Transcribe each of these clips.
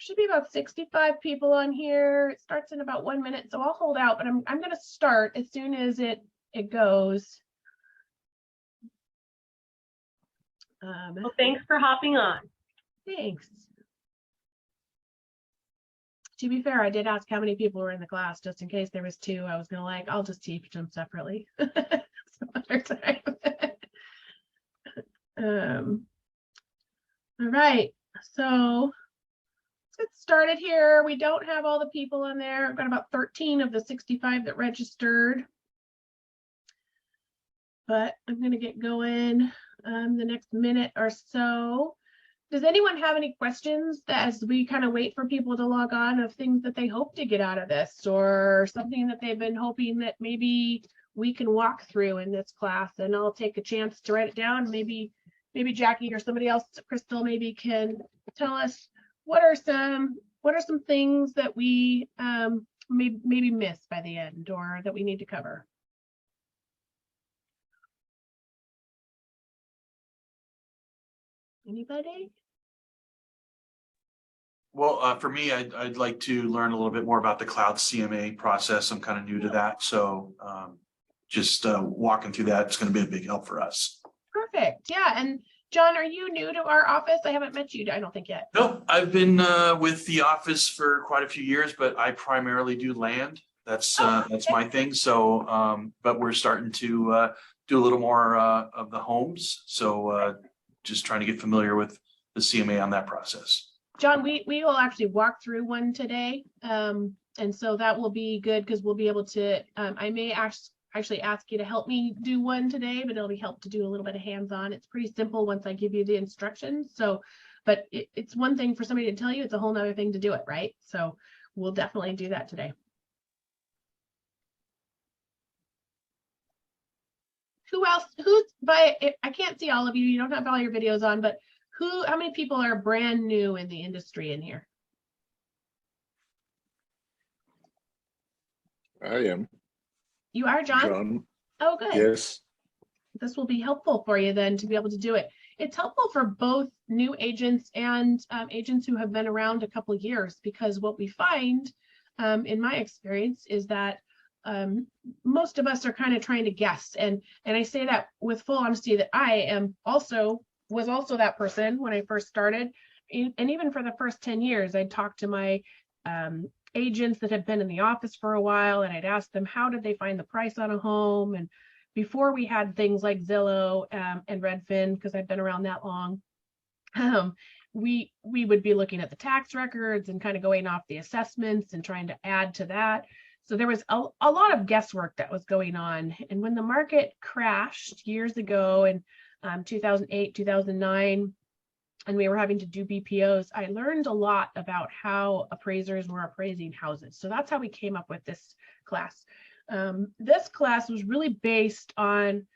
should be about 65 people on here. It starts in about 1 minute, so I'll hold out, but I'm going to start as soon as it goes. Well, thanks for hopping on. Thanks. To be fair, I did ask how many people were in the class, just in case there was 2. I was going to like, I'll just teach them separately some other time. All right, so let's get started here. We don't have all the people in there. I've got about 13 of the 65 that registered. But I'm going to get going the next minute or so. Does anyone have any questions as we kind of wait for people to log on of things that they hope to get out of this, or something that they've been hoping that maybe we can walk through in this class? And I'll take a chance to write it down. Maybe Jackie or somebody else, Crystal, maybe can tell us what are some things that we maybe missed by the end, or that we need to cover. Anybody? Well, for me, I'd like to learn a little bit more about the cloud CMA process. I'm kind of new to that, so just walking through that is going to be a big help for us. Perfect. Yeah. And John, are you new to our office? I haven't met you, I don't think yet. No, I've been with the office for quite a few years, but I primarily do land. That's my thing. So, but we're starting to do a little more of the homes. So just trying to get familiar with the CMA on that process. John, we will actually walk through one today. And so that will be good, because we'll be able to, I may actually ask you to help me do one today, but it'll be help to do a little bit of hands-on. It's pretty simple once I give you the instructions. So, but it's one thing for somebody to tell you, it's a whole nother thing to do it, right? So we'll definitely do that today. Who else? I can't see all of you. You don't have all your videos on, but how many people are brand new in the industry in here? I am. You are, John? John. Oh, good. Yes. This will be helpful for you then to be able to do it. It's helpful for both new agents and agents who have been around a couple of years, because what we find in my experience is that most of us are kind of trying to guess. And I say that with full honesty, that I was also that person when I first started. And even for the first 10 years, I'd talk to my agents that had been in the office for a while, and I'd ask them, how did they find the price on a home? And before we had things like Zillow and Redfin, because I've been around that long, we would be looking at the tax records and kind of going off the assessments and trying to add to that. So there was a lot of guesswork that was going on. And when the market crashed years ago in 2008, 2009, and we were having to do BPOs, I learned a lot about how appraisers were appraising houses. So that's how we came up with this class. This class was really based on,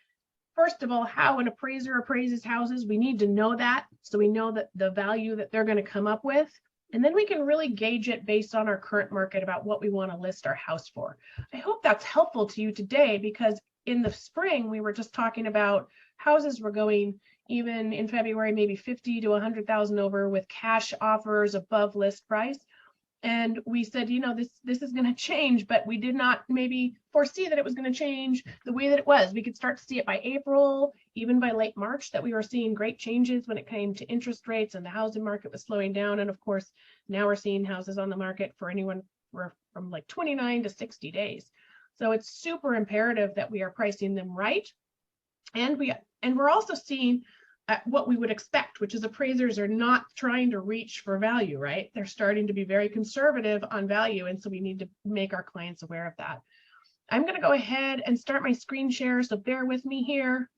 first of all, how an appraiser appraises houses. We need to know that, so we know that the value that they're going to come up with. And then we can really gauge it based on our current market about what we want to list our house for. I hope that's helpful to you today, because in the spring, we were just talking about houses were going, even in February, maybe 50 to 100,000 over with cash offers above list price. And we said, you know, this is going to change, but we did not maybe foresee that it was going to change the way that it was. We could start to see it by April, even by late March, that we were seeing great changes when it came to interest rates and the housing market was slowing down. And of course, now we're seeing houses on the market for anyone from like 29 to 60 days. So it's super imperative that we are pricing them right. And we're also seeing what we would expect, which is appraisers are not trying to reach for value, right? They're starting to be very conservative on value. And so we need to make our clients aware of that. I'm going to go ahead and start my screen share, so bear with me here.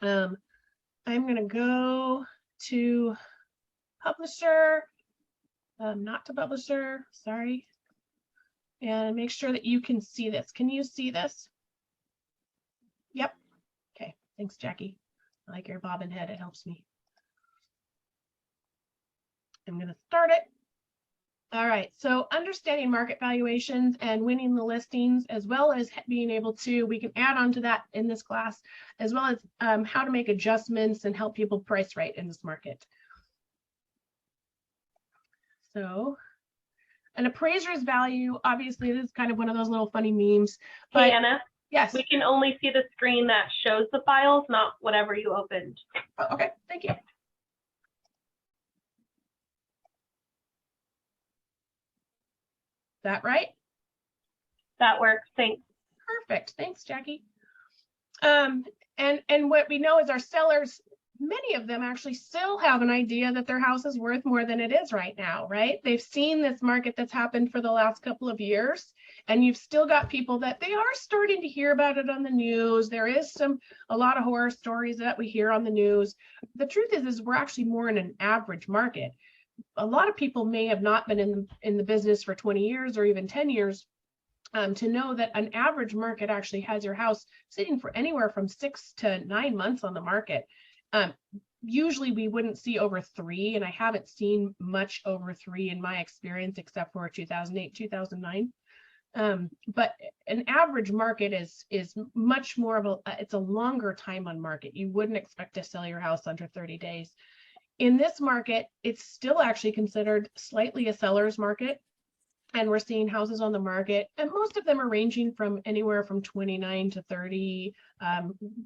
I'm going to go to publisher, not to publisher, sorry. And make sure that you can see this. Can you see this? Yep. Okay, thanks, Jackie. I like your bobbin head, it helps me. I'm going to start it. All right, so understanding market valuations and winning the listings, as well as being able to, we can add on to that in this class, as well as how to make adjustments and help people price right in this market. So an appraiser's value, obviously, this is kind of one of those little funny memes. Hey, But Anna, yes. we can only see the screen that shows the files, not whatever you opened. Oh, okay, thank you. That right? That works. Thanks. Perfect. Thanks, Jackie. And what we know is our sellers, many of them actually still have an idea that their house is worth more than it is right now, right? They've seen this market that's happened for the last couple of years, and you've still got people that they are starting to hear about it on the news. There is a lot of horror stories that we hear on the news. The truth is we're actually more in an average market. A lot of people may have not been in the business for 20 years or even 10 years to know that an average market actually has your house sitting for anywhere from 6 to 9 months on the market. Usually we wouldn't see over 3, and I haven't seen much over 3 in my experience, except for 2008, 2009. But an average market is much more of it's a longer time on market. You wouldn't expect to sell your house under 30 days. In this market, it's still actually considered slightly a seller's market. And we're seeing houses on the market, and most of them are ranging from anywhere from 29 to 30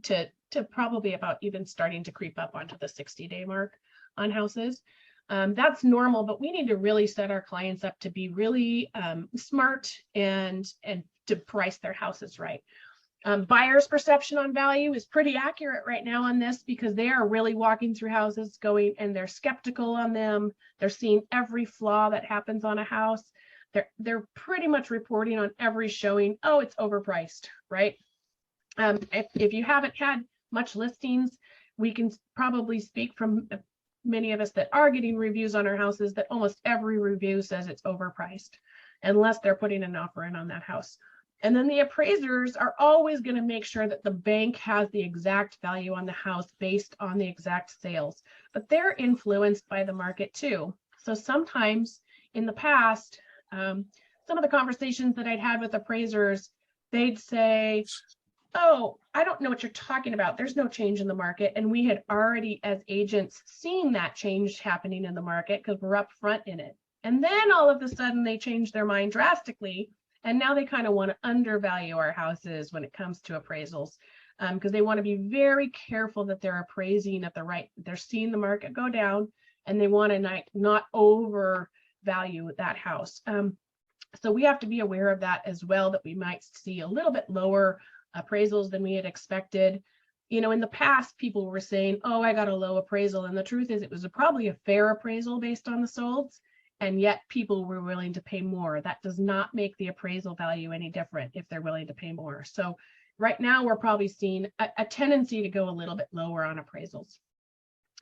to probably about even starting to creep up onto the 60-day mark on houses. That's normal, but we need to really set our clients up to be really smart and to price their houses right. Buyers' perception on value is pretty accurate right now on this, because they are really walking through houses going, and they're skeptical on them. They're seeing every flaw that happens on a house. They're pretty much reporting on every showing, oh, it's overpriced, right? If you haven't had much listings, we can probably speak from many of us that are getting reviews on our houses that almost every review says it's overpriced, unless they're putting an offer in on that house. And then the appraisers are always going to make sure that the bank has the exact value on the house based on the exact sales, but they're influenced by the market too. So sometimes in the past, some of the conversations that I'd had with appraisers, they'd say, oh, I don't know what you're talking about. There's no change in the market. And we had already, as agents, seen that change happening in the market because we're up front in it. And then all of a sudden they changed their mind drastically. And now they kind of want to undervalue our houses when it comes to appraisals, because they want to be very careful that they're appraising at the right, they're seeing the market go down, and they want to not overvalue that house. So we have to be aware of that as well, that we might see a little bit lower appraisals than we had expected. You know, in the past, people were saying, oh, I got a low appraisal. And the truth is it was probably a fair appraisal based on the solds. And yet people were willing to pay more. That does not make the appraisal value any different if they're willing to pay more. So right now we're probably seeing a tendency to go a little bit lower on appraisals.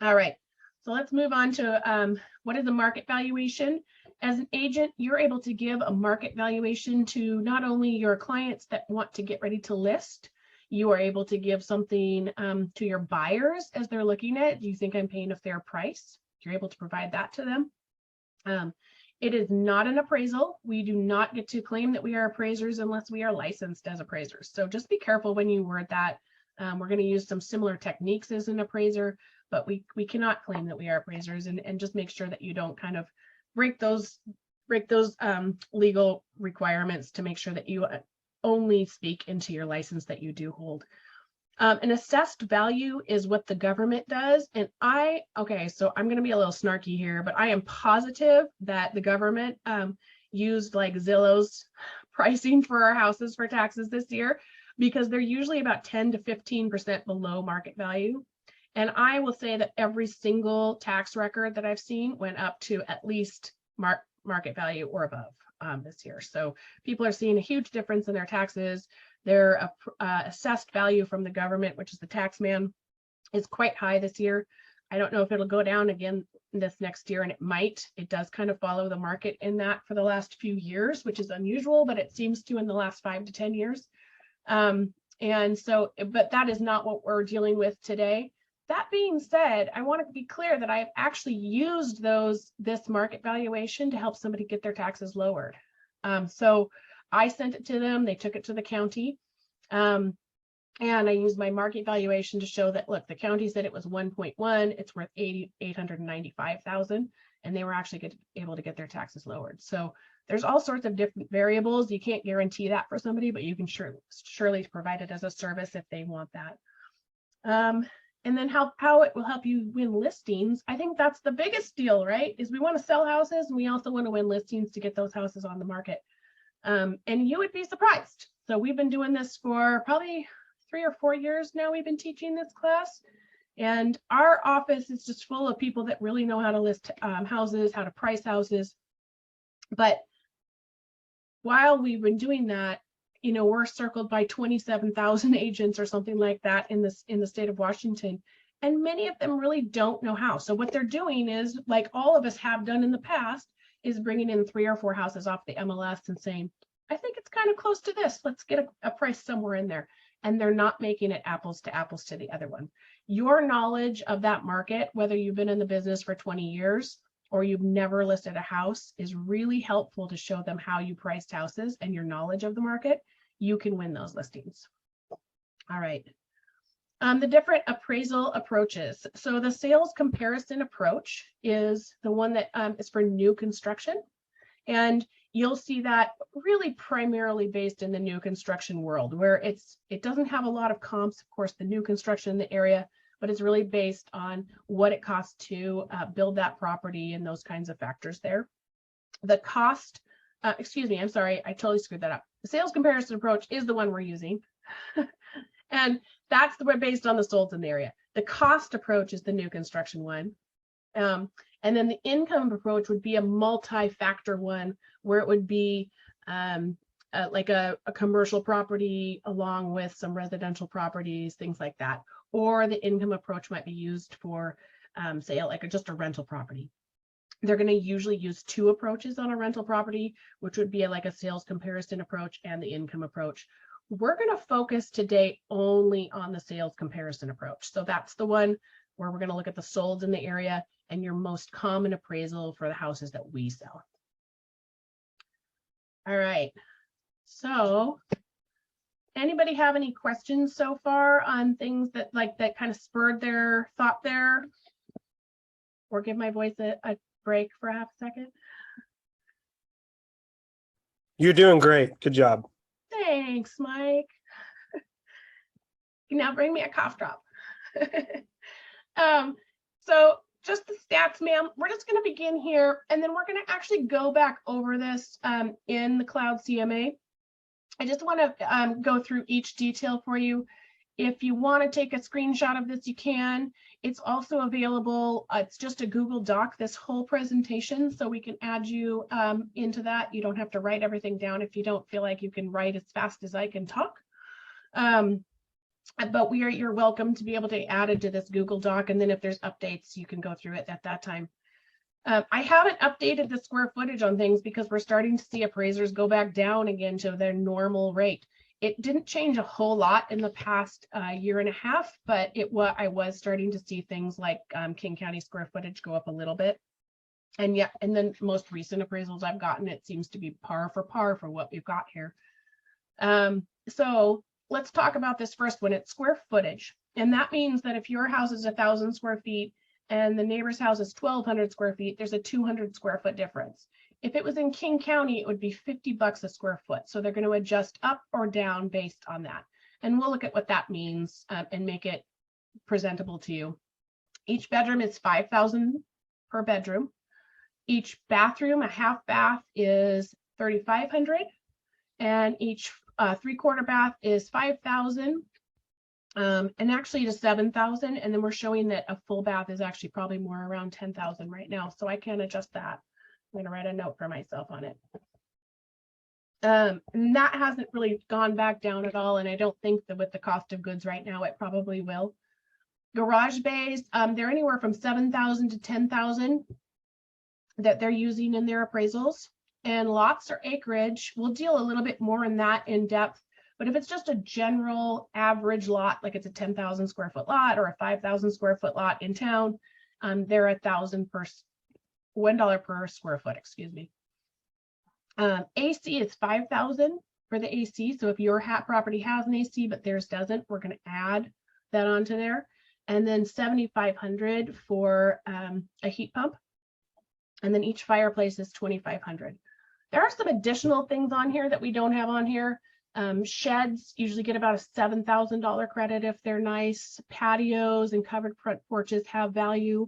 All right, so let's move on to what is a market valuation. As an agent, you're able to give a market valuation to not only your clients that want to get ready to list, you are able to give something to your buyers as they're looking at, do you think I'm paying a fair price? You're able to provide that to them. It is not an appraisal. We do not get to claim that we are appraisers unless we are licensed as appraisers. So just be careful when you word that. We're going to use some similar techniques as an appraiser, but we cannot claim that we are appraisers, and just make sure that you don't kind of break those legal requirements to make sure that you only speak into your license that you do hold. An assessed value is what the government does. And okay, so I'm going to be a little snarky here, but I am positive that the government used like Zillow's pricing for our houses for taxes this year, because they're usually about 10 to 15% below market value. And I will say that every single tax record that I've seen went up to at least market value or above this year. So people are seeing a huge difference in their taxes. Their assessed value from the government, which is the tax man, is quite high this year. I don't know if it'll go down again this next year, and it might. It does kind of follow the market in that for the last few years, which is unusual, but it seems to in the last 5 to 10 years. And so, but that is not what we're dealing with today. That being said, I want to be clear that I've actually used this market valuation to help somebody get their taxes lowered. So I sent it to them, they took it to the county, and I used my market valuation to show that, look, the county said it was 1.1, it's worth $895,000, and they were actually able to get their taxes lowered. So there's all sorts of different variables. You can't guarantee that for somebody, but you can surely provide it as a service if they want that. And then how it will help you win listings. I think that's the biggest deal, right? Is we want to sell houses and we also want to win listings to get those houses on the market. And you would be surprised. So we've been doing this for probably 3 or 4 years now. We've been teaching this class, and our office is just full of people that really know how to list houses, how to price houses. But while we've been doing that, you know, we're circled by 27,000 agents or something like that in the state of Washington, and many of them really don't know how. So what they're doing is, like all of us have done in the past, is bringing in 3 or 4 houses off the MLS and saying, I think it's kind of close to this. Let's get a price somewhere in there. And they're not making it apples to the other one. Your knowledge of that market, whether you've been in the business for 20 years or you've never listed a house, is really helpful to show them how you priced houses and your knowledge of the market. You can win those listings. All right. The different appraisal approaches. So the sales comparison approach is the one that is for new construction. And you'll see that really primarily based in the new construction world, where it doesn't have a lot of comps, of course, the new construction in the area, but it's really based on what it costs to build that property and those kinds of factors there. The cost, excuse me, I'm sorry, I totally screwed that up. The sales comparison approach is the one we're using. And that's the one based on the solds in the area. The cost approach is the new construction one. And then the income approach would be a multi-factor one, where it would be like a commercial property along with some residential properties, things like that. Or the income approach might be used for, say, like just a rental property. They're going to usually use 2 approaches on a rental property, which would be like a sales comparison approach and the income approach. We're going to focus today only on the sales comparison approach. So that's the one where we're going to look at the solds in the area and your most common appraisal for the houses that we sell. All right. So anybody have any questions so far on things that kind of spurred their thought there? Or give my voice a break for half a second? You're doing great. Good job. Thanks, Mike. Now bring me a cough drop. So just the stats, ma'am. We're just going to begin here, and then we're going to actually go back over this in the Cloud CMA. I just want to go through each detail for you. If you want to take a screenshot of this, you can. It's also available. It's just a Google Doc, this whole presentation, so we can add you into that. You don't have to write everything down if you don't feel like you can write as fast as I can talk. But you're welcome to be able to add it to this Google Doc, and then if there's updates, you can go through it at that time. I haven't updated the square footage on things because we're starting to see appraisers go back down again to their normal rate. It didn't change a whole lot in the past year and a half, but I was starting to see things like King County square footage go up a little bit. And yeah, and then most recent appraisals I've gotten, it seems to be par for what we've got here. So let's talk about this first one. It's square footage. And that means that if your house is 1,000 square feet and the neighbor's house is 1,200 square feet, there's a 200 square foot difference. If it was in King County, it would be $50 a square foot. So they're going to adjust up or down based on that. And we'll look at what that means and make it presentable to you. Each bedroom is $5,000 per bedroom. Each bathroom, a half bath, is $3,500, and each 3/4 bath is $5,000, and actually to $7,000. And then we're showing that a full bath is actually probably more around $10,000 right now. So I can adjust that. I'm going to write a note for myself on it. And that hasn't really gone back down at all. And I don't think that with the cost of goods right now, it probably will. Garage bays, they're anywhere from $7,000 to $10,000 that they're using in their appraisals. And lots or acreage, we'll deal a little bit more in that in depth. But if it's just a general average lot, like it's a 10,000 square foot lot or a 5,000 square foot lot in town, they're $1 per square foot, excuse me. AC is $5,000 for the AC. So if your property has an AC, but theirs doesn't, we're going to add that onto there. And then $7,500 for a heat pump. And then each fireplace is $2,500. There are some additional things on here that we don't have on here. Sheds usually get about a $7,000 credit if they're nice. Patios and covered front porches have value.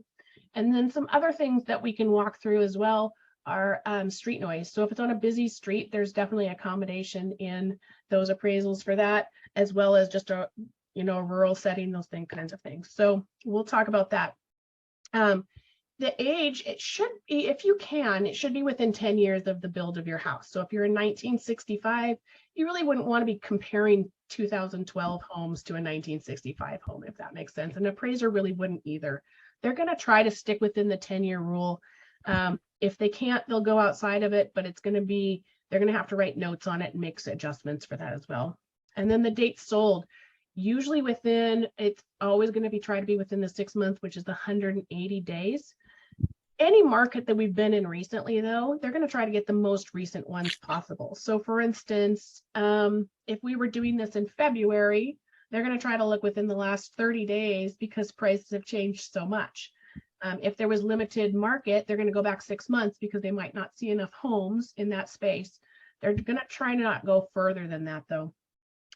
And then some other things that we can walk through as well are street noise. So if it's on a busy street, there's definitely accommodation in those appraisals for that, as well as just a rural setting, those kinds of things. So we'll talk about that. The age, it should be, if you can, it should be within 10 years of the build of your house. So if you're in 1965, you really wouldn't want to be comparing 2012 homes to a 1965 home, if that makes sense. An appraiser really wouldn't either. They're going to try to stick within the 10-year rule. If they can't, they'll go outside of it, but it's going to be, they're going to have to write notes on it and make adjustments for that as well. And then the date sold, usually it's always going to be try to be within the 6 months, which is the 180 days. Any market that we've been in recently, though, they're going to try to get the most recent ones possible. So for instance, if we were doing this in February, they're going to try to look within the last 30 days because prices have changed so much. If there was limited market, they're going to go back 6 months because they might not see enough homes in that space. They're going to try to not go further than that, though.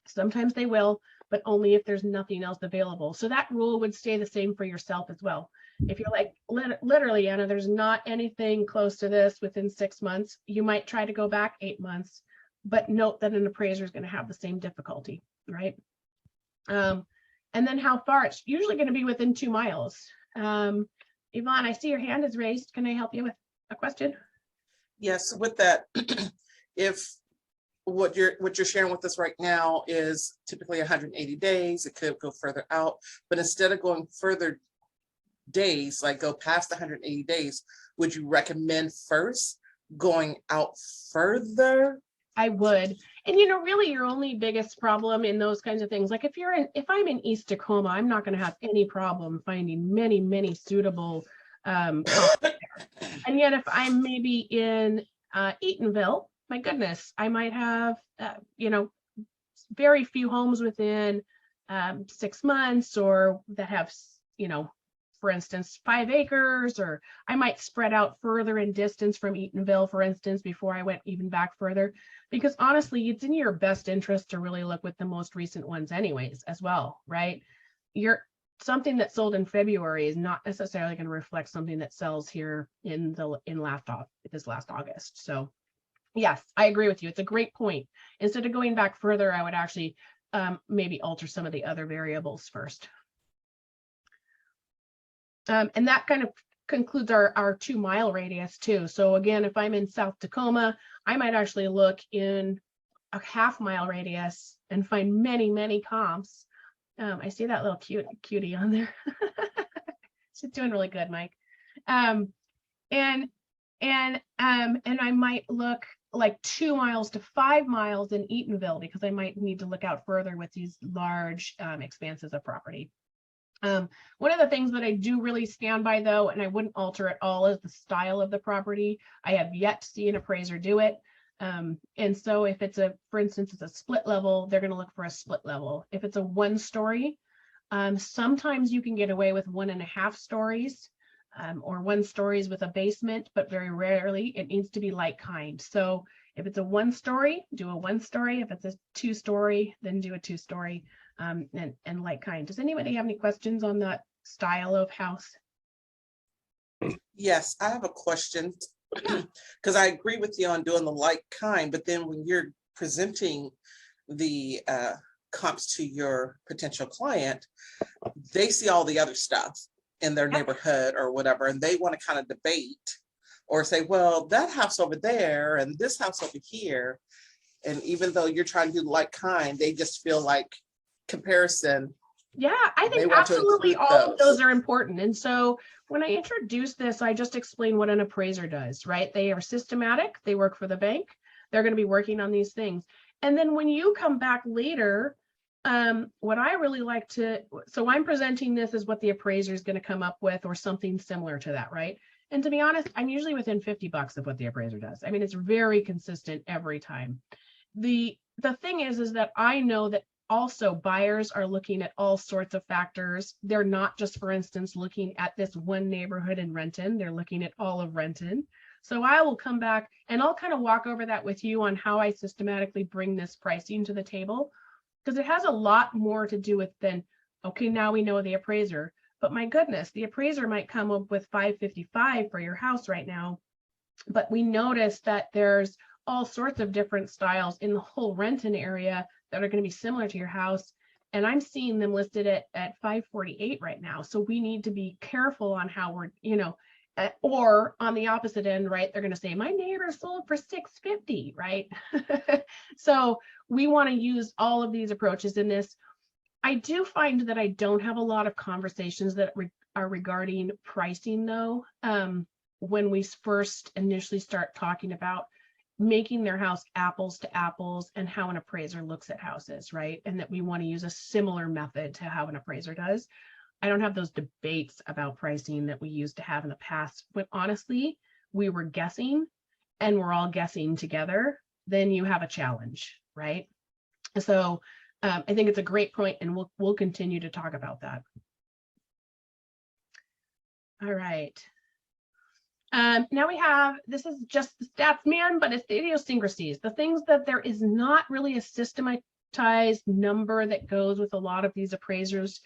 Sometimes they will, but only if there's nothing else available. So that rule would stay the same for yourself as well. If you're like, literally, Anna, there's not anything close to this within 6 months, you might try to go back 8 months, but note that an appraiser is going to have the same difficulty, right? And then how far? It's usually going to be within 2 miles. Yvonne, I see your hand is raised. Can I help you with a question? Yes, with that, if what you're sharing with us right now is typically 180 days, it could go further out, but instead of going further days, like go past 180 days, would you recommend first going out further? I would. And really your only biggest problem in those kinds of things, like if I'm in East Tacoma, I'm not going to have any problem finding many suitable and yet if I'm maybe in Eatonville, my goodness, I might have very few homes within 6 months, or that have for instance 5 acres, or I might spread out further in distance from Eatonville, for instance, before I went even back further, because honestly it's in your best interest to really look with the most recent ones anyways as well, right? Something that sold in February is not necessarily going to reflect something that sells here in this last August. So yes, I agree with you. It's a great point. Instead of going back further, I would actually maybe alter some of the other variables first. And that kind of concludes our 2 mile radius too. So again, if I'm in South Tacoma, I might actually look in a ½ mile radius and find many comps. I see that little cutie on there. She's doing really good, Mike. And I might look like 2 miles to 5 miles in Eatonville, because I might need to look out further with these large expanses of property. One of the things that I do really stand by, though, and I wouldn't alter at all, is the style of the property. I have yet to see an appraiser do it. And so if it's for instance, it's a split level, they're going to look for a split level. If it's a 1-story, sometimes you can get away with 1.5 stories. Or 1 stories with a basement, but very rarely it needs to be like kind. So if it's a 1-story, do a 1-story. If it's a 2-story, then do a 2-story, and like kind. Does anybody have any questions on that style of house? Yes, I have a question, because I agree with you on doing the like kind, but then when you're presenting the comps to your potential client, they see all the other stuff in their neighborhood or whatever, and they want to kind of debate or say, well, that house over there and this house over here. And even though you're trying to do like kind, they just feel like comparison. Yeah, I think absolutely all of those are important. And so when I introduce this, I just explain what an appraiser does, right? They are systematic, they work for the bank, they're going to be working on these things. And then when you come back later, what I really like so I'm presenting this as what the appraiser is going to come up with, or something similar to that, right? And to be honest, I'm usually within $50 of what the appraiser does. I mean, it's very consistent every time. The thing is that I know that Also, buyers are looking at all sorts of factors. They're not just, for instance, looking at this one neighborhood in Renton, they're looking at all of Renton. So I will come back and I'll kind of walk over that with you on how I systematically bring this pricing to the table, because it has a lot more to do with than, okay, now we know the appraiser, but my goodness, the appraiser might come up with 555 for your house right now, but we noticed that there's all sorts of different styles in the whole Renton area that are going to be similar to your house. And I'm seeing them listed at 548 right now. So we need to be careful on how we're, or on the opposite end, right? They're going to say, my neighbor sold for 650, right? So we want to use all of these approaches in this. I do find that I don't have a lot of conversations that are regarding pricing though. When we first initially start talking about making their house apples to apples and how an appraiser looks at houses, right? And that we want to use a similar method to how an appraiser does. I don't have those debates about pricing that we used to have in the past, but honestly, we were guessing and we're all guessing together, then you have a challenge, right? So I think it's a great point, and we'll continue to talk about that. All right. Now we have, this is just the stats man, but it's the idiosyncrasies, the things that there is not really a systematized number that goes with a lot of these appraisers.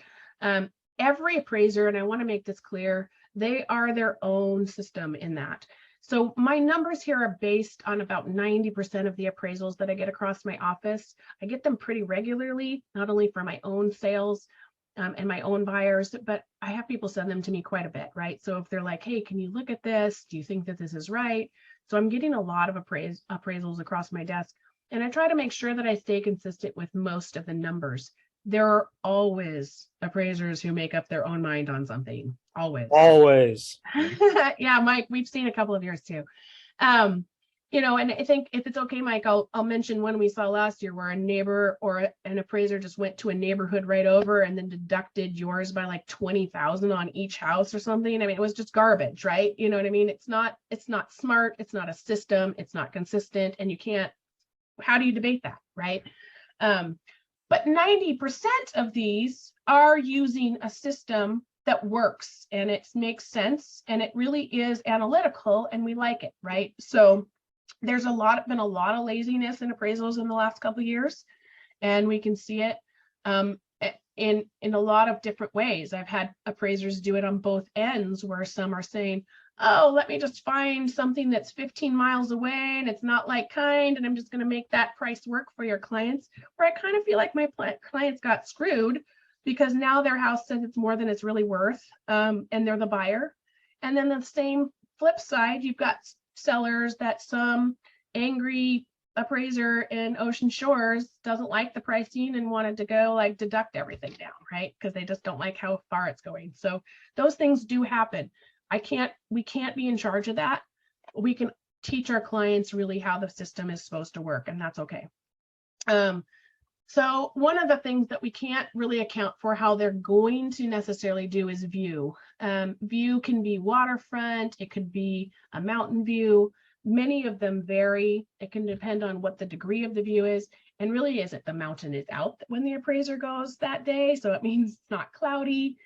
Every appraiser, and I want to make this clear, they are their own system in that. So my numbers here are based on about 90% of the appraisals that I get across my office. I get them pretty regularly, not only for my own sales, and my own buyers, but I have people send them to me quite a bit, right? So if they're like, hey, can you look at this? Do you think that this is right? So I'm getting a lot of appraisals across my desk, and I try to make sure that I stay consistent with most of the numbers. There are always appraisers who make up their own mind on something, always. Always. Yeah, Mike, we've seen a couple of yours too. And I think if it's okay, Mike, I'll mention one we saw last year where a neighbor or an appraiser just went to a neighborhood right over and then deducted yours by like 20,000 on each house or something. I mean, it was just garbage, right? You know what I mean? It's not smart. It's not a system. It's not consistent. And you can't, how do you debate that, right? But 90% of these are using a system that works and it makes sense and it really is analytical and we like it, right? So there's been a lot of laziness in appraisals in the last couple of years, and we can see it in a lot of different ways. I've had appraisers do it on both ends, where some are saying, oh, let me just find something that's 15 miles away and it's not like kind, and I'm just going to make that price work for your clients. Where I kind of feel like my clients got screwed because now their house says it's more than it's really worth, and they're the buyer. And then the same flip side, you've got sellers that some angry appraiser in Ocean Shores doesn't like the pricing and wanted to go like deduct everything down, right? Because they just don't like how far it's going. So those things do happen. We can't be in charge of that. We can teach our clients really how the system is supposed to work, and that's okay. So one of the things that we can't really account for how they're going to necessarily do is view. View can be waterfront, it could be a mountain view. Many of them vary. It can depend on what the degree of the view is. And really, is it the mountain is out when the appraiser goes that day? So it means it's not cloudy.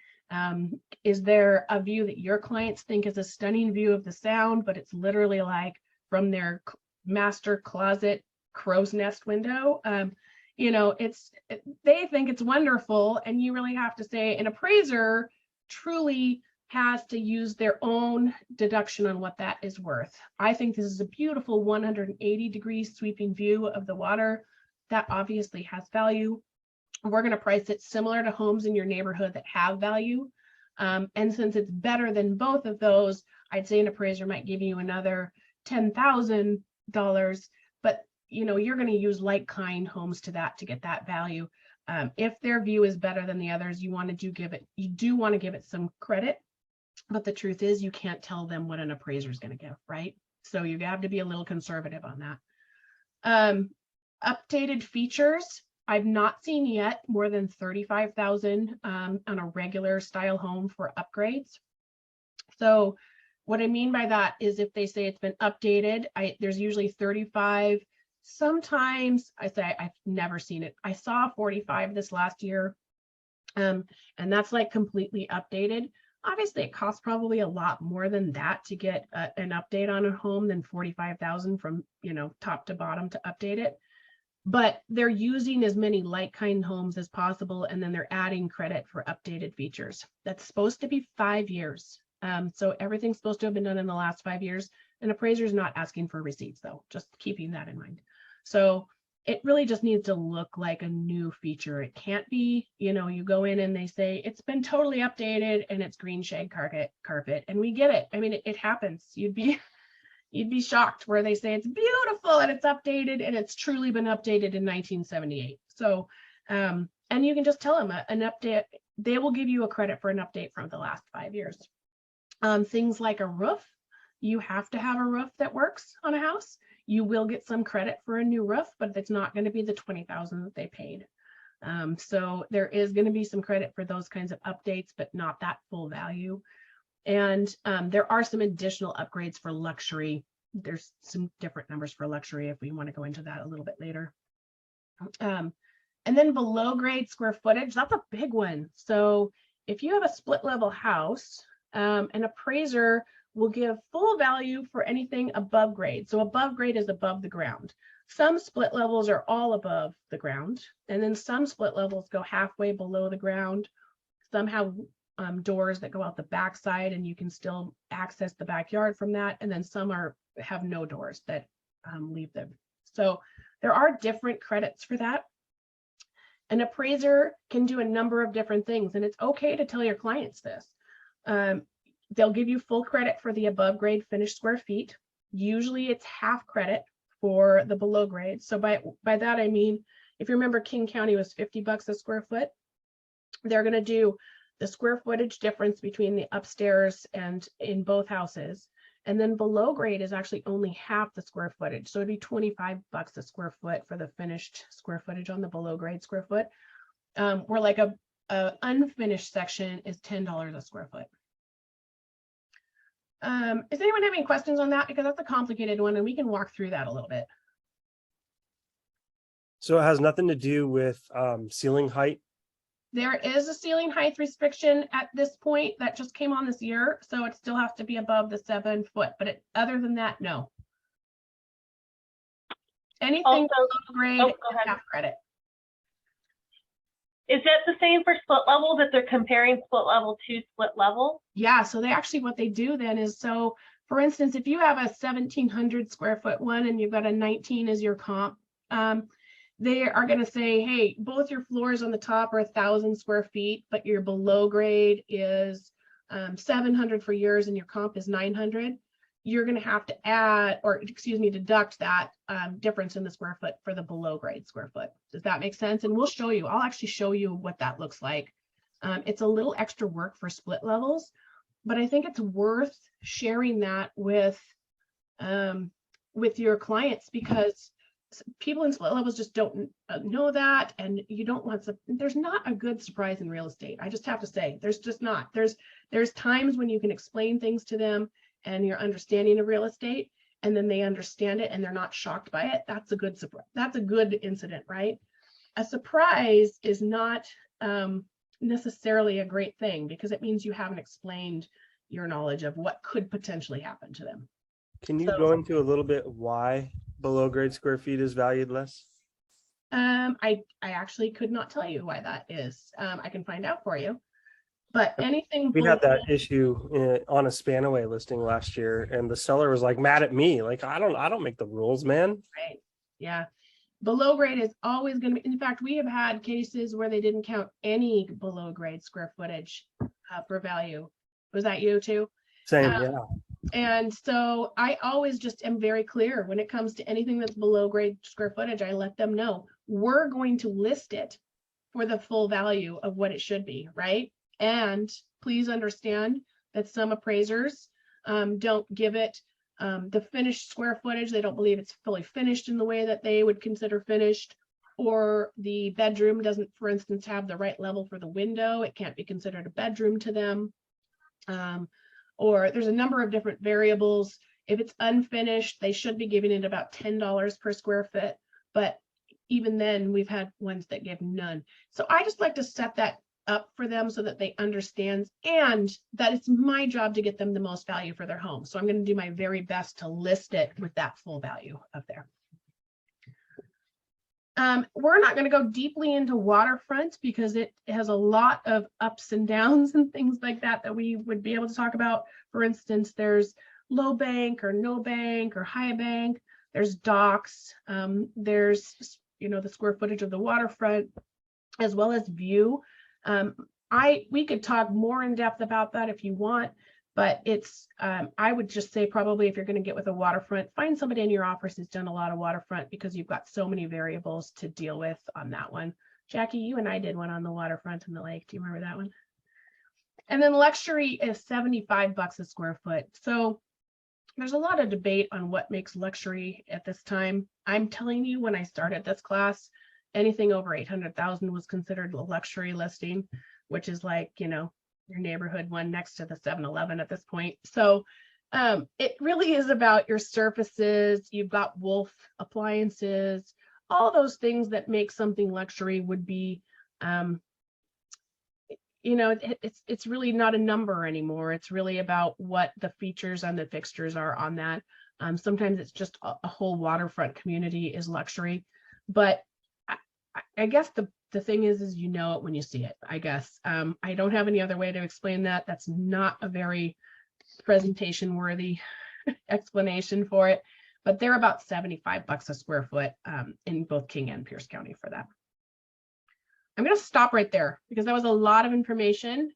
Is there a view that your clients think is a stunning view of the sound, but it's literally like from their master closet crow's nest window? They think it's wonderful, and you really have to say an appraiser truly has to use their own deduction on what that is worth. I think this is a beautiful 180-degree sweeping view of the water. That obviously has value. We're going to price it similar to homes in your neighborhood that have value. And since it's better than both of those, I'd say an appraiser might give you another $10,000, but you're going to use like kind homes to get that value. If their view is better than the others, you do want to give it some credit, but the truth is you can't tell them what an appraiser is going to give, right? So you have to be a little conservative on that. Updated features, I've not seen yet more than 35,000 on a regular style home for upgrades. So what I mean by that is if they say it's been updated, there's usually 35 Sometimes I say I've never seen it. I saw 45 this last year. And that's like completely updated. Obviously, it costs probably a lot more than that to get an update on a home than 45,000 from, you know, top to bottom to update it. But they're using as many like-kind homes as possible, and then they're adding credit for updated features. That's supposed to be 5 years. So everything's supposed to have been done in the last 5 years. An appraiser is not asking for receipts, though, just keeping that in mind. So it really just needs to look like a new feature. It can't be, you know, you go in and they say it's been totally updated and it's green shag carpet, and we get it. I mean, it happens. You'd be shocked where they say it's beautiful and it's updated and it's truly been updated in 1978. So, and you can just tell them an update. They will give you a credit for an update from the last 5 years. Things like a roof, you have to have a roof that works on a house. You will get some credit for a new roof, but it's not going to be the 20,000 that they paid. So there is going to be some credit for those kinds of updates, but not that full value. And there are some additional upgrades for luxury. There's some different numbers for luxury if we want to go into that a little bit later. And then below grade square footage, that's a big one. So if you have a split level house, an appraiser will give full value for anything above grade. So above grade is above the ground. Some split levels are all above the ground, and then some split levels go halfway below the ground. Some have doors that go out the backside and you can still access the backyard from that. And then some have no doors that leave them. So there are different credits for that. An appraiser can do a number of different things, and it's okay to tell your clients this. They'll give you full credit for the above grade finished square feet. Usually it's half credit for the below grade. So by that, I mean, if you remember King County was $50 a square foot, they're going to do the square footage difference between the upstairs and in both houses. And then below grade is actually only half the square footage. So it'd be $25 a square foot for the finished square footage on the below grade square foot. Where like a unfinished section is $10 a square foot. Is anyone having questions on that? Because that's a complicated one and we can walk through that a little bit. So it has nothing to do with ceiling height? There is a ceiling height restriction at this point that just came on this year. So it still has to be above the 7 foot, but other than that, no. Anything below grade is half credit. Is that the same for split level, that they're comparing split level to split level? Yeah, so they actually, what they do then is, so for instance, if you have a 1,700 square foot one and you've got a 19 as your comp, they are going to say, hey, both your floors on the top are 1,000 square feet, but your below grade is 700 for yours and your comp is 900. You're going to have to add, or excuse me, deduct that difference in the square foot for the below grade square foot. Does that make sense? And we'll show you, I'll actually show you what that looks like. It's a little extra work for split levels, but I think it's worth sharing that with your clients, because people in split levels just don't know that, and you don't want to, there's not a good surprise in real estate. I just have to say, there's just not. There's times when you can explain things to them and your understanding of real estate, and then they understand it and they're not shocked by it. That's a good surprise. That's a good incident, right? A surprise is not necessarily a great thing, because it means you haven't explained your knowledge of what could potentially happen to them. Can you go into a little bit why below grade square feet is valued less? I actually could not tell you why that is. I can find out for you. But anything we had that issue on a Spanaway listing last year, and the seller was like mad at me, like I don't make the rules, man. Right. Yeah. Below grade is always going to be, in fact, we have had cases where they didn't count any below grade square footage for value. Was that you too? Same, yeah. And so I always just am very clear when it comes to anything that's below grade square footage. I let them know we're going to list it for the full value of what it should be, right? And please understand that some appraisers don't give it the finished square footage. They don't believe it's fully finished in the way that they would consider finished, or the bedroom doesn't, for instance, have the right level for the window. It can't be considered a bedroom to them. Or there's a number of different variables. If it's unfinished, they should be giving it about $10 per square foot. But even then, we've had ones that give none. So I just like to set that up for them so that they understand, and that it's my job to get them the most value for their home. So I'm going to do my very best to list it with that full value up there. We're not going to go deeply into waterfront because it has a lot of ups and downs and things like that that we would be able to talk about. For instance, there's low bank or no bank or high bank. There's docks. There's, you know, the square footage of the waterfront as well as view. We could talk more in depth about that if you want, but it's, I would just say probably if you're going to get with a waterfront, find somebody in your office who's done a lot of waterfront because you've got so many variables to deal with on that one. Jackie, you and I did one on the waterfront in the lake. Do you remember that one? And then luxury is $75 a square foot. So there's a lot of debate on what makes luxury at this time. I'm telling you, when I started this class, anything over 800,000 was considered a luxury listing, which is like, you know, your neighborhood one next to the 7-Eleven at this point. So it really is about your surfaces. You've got Wolf appliances, all those things that make something luxury would be, you know, it's really not a number anymore. It's really about what the features and the fixtures are on that. Sometimes it's just a whole waterfront community is luxury, but I guess the thing is you know it when you see it, I guess. I don't have any other way to explain that. That's not a very presentation worthy explanation for it, but they're about $75 a square foot in both King and Pierce County for that. I'm going to stop right there because that was a lot of information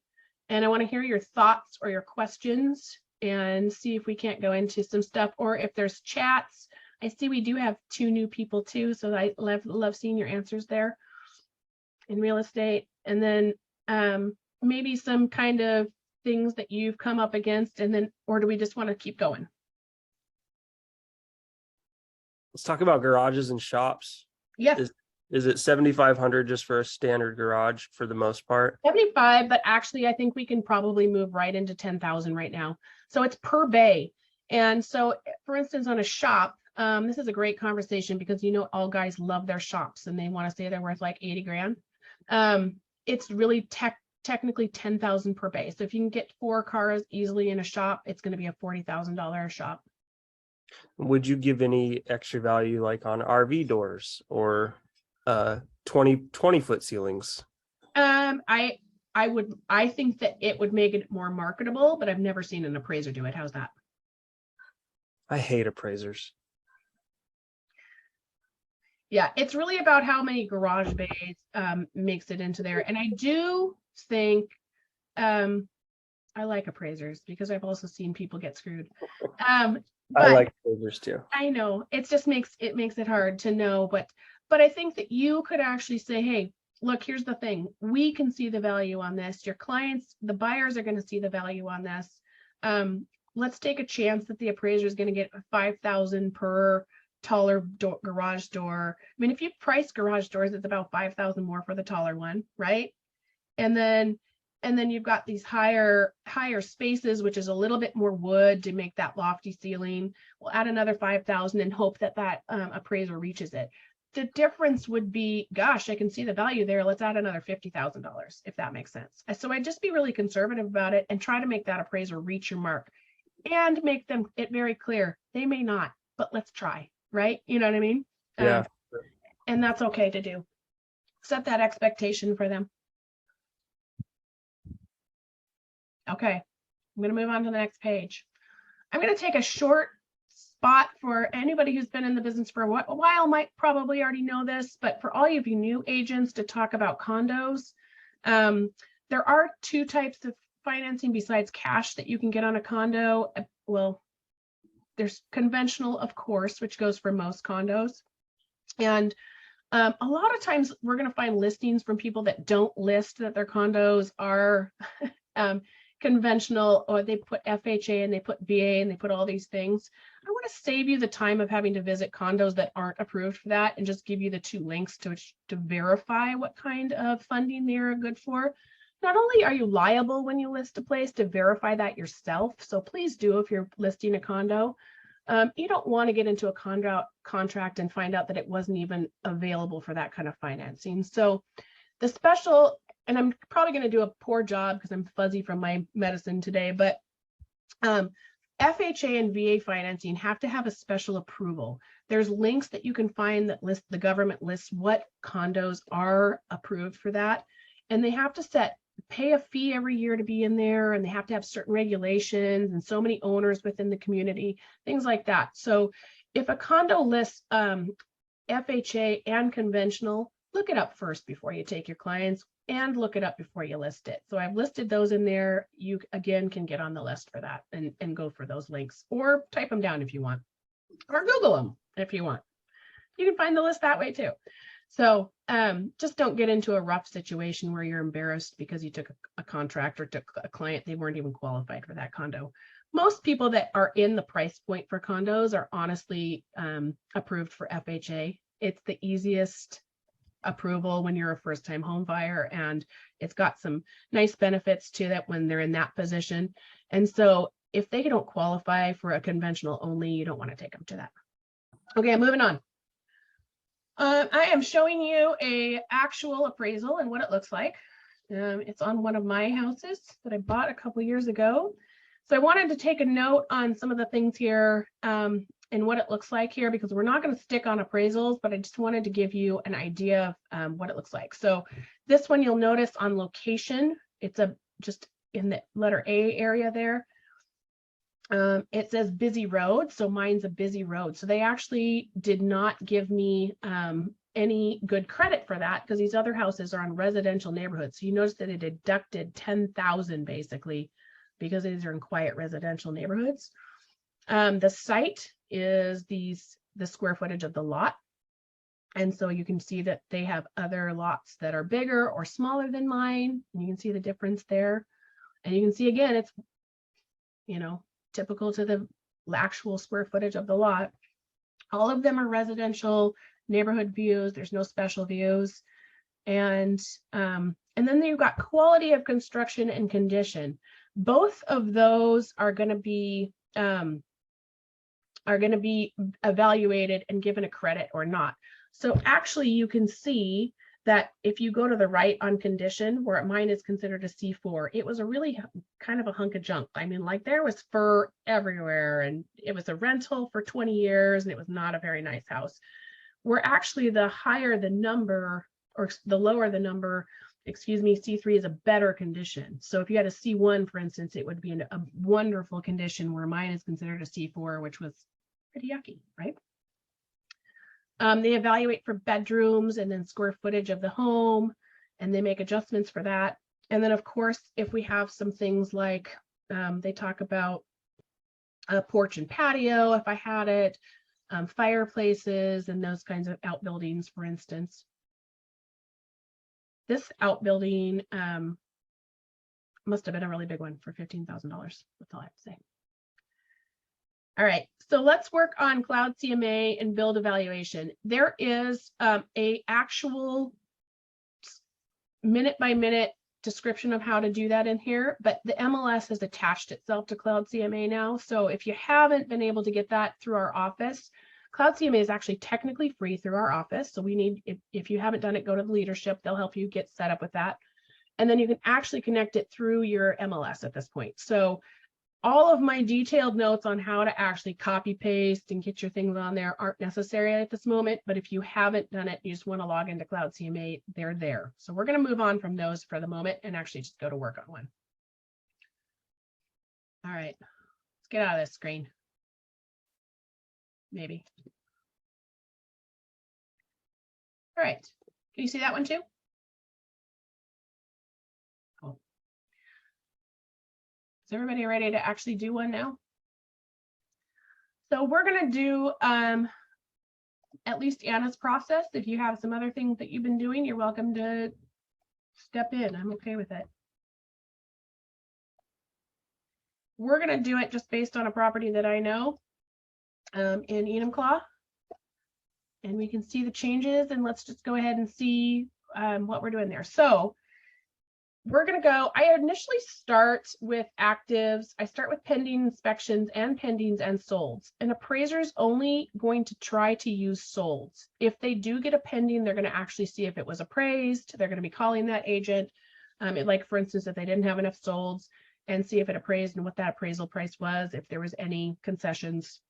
and I want to hear your thoughts or your questions and see if we can't go into some stuff, or if there's chats. I see we do have 2 new people too, so I love seeing your answers there in real estate. And then maybe some kind of things that you've come up against, and then, or do we just want to keep going? Let's talk about garages and shops. Yes. Is it 7,500 just for a standard garage for the most part? 75, but actually I think we can probably move right into 10,000 right now. So it's per bay. And so for instance, on a shop, this is a great conversation because, you know, all guys love their shops and they want to say they're worth like 80 grand. It's really technically 10,000 per bay. So if you can get 4 cars easily in a shop, it's going to be a $40,000 shop. Would you give any extra value like on RV doors or 20-foot ceilings? I think that it would make it more marketable, but I've never seen an appraiser do it. How's that? I hate appraisers. Yeah, it's really about how many garage bays makes it into there. And I do think I like appraisers because I've also seen people get screwed. I like appraisers too. I know it just makes it hard to know, but I think that you could actually say, hey, look, here's the thing. We can see the value on this. Your clients, the buyers are going to see the value on this. Let's take a chance that the appraiser is going to get $5,000 per taller garage door. I mean, if you price garage doors, it's about $5,000 more for the taller one, right? And then you've got these higher spaces, which is a little bit more wood to make that lofty ceiling. We'll add another $5,000 and hope that appraiser reaches it. The difference would be, gosh, I can see the value there. Let's add another $50,000 if that makes sense. So I'd just be really conservative about it and try to make that appraiser reach your mark and make them it very clear. They may not, but let's try, right? You know what I mean? Yeah. And that's okay to do. Set that expectation for them. Okay, I'm going to move on to the next page. I'm going to take a short spot for anybody who's been in the business for a while, might probably already know this, but for all of you new agents to talk about condos, there are 2 types of financing besides cash that you can get on a condo. Well, there's conventional, of course, which goes for most condos. And a lot of times we're going to find listings from people that don't list that their condos are conventional, or they put FHA and they put VA and they put all these things. I want to save you the time of having to visit condos that aren't approved for that and just give you the 2 links to verify what kind of funding they're good for. Not only are you liable when you list a place to verify that yourself, so please do if you're listing a condo, You don't want to get into a contract and find out that it wasn't even available for that kind of financing. So the special, and I'm probably going to do a poor job because I'm fuzzy from my medicine today, but FHA and VA financing have to have a special approval. There's links that you can find that list, the government lists what condos are approved for that. And they have to pay a fee every year to be in there, and they have to have certain regulations and so many owners within the community, things like that. So if a condo lists FHA and conventional, look it up first before you take your clients, and look it up before you list it. So I've listed those in there. You again can get on the list for that and go for those links, or type them down if you want, or Google them if you want. You can find the list that way too. So just don't get into a rough situation where you're embarrassed because you took a contract or took a client, they weren't even qualified for that condo. Most people that are in the price point for condos are honestly approved for FHA. It's the easiest approval when you're a first-time home buyer, and it's got some nice benefits to that when they're in that position. And so if they don't qualify for a conventional only, you don't want to take them to that. Okay, moving on. I am showing you a actual appraisal and what it looks like. It's on one of my houses that I bought a couple years ago. So I wanted to take a note on some of the things here and what it looks like here, because we're not going to stick on appraisals, but I just wanted to give you an idea of what it looks like. So this one, you'll notice on location, it's just in the letter A area there. It says busy road, so mine's a busy road. So they actually did not give me any good credit for that, because these other houses are on residential neighborhoods. So you notice that it deducted 10,000 basically, because these are in quiet residential neighborhoods. The site is the square footage of the lot. And so you can see that they have other lots that are bigger or smaller than mine. And you can see the difference there. And you can see again, it's, you know, typical to the actual square footage of the lot. All of them are residential neighborhood views. There's no special views. And then you've got quality of construction and condition. Both of those are going to be evaluated and given a credit or not. So actually you can see that if you go to the right on condition, where mine is considered a C4, it was a really kind of a hunk of junk. I mean, like there was fur everywhere, and it was a rental for 20 years, and it was not a very nice house. Where actually the higher the number, or the lower the number, excuse me, C3 is a better condition. So if you had a C1, for instance, it would be in a wonderful condition, where mine is considered a C4, which was pretty yucky, right? They evaluate for bedrooms and then square footage of the home, and they make adjustments for that. And then of course, if we have some things like, they talk about a porch and patio, if I had it, fireplaces and those kinds of outbuildings, for instance. This outbuilding must have been a really big one for $15,000. That's all I have to say. All right, so let's work on Cloud CMA and build evaluation. There is a actual minute by minute description of how to do that in here, but the MLS has attached itself to Cloud CMA now. So if you haven't been able to get that through our office, Cloud CMA is actually technically free through our office. So we need, if you haven't done it, go to the leadership. They'll help you get set up with that. And then you can actually connect it through your MLS at this point. So all of my detailed notes on how to actually copy paste and get your things on there aren't necessary at this moment, but if you haven't done it, you just want to log into Cloud CMA, they're there. So we're going to move on from those for the moment and actually just go to work on one. All right, let's get out of this screen. Maybe. All right, can you see that one too? Cool. Is everybody ready to actually do one now? So we're going to do at least Anna's process. If you have some other things that you've been doing, you're welcome to step in. I'm okay with it. We're going to do it just based on a property that I know in Enumclaw. And we can see the changes, and let's just go ahead and see what we're doing there. So we're going to go, I initially start with actives. I start with pending inspections and pendings and solds. An appraiser is only going to try to use solds. If they do get a pending, they're going to actually see if it was appraised. They're going to be calling that agent. Like for instance, if they didn't have enough solds, and see if it appraised and what that appraisal price was, if there was any concessions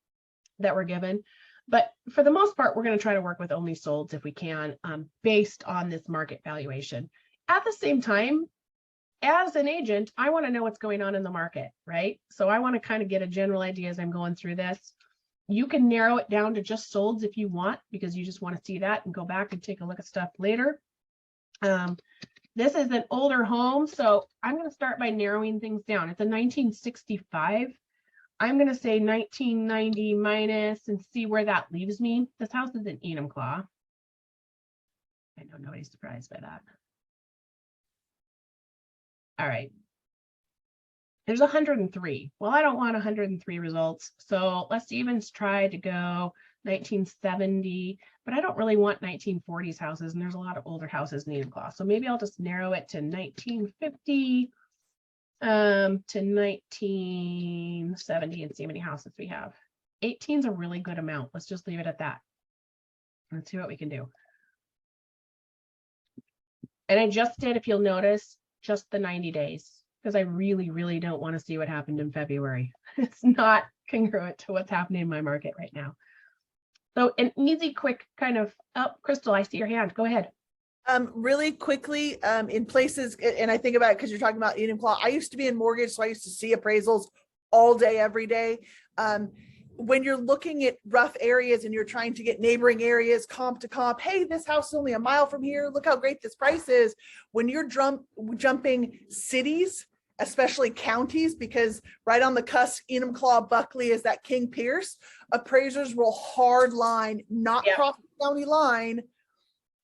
that were given. But for the most part, we're going to try to work with only solds if we can, based on this market valuation. At the same time, as an agent, I want to know what's going on in the market, right? So I want to kind of get a general idea as I'm going through this. You can narrow it down to just solds if you want, because you just want to see that and go back and take a look at stuff later. This is an older home, so I'm going to start by narrowing things down. It's a 1965. I'm going to say 1990 minus and see where that leaves me. This house is in Enumclaw. I know nobody's surprised by that. All right. There's 103. Well, I don't want 103 results, so let's even try to go 1970, but I don't really want 1940s houses, and there's a lot of older houses in Enumclaw. So maybe I'll just narrow it to 1950 to 1970 and see how many houses we have. 18 is a really good amount. Let's just leave it at that. Let's see what we can do. And I just did, if you'll notice, just the 90 days, because I really, really don't want to see what happened in February. It's not congruent to what's happening in my market right now. So an easy, quick kind of, oh, Crystal, I see your hand. Go ahead. Really quickly, in places, and I think about it because you're talking about Enumclaw. I used to be in mortgage, so I used to see appraisals all day, every day. When you're looking at rough areas and you're trying to get neighboring areas comp to comp, hey, this house is only a mile from here. Look how great this price is. When you're jumping cities, especially counties, because right on the cusp, Enumclaw, Buckley is that King Pierce. Appraisers will hard line, not cross the county line,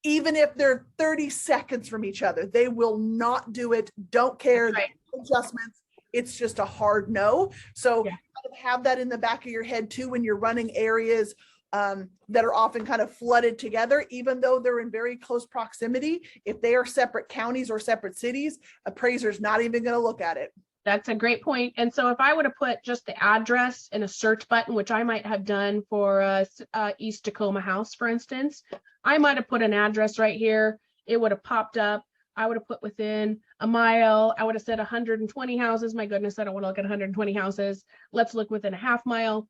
even if they're 30 seconds from each other. They will not do it. Don't care. Right. Adjustments. It's just a hard no. So kind of have that in the back of your head too when you're running areas that are often kind of flooded together, even though they're in very close proximity. If they are separate counties or separate cities, appraiser's not even going to look at it. That's a great point. And so if I would have put just the address in a search button, which I might have done for East Tacoma house, for instance, I might have put an address right here. It would have popped up. I would have put within a mile. I would have said 120 houses. My goodness, I don't want to look at 120 houses. Let's look within a half mile.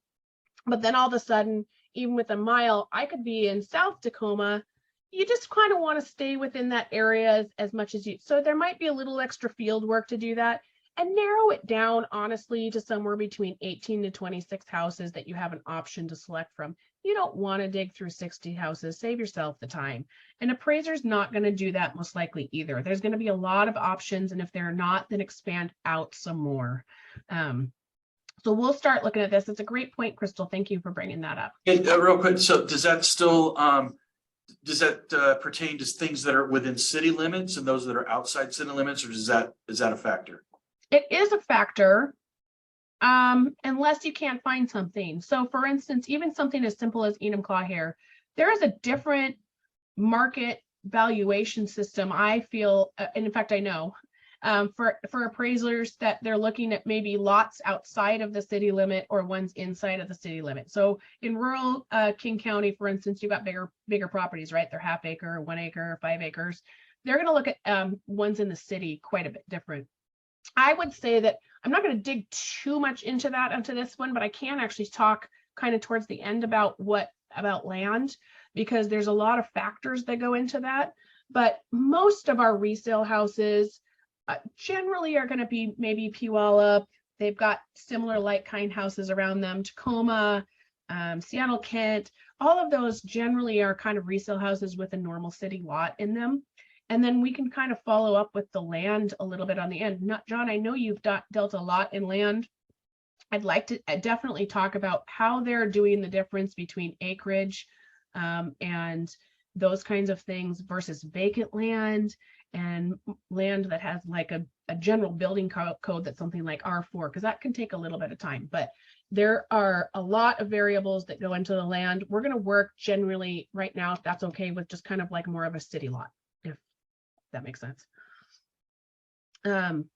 But then all of a sudden, even with a mile, I could be in South Tacoma. You just kind of want to stay within that area as much as you. So there might be a little extra field work to do that, and narrow it down honestly to somewhere between 18 to 26 houses that you have an option to select from. You don't want to dig through 60 houses. Save yourself the time. An appraiser's not going to do that most likely either. There's going to be a lot of options, and if they're not, then expand out some more. So we'll start looking at this. It's a great point, Crystal. Thank you for bringing that up. Hey, real quick. So does that still pertain to things that are within city limits and those that are outside city limits, or is that a factor? It is a factor, unless you can't find something. So for instance, even something as simple as Enumclaw here, there is a different market valuation system, I feel, and in fact, I know, for appraisers that they're looking at maybe lots outside of the city limit or ones inside of the city limit. So in rural King County, for instance, you've got bigger properties, right? They're half acre, 1 acre, 5 acres. They're going to look at ones in the city quite a bit different. I would say that I'm not going to dig too much into this one, but I can actually talk kind of towards the end about land, because there's a lot of factors that go into that. But most of our resale houses generally are going to be maybe Puyallup. They've got similar like kind houses around them, Tacoma, Seattle, Kent. All of those generally are kind of resale houses with a normal city lot in them. And then we can kind of follow up with the land a little bit on the end. John, I know you've dealt a lot in land. I'd like to definitely talk about how they're doing the difference between acreage and those kinds of things versus vacant land and land that has like a general building code that's something like R4, because that can take a little bit of time. But there are a lot of variables that go into the land. We're going to work generally right now, if that's okay, with just kind of like more of a city lot, if that makes sense. And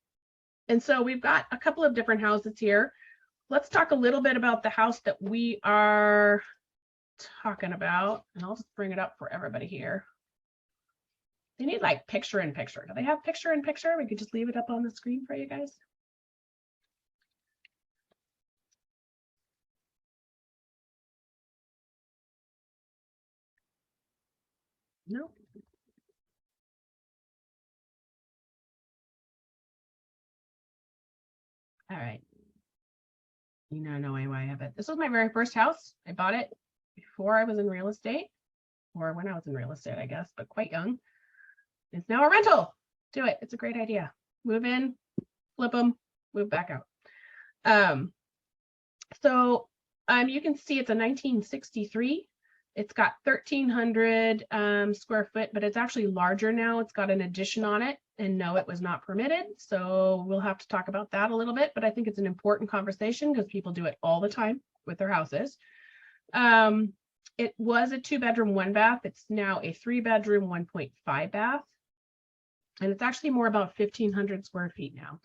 so we've got a couple of different houses here. Let's talk a little bit about the house that we are talking about, and I'll just bring it up for everybody here. They need like picture in picture. Do they have picture in picture? We could just leave it up on the screen for you guys. No. All right. You know why I have it. This was my very first house. I bought it before I was in real estate, or when I was in real estate, I guess, but quite young. It's now a rental. Do it. It's a great idea. Move in, flip them, move back out. So you can see it's a 1963. It's got 1,300 square foot, but it's actually larger now. It's got an addition on it, and no, it was not permitted. So we'll have to talk about that a little bit, but I think it's an important conversation because people do it all the time with their houses. It was a 2-bedroom, 1-bath. It's now a 3-bedroom, 1.5 bath. And it's actually more about 1,500 square feet now.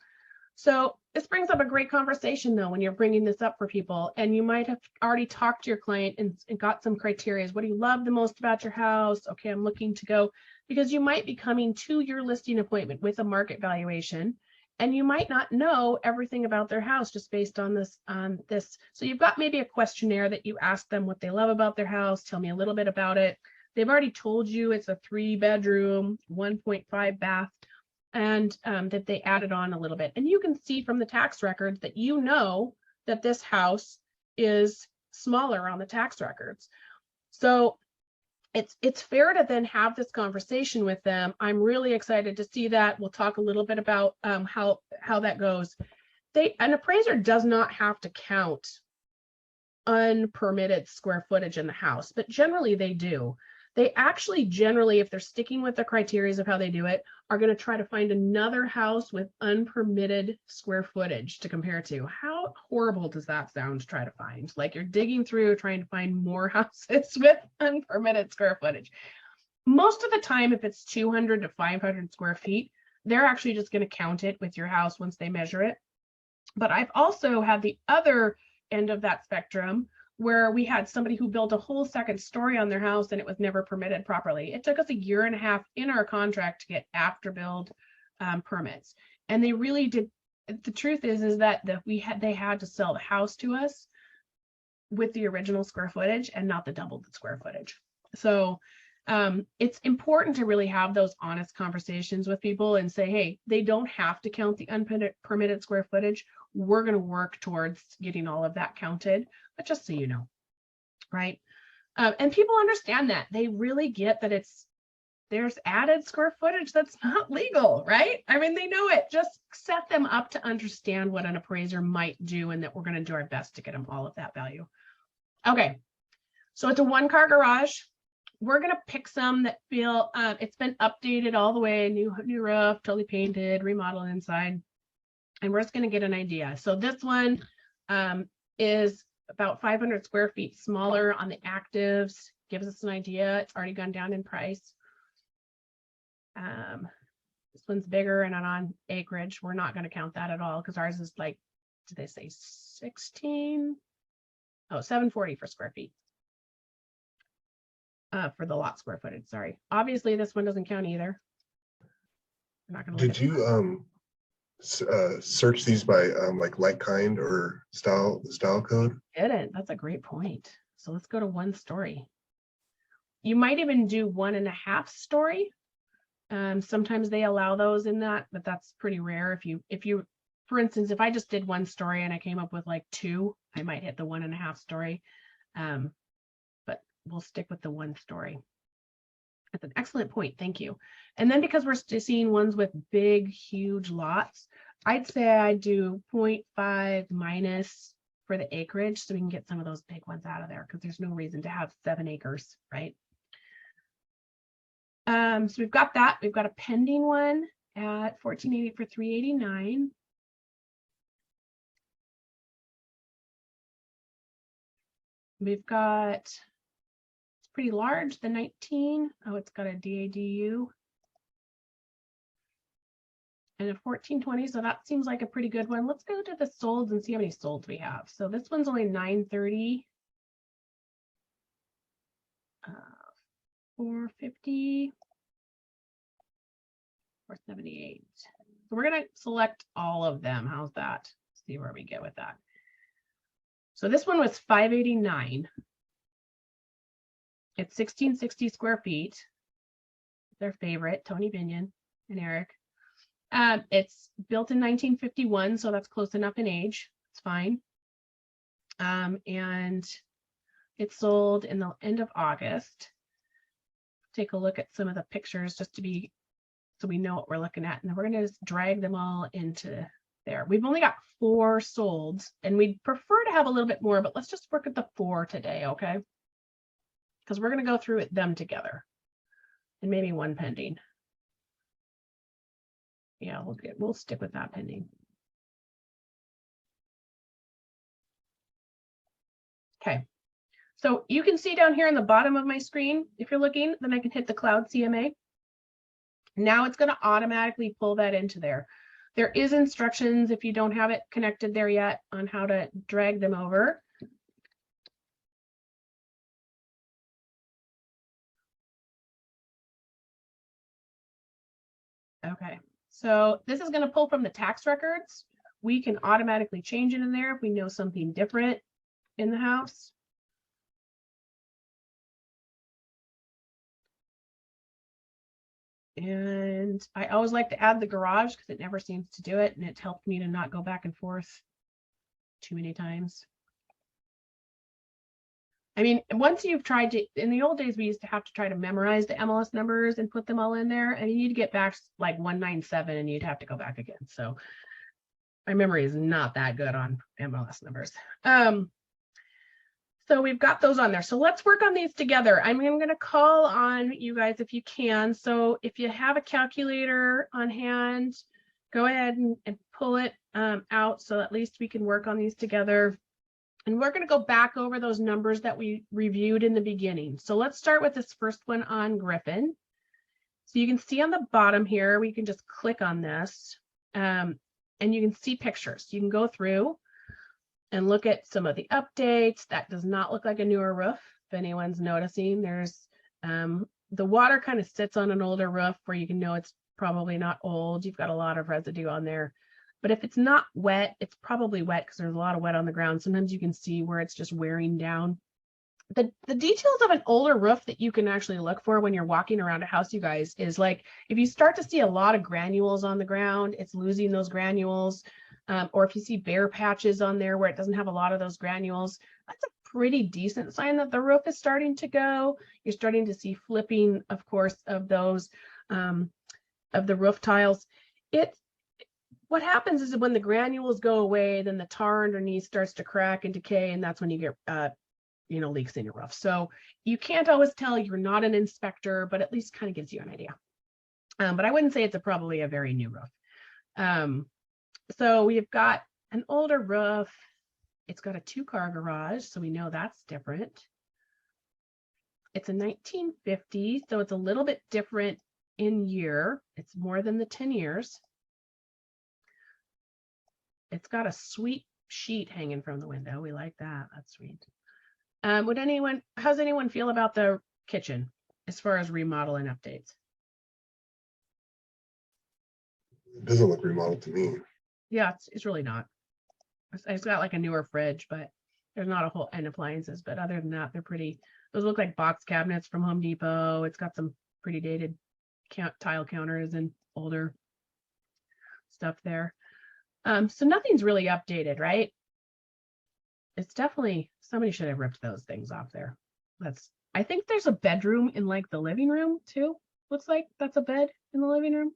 So this brings up a great conversation though, when you're bringing this up for people, and you might have already talked to your client and got some criteria. What do you love the most about your house? Okay, I'm looking to go, because you might be coming to your listing appointment with a market valuation, and you might not know everything about their house just based on this. So you've got maybe a questionnaire that you ask them what they love about their house. Tell me a little bit about it. They've already told you it's a 3-bedroom, 1.5 bath. And that they added on a little bit. And you can see from the tax records that you know that this house is smaller on the tax records. So it's fair to then have this conversation with them. I'm really excited to see that. We'll talk a little bit about how that goes. An appraiser does not have to count unpermitted square footage in the house, but generally they do. They actually generally, if they're sticking with the criteria of how they do it, are going to try to find another house with unpermitted square footage to compare to. How horrible does that sound to try to find? Like you're digging through trying to find more houses with unpermitted square footage. Most of the time, if it's 200 to 500 square feet, they're actually just going to count it with your house once they measure it. But I've also had the other end of that spectrum where we had somebody who built a whole second story on their house and it was never permitted properly. It took us 1.5 years in our contract to get after build permits. And they really did. The truth is that they had to sell the house to us with the original square footage and not the double the square footage. So it's important to really have those honest conversations with people and say, hey, they don't have to count the unpermitted square footage. We're going to work towards getting all of that counted, but just so you know, right? And people understand that. They really get that there's added square footage that's not legal, right? I mean, they know it. Just set them up to understand what an appraiser might do and that we're going to do our best to get them all of that value. Okay, so it's a 1-car garage. We're going to pick some that feel it's been updated all the way, new roof, totally painted, remodeled inside. And we're just going to get an idea. So this one is about 500 square feet smaller on the actives, gives us an idea. It's already gone down in price. This one's bigger and on acreage. We're not going to count that at all because ours is like, did they say 16? Oh, 740 for square feet. For the lot square footage, sorry. Obviously, this one doesn't count either. I'm not going to. Did you search these by like kind or style code? Didn't. That's a great point. So let's go to 1 story. You might even do 1.5 story. Sometimes they allow those in that, but that's pretty rare. If you, for instance, if I just did 1 story and I came up with like 2, I might hit the 1.5 story. But we'll stick with the 1 story. That's an excellent point. Thank you. And then because we're seeing ones with big, huge lots, I'd say I'd do 0.5 minus for the acreage so we can get some of those big ones out of there because there's no reason to have 7 acres, right? So we've got that. We've got a pending one at $1,480 for $389. We've got, it's pretty large, the 19. Oh, it's got a DADU. And a 1420, so that seems like a pretty good one. Let's go to the solds and see how many solds we have. So this one's only 930. 450. 478. So we're going to select all of them. How's that? See where we get with that. So this one was 589. It's 1660 square feet. Their favorite, Tony Binion and Eric. It's built in 1951, so that's close enough in age. It's fine. And it sold in the end of August. Take a look at some of the pictures just to be, so we know what we're looking at. And then we're going to just drag them all into there. We've only got 4 sold, and we'd prefer to have a little bit more, but let's just work at the 4 today, okay? Because we're going to go through them together, and maybe 1 pending. Yeah, we'll stick with that pending. Okay, so you can see down here in the bottom of my screen, if you're looking, then I can hit the Cloud CMA. Now it's going to automatically pull that into there. There is instructions if you don't have it connected there yet on how to drag them over. Okay, so this is going to pull from the tax records. We can automatically change it in there if we know something different in the house. And I always like to add the garage because it never seems to do it, and it's helped me to not go back and forth too many times. I mean, once you've tried to, in the old days, we used to have to try to memorize the MLS numbers and put them all in there, and you'd get back like 197 and you'd have to go back again. So my memory is not that good on MLS numbers. So we've got those on there. So let's work on these together. I'm going to call on you guys if you can. So if you have a calculator on hand, go ahead and pull it out so at least we can work on these together. And we're going to go back over those numbers that we reviewed in the beginning. So let's start with this first one on Griffin. So you can see on the bottom here, we can just click on this and you can see pictures. You can go through and look at some of the updates. That does not look like a newer roof. If anyone's noticing, there's the water kind of sits on an older roof where you can know it's probably not old. You've got a lot of residue on there. But if it's not wet, it's probably wet because there's a lot of wet on the ground. Sometimes you can see where it's just wearing down. The details of an older roof that you can actually look for when you're walking around a house, you guys, is like if you start to see a lot of granules on the ground, it's losing those granules. Or if you see bare patches on there where it doesn't have a lot of those granules, that's a pretty decent sign that the roof is starting to go. You're starting to see flipping, of course, of those of the roof tiles. What happens is that when the granules go away, then the tar underneath starts to crack and decay, and that's when you get leaks in your roof. So you can't always tell. You're not an inspector, but at least kind of gives you an idea. But I wouldn't say it's probably a very new roof. So we've got an older roof. It's got a 2-car garage, so we know that's different. It's a 1950, so it's a little bit different in year. It's more than the 10 years. It's got a sweet sheet hanging from the window. We like that. That's sweet. How's anyone feel about the kitchen as far as remodeling updates? It doesn't look remodeled to me. Yeah, it's really not. It's got like a newer fridge, but there's not a whole and appliances. But other than that, they're pretty. Those look like box cabinets from Home Depot. It's got some pretty dated tile counters and older stuff there. So nothing's really updated, right? It's definitely, somebody should have ripped those things off there. I think there's a bedroom in like the living room too. Looks like that's a bed in the living room.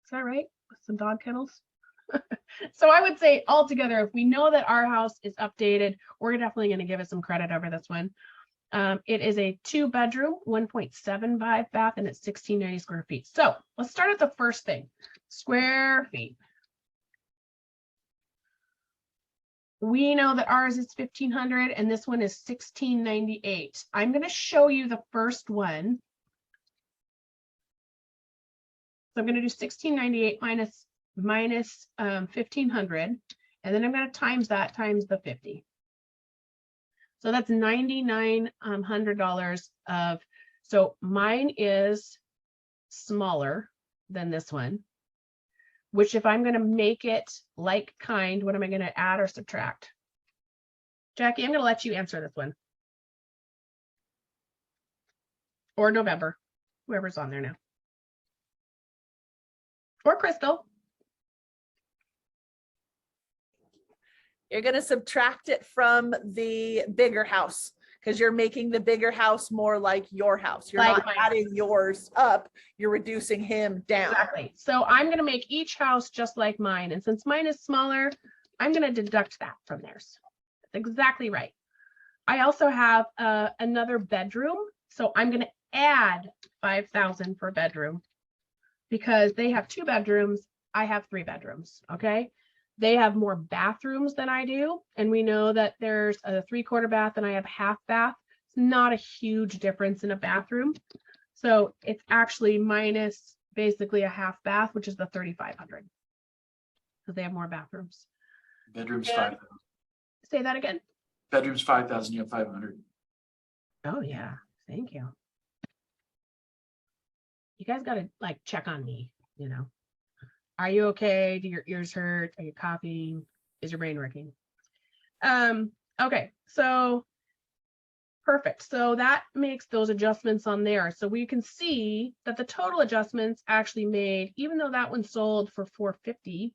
Is that right? With some dog kennels. So I would say altogether, if we know that our house is updated, we're definitely going to give it some credit over this one. It is a 2-bedroom, 1.75 bath, and it's 1690 square feet. So let's start at the first thing, square feet. We know that ours is 1,500 and this one is 1,698. I'm going to show you the first one. So I'm going to do 1698 minus 1500, and then I'm going to times that times the 50. So that's $9,900 of, so mine is smaller than this one, which if I'm going to make it like kind, what am I going to add or subtract? Jackie, I'm going to let you answer this one. Or November, whoever's on there now. Or Crystal. You're going to subtract it from the bigger house because you're making the bigger house more like your house. You're Like not mine. adding yours up. You're reducing him down. Exactly. So I'm going to make each house just like mine. And since mine is smaller, I'm going to deduct that from theirs. That's exactly right. I also have another bedroom. So I'm going to add 5,000 for bedroom because they have 2 bedrooms. I have 3 bedrooms. Okay. They have more bathrooms than I do. And we know that there's a 3/4 bath and I have half bath. It's not a huge difference in a bathroom. So it's actually minus basically a half bath, which is the 3,500. Because they have more bathrooms. Bedroom's Yeah. 5,000. Say that again. Bedroom's 5,000, you have 500. Oh yeah, thank you. You guys gotta like check on me, you know. Are you okay? Do your ears hurt? Are you coughing? Is your brain working? Okay, so perfect. So that makes those adjustments on there. So we can see that the total adjustments actually made, even though that one sold for $450.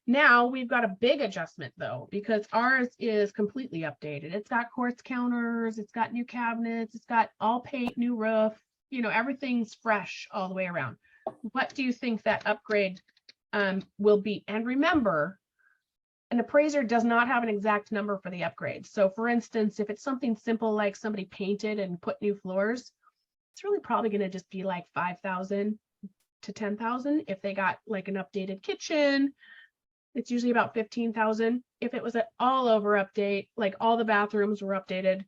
Now we've got a big adjustment though, because ours is completely updated. It's got quartz counters, it's got new cabinets, it's got all paint, new roof, you know, everything's fresh all the way around. What do you think that upgrade will be? And remember, an appraiser does not have an exact number for the upgrade. So for instance, if it's something simple like somebody painted and put new floors, it's really probably going to just be like 5,000 to 10,000. If they got like an updated kitchen, it's usually about 15,000. If it was an all over update, like all the bathrooms were updated,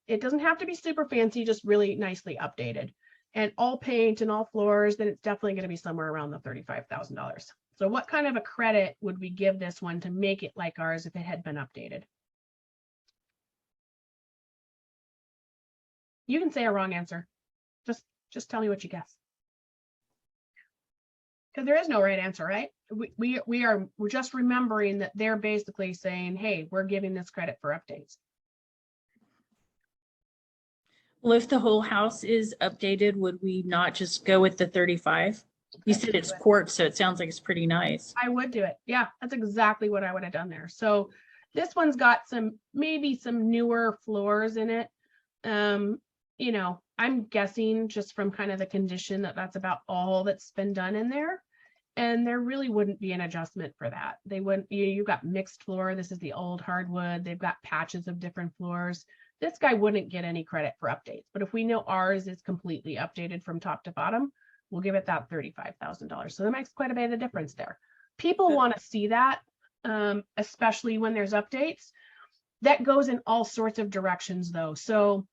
it doesn't have to be super fancy, just really nicely updated. And all paint and all floors, then it's definitely going to be somewhere around the $35,000. So what kind of a credit would we give this one to make it like ours if it had been updated? You can say a wrong answer. Just tell me what you guess. Because there is no right answer, right? We're just remembering that they're basically saying, hey, we're giving this credit for updates. Well, if the whole house is updated, would we not just go with the 35? You said it's quartz, so it sounds like it's pretty nice. I would do it. Yeah, that's exactly what I would have done there. So this one's got maybe some newer floors in it. You know, I'm guessing just from kind of the condition that that's about all that's been done in there. And there really wouldn't be an adjustment for that. They wouldn't, you got mixed floor. This is the old hardwood. They've got patches of different floors. This guy wouldn't get any credit for updates. But if we know ours is completely updated from top to bottom, we'll give it that $35,000. So that makes quite a bit of difference there. People want to see that, especially when there's updates. That goes in all sorts of directions though. So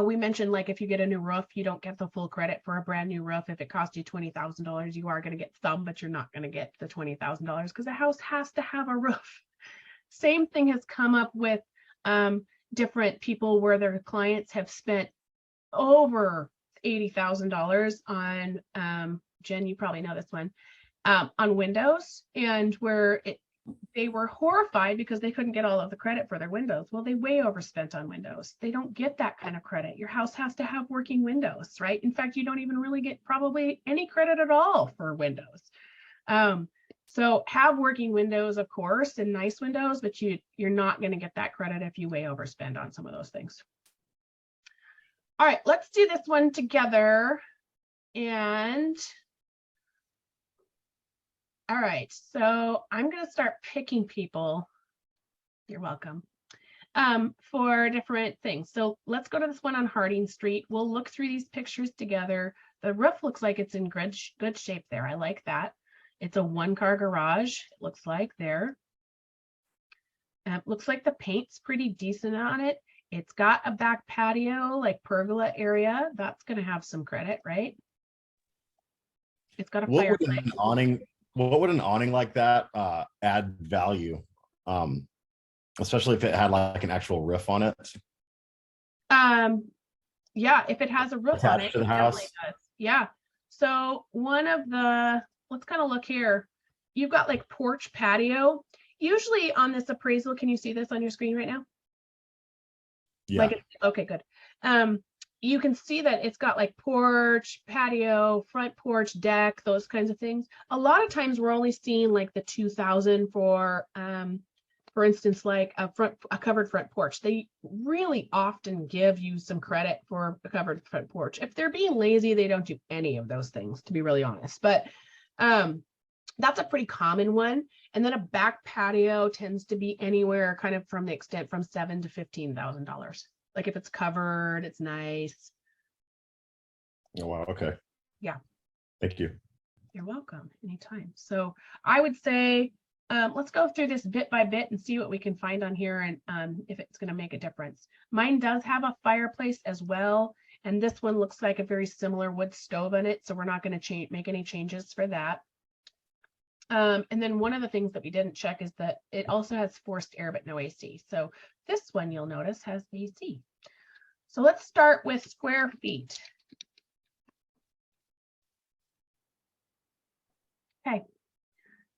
we mentioned like if you get a new roof, you don't get the full credit for a brand new roof. If it costs you $20,000, you are going to get some, but you're not going to get the $20,000 because the house has to have a roof. Same thing has come up with different people where their clients have spent over $80,000 on, Jen, you probably know this one, on windows, and where they were horrified because they couldn't get all of the credit for their windows. Well, they way overspent on windows. They don't get that kind of credit. Your house has to have working windows, right? In fact, you don't even really get probably any credit at all for windows. So have working windows, of course, and nice windows, but you're not going to get that credit if you way overspend on some of those things. All right, let's do this one together. And all right, so I'm going to start picking people. You're welcome. For different things. So let's go to this one on Harding Street. We'll look through these pictures together. The roof looks like it's in good shape there. I like that. It's a 1-car garage. It looks like there. Looks like the paint's pretty decent on it. It's got a back patio, like pergola area. That's going to have some credit, right? It's got a What would fireplace. an awning, what would an awning like that add value? Especially if it had like an actual roof on it. Yeah, if it has a roof on it, Attached to the it definitely house? does. Yeah. So one of the, let's kind of look here. You've got like porch patio. Usually on this appraisal, can you see this on your screen right now? Yeah. Like, okay, good. You can see that it's got like porch, patio, front porch, deck, those kinds of things. A lot of times we're only seeing like the 2,000 for instance, like a covered front porch. They really often give you some credit for a covered front porch. If they're being lazy, they don't do any of those things, to be really honest. But that's a pretty common one. And then a back patio tends to be anywhere kind of from the extent from $7,000 to $15,000. Like if it's covered, it's nice. Oh, wow. Okay. Yeah. Thank you. You're welcome anytime. So I would say, let's go through this bit by bit and see what we can find on here and if it's going to make a difference. Mine does have a fireplace as well. And this one looks like a very similar wood stove on it. So we're not going to make any changes for that. And then one of the things that we didn't check is that it also has forced air, but no AC. So this one you'll notice has AC. So let's start with square feet. Okay.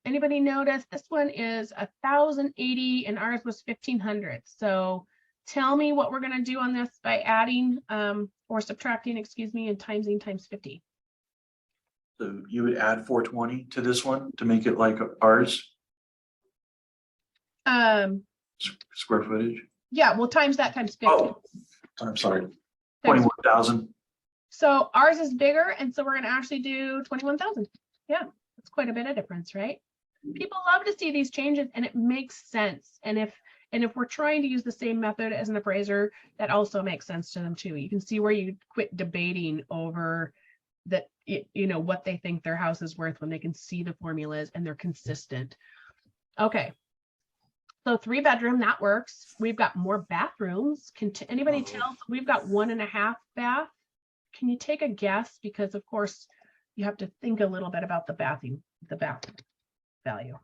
Anybody notice this one is 1,080 and ours was 1,500. So tell me what we're going to do on this by adding or subtracting, excuse me, and timesing times 50. So you would add 420 to this one to make it like ours, square footage? Yeah, well, times that times 50. Oh, I'm sorry, 21,000. So ours is bigger, and so we're going to actually do 21,000. Yeah, that's quite a bit of difference, right? People love to see these changes, and it makes sense. And if we're trying to use the same method as an appraiser, that also makes sense to them too. You can see where you quit debating over that, you know, what they think their house is worth when they can see the formulas and they're consistent. Okay. So 3-bedroom, that works. We've got more bathrooms. Can anybody tell? We've got 1.5 bath. Can you take a guess? Because of course you have to think a little bit about the bath value.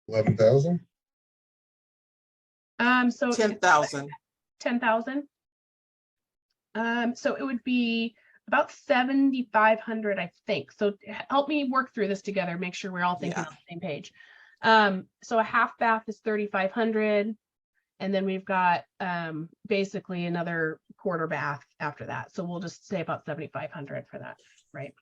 11,000. So 10,000. 10,000. So it would be about 7,500, I think. So help me work through this together, make sure we're all thinking on the same page. So a half bath is 3,500. And then we've got basically another quarter bath after that. So we'll just say about 7,500 for that, right?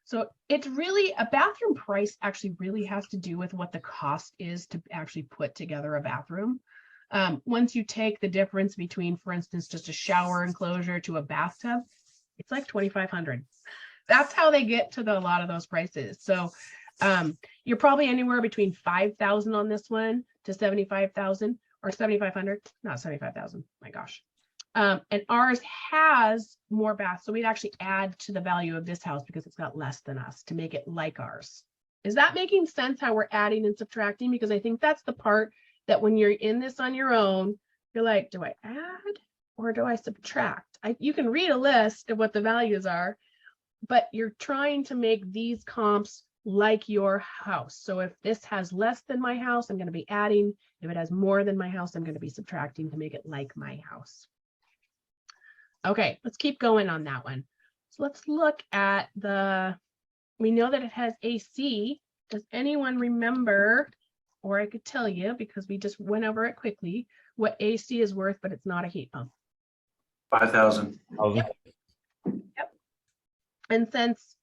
So it's really, a bathroom price actually really has to do with what the cost is to actually put together a bathroom. Once you take the difference between, for instance, just a shower enclosure to a bathtub, it's like 2,500. That's how they get to a lot of those prices. So you're probably anywhere between 5,000 on this one to 75,000 or 7,500, not 75,000. My gosh. And ours has more baths. So we'd actually add to the value of this house because it's got less than us to make it like ours. Is that making sense how we're adding and subtracting? Because I think that's the part that when you're in this on your own, you're like, do I add or do I subtract? You can read a list of what the values are, but you're trying to make these comps like your house. So if this has less than my house, I'm going to be adding. If it has more than my house, I'm going to be subtracting to make it like my house. Okay, let's keep going on that one. So let's look at we know that it has AC. Does anyone remember, or I could tell you because we just went over it quickly, what AC is worth, but it's not a heat pump? 5,000. Yep. And since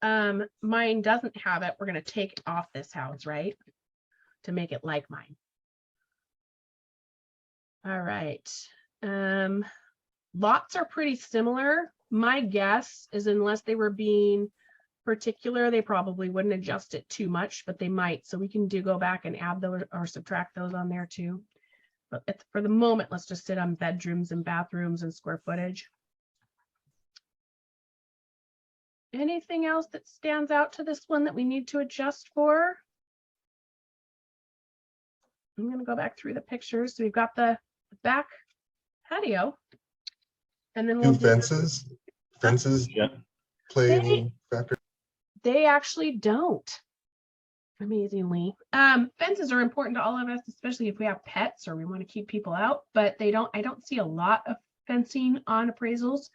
mine doesn't have it, we're going to take it off this house, right? To make it like mine. All right. Lots are pretty similar. My guess is unless they were being particular, they probably wouldn't adjust it too much, but they might. So we can go back and add those or subtract those on there too. But for the moment, let's just sit on bedrooms and bathrooms and square footage. Anything else that stands out to this one that we need to adjust for? I'm going to go back through the pictures. So we've got the back patio. And then we'll Two fences. Yeah. play any factor? They actually don't. Amazingly. Fences are important to all of us, especially if we have pets or we want to keep people out, but I don't see a lot of fencing on appraisals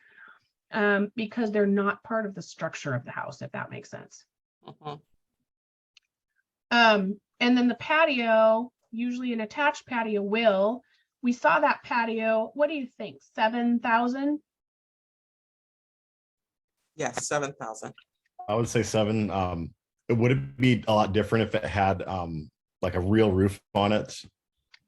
because they're not part of the structure of the house, if that makes sense. Mhm. And then the patio, usually an attached patio will. We saw that patio. What do you think? 7,000? Yes, 7,000. I would say 7. Would it be a lot different if it had like a real roof on it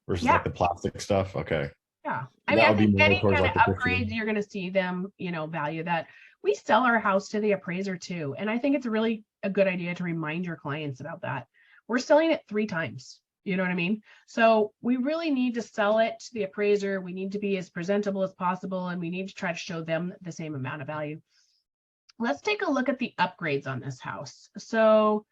versus Yeah. like the plastic stuff? Okay. Yeah. That I would be think more any towards kind of like the picture. upgrades, you're going to see them, value that. We sell our house to the appraiser too. And I think it's really a good idea to remind your clients about that. We're selling it 3 times. You know what I mean? So we really need to sell it to the appraiser. We need to be as presentable as possible, and we need to try to show them the same amount of value. Let's take a look at the upgrades on this house. So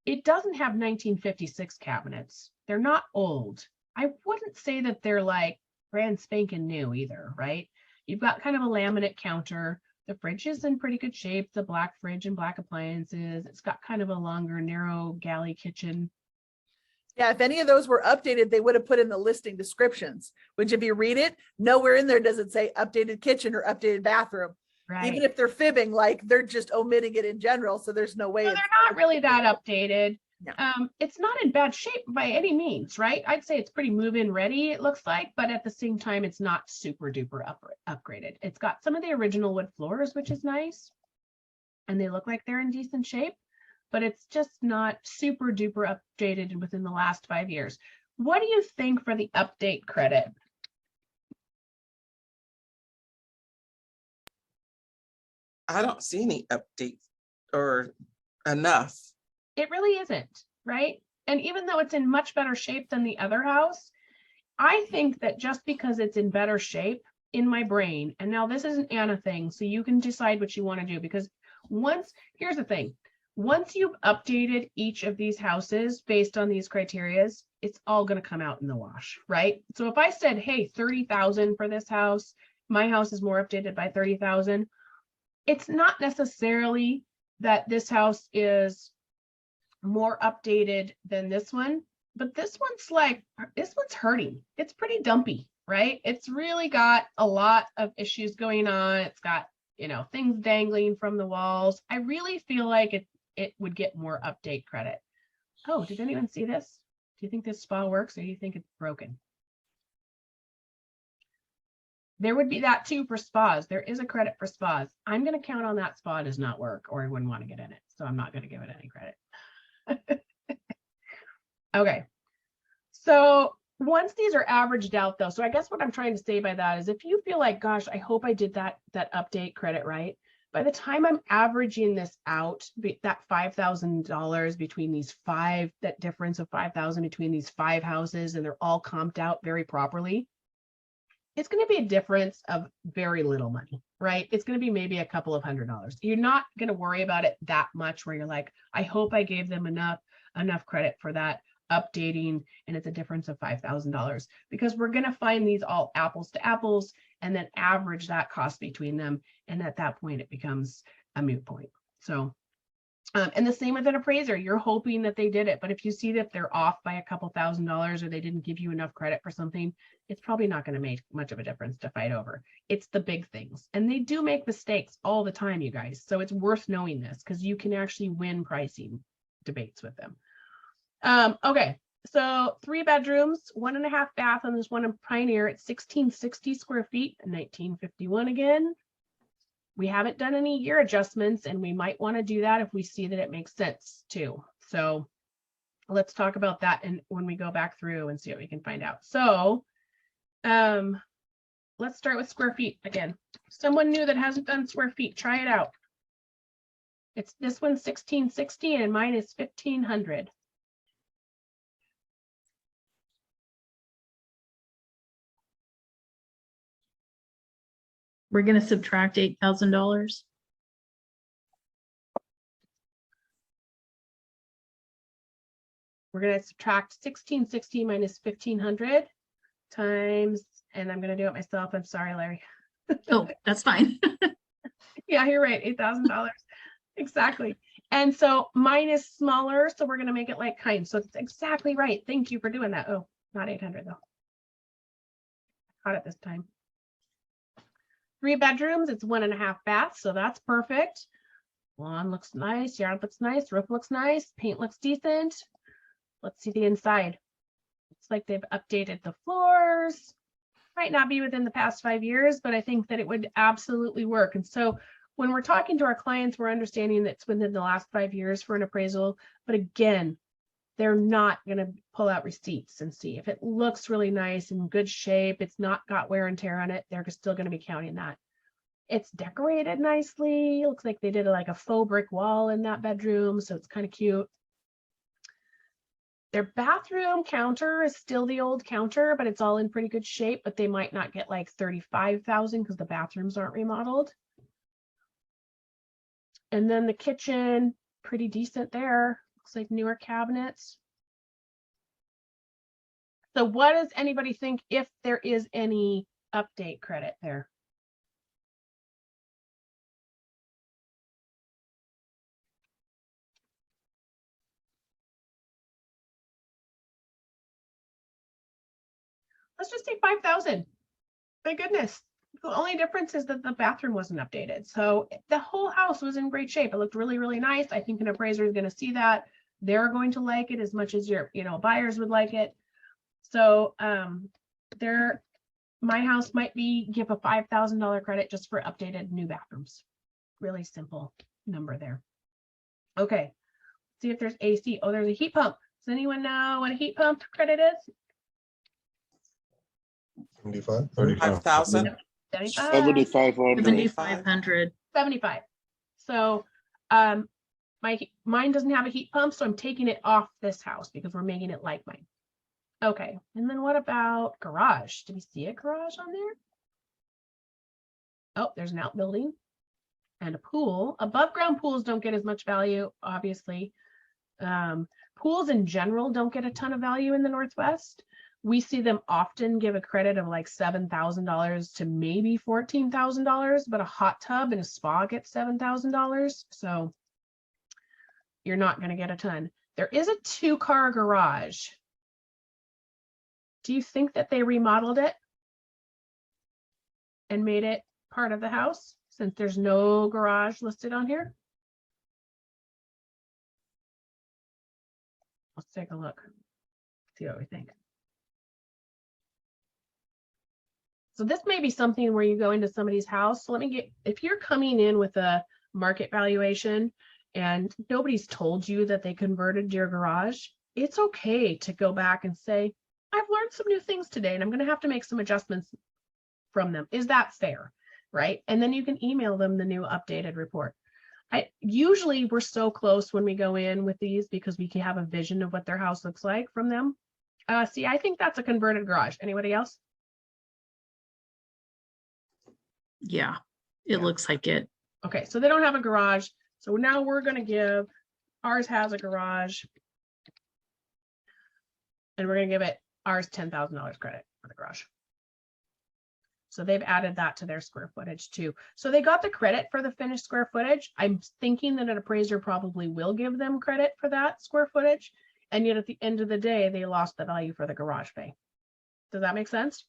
it doesn't have 1956 cabinets. They're not old. I wouldn't say that they're like brand spanking new either, right? You've got kind of a laminate counter. The fridge is in pretty good shape. The black fridge and black appliances. It's got kind of a longer, narrow galley kitchen. Yeah, if any of those were updated, they would have put in the listing descriptions, which if you read it, nowhere in there does it say updated kitchen or updated bathroom. Right. Even if they're fibbing, like they're just omitting it in general. So there's no way. So they're not really that updated. No. It's not in bad shape by any means, right? I'd say it's pretty move-in ready, it looks like, but at the same time, it's not super duper upgraded. It's got some of the original wood floors, which is nice. And they look like they're in decent shape, but it's just not super duper updated within the last 5 years. What do you think for the update credit? I don't see any updates or enough. It really isn't, right? And even though it's in much better shape than the other house, I think that just because it's in better shape in my brain, and now this is an Anna thing, so you can decide what you want to do, because here's the thing, once you've updated each of these houses based on these criterias, it's all going to come out in the wash, right? So if I said, hey, 30,000 for this house, my house is more updated by 30,000. It's not necessarily that this house is more updated than this one, but this one's hurting. It's pretty dumpy, right? It's really got a lot of issues going on. It's got, things dangling from the walls. I really feel like it would get more update credit. Oh, did anyone see this? Do you think this spa works, or do you think it's broken? There would be that too for spas. There is a credit for spas. I'm going to count on that spa does not work, or I wouldn't want to get in it. So I'm not going to give it any credit. Okay. So once these are averaged out though, so I guess what I'm trying to say by that is if you feel like, gosh, I hope I did that update credit right, by the time I'm averaging this out, that $5,000 between these 5, that difference of 5,000 between these 5 houses, and they're all comped out very properly, it's going to be a difference of very little money, right? It's going to be maybe a couple of $100s. You're not going to worry about it that much where you're like, I hope I gave them enough credit for that updating, and it's a difference of $5,000, because we're going to find these all apples to apples and then average that cost between them. And at that point, it becomes a moot point. So, and the same with an appraiser, you're hoping that they did it, but if you see that they're off by a couple $1,000s, or they didn't give you enough credit for something, it's probably not going to make much of a difference to fight over. It's the big things, and they do make mistakes all the time, you guys. So it's worth knowing this, because you can actually win pricing debates with them. Okay, so 3 bedrooms, 1.5 bath on this one in Pioneer. It's 1,660 square feet, 1951 again. We haven't done any year adjustments, and we might want to do that if we see that it makes sense too. So let's talk about that, and when we go back through and see what we can find out. So let's start with square feet again. Someone new that hasn't done square feet, try it out. It's this one's 1,660 and mine is 1,500. We're going to subtract $8,000. We're going to subtract 1,660 minus 1,500 times, and I'm going to do it myself. I'm sorry, Larry. Oh, that's fine. Yeah, you're right. $8,000. Exactly. And so mine is smaller, so we're gonna make it like kind. So it's exactly right. Thank you for doing that. Oh, not 800 though. Got it this time. 3 bedrooms, it's 1.5 baths, so that's perfect. Lawn looks nice, yard looks nice, roof looks nice, paint looks decent. Let's see the inside. It's like they've updated the floors. Might not be within the past 5 years, but I think that it would absolutely work. And so when we're talking to our clients, we're understanding that it's within the last 5 years for an appraisal. But again, they're not going to pull out receipts and see if it looks really nice and good shape. It's not got wear and tear on it. They're still going to be counting that. It's decorated nicely. It looks like they did like a faux brick wall in that bedroom, so it's kind of cute. Their bathroom counter is still the old counter, but it's all in pretty good shape, but they might not get like 35,000 because the bathrooms aren't remodeled. And then the kitchen, pretty decent there. Looks like newer cabinets. So what does anybody think if there is any update credit there? Let's just say 5,000. Thank goodness. The only difference is that the bathroom wasn't updated. So the whole house was in great shape. It looked really, really nice. I think an appraiser is going to see that. They're going to like it as much as your, buyers would like it. So my house might give a $5,000 credit just for updated new bathrooms. Really simple number there. Okay. See if there's AC. Oh, there's a heat pump. Does anyone know what a heat pump credit is? 75. 5,000. 75. 7,500. 75. So mine doesn't have a heat pump, so I'm taking it off this house because we're making it like mine. Okay, and then what about garage? Do we see a garage on there? Oh, there's an outbuilding and a pool. Above ground pools don't get as much value, obviously. Pools in general don't get a ton of value in the Northwest. We see them often give a credit of like $7,000 to maybe $14,000, but a hot tub and a spa gets $7,000. So you're not going to get a ton. There is a 2-car garage. Do you think that they remodeled it and made it part of the house since there's no garage listed on here? Let's take a look. See what we think. So this may be something where you go into somebody's house. So if you're coming in with a market valuation and nobody's told you that they converted your garage, it's okay to go back and say, I've learned some new things today and I'm going to have to make some adjustments from them. Is that fair? Right? And then you can email them the new updated report. Usually we're so close when we go in with these because we can have a vision of what their house looks like from them. See, I think that's a converted garage. Anybody else? Yeah, it looks like it. Okay, so they don't have a garage. So now we're going to give, ours has a garage. And we're going to give it ours $10,000 credit for the garage. So they've added that to their square footage too. So they got the credit for the finished square footage. I'm thinking that an appraiser probably will give them credit for that square footage. And yet at the end of the day, they lost the value for the garage bay. Does that make sense?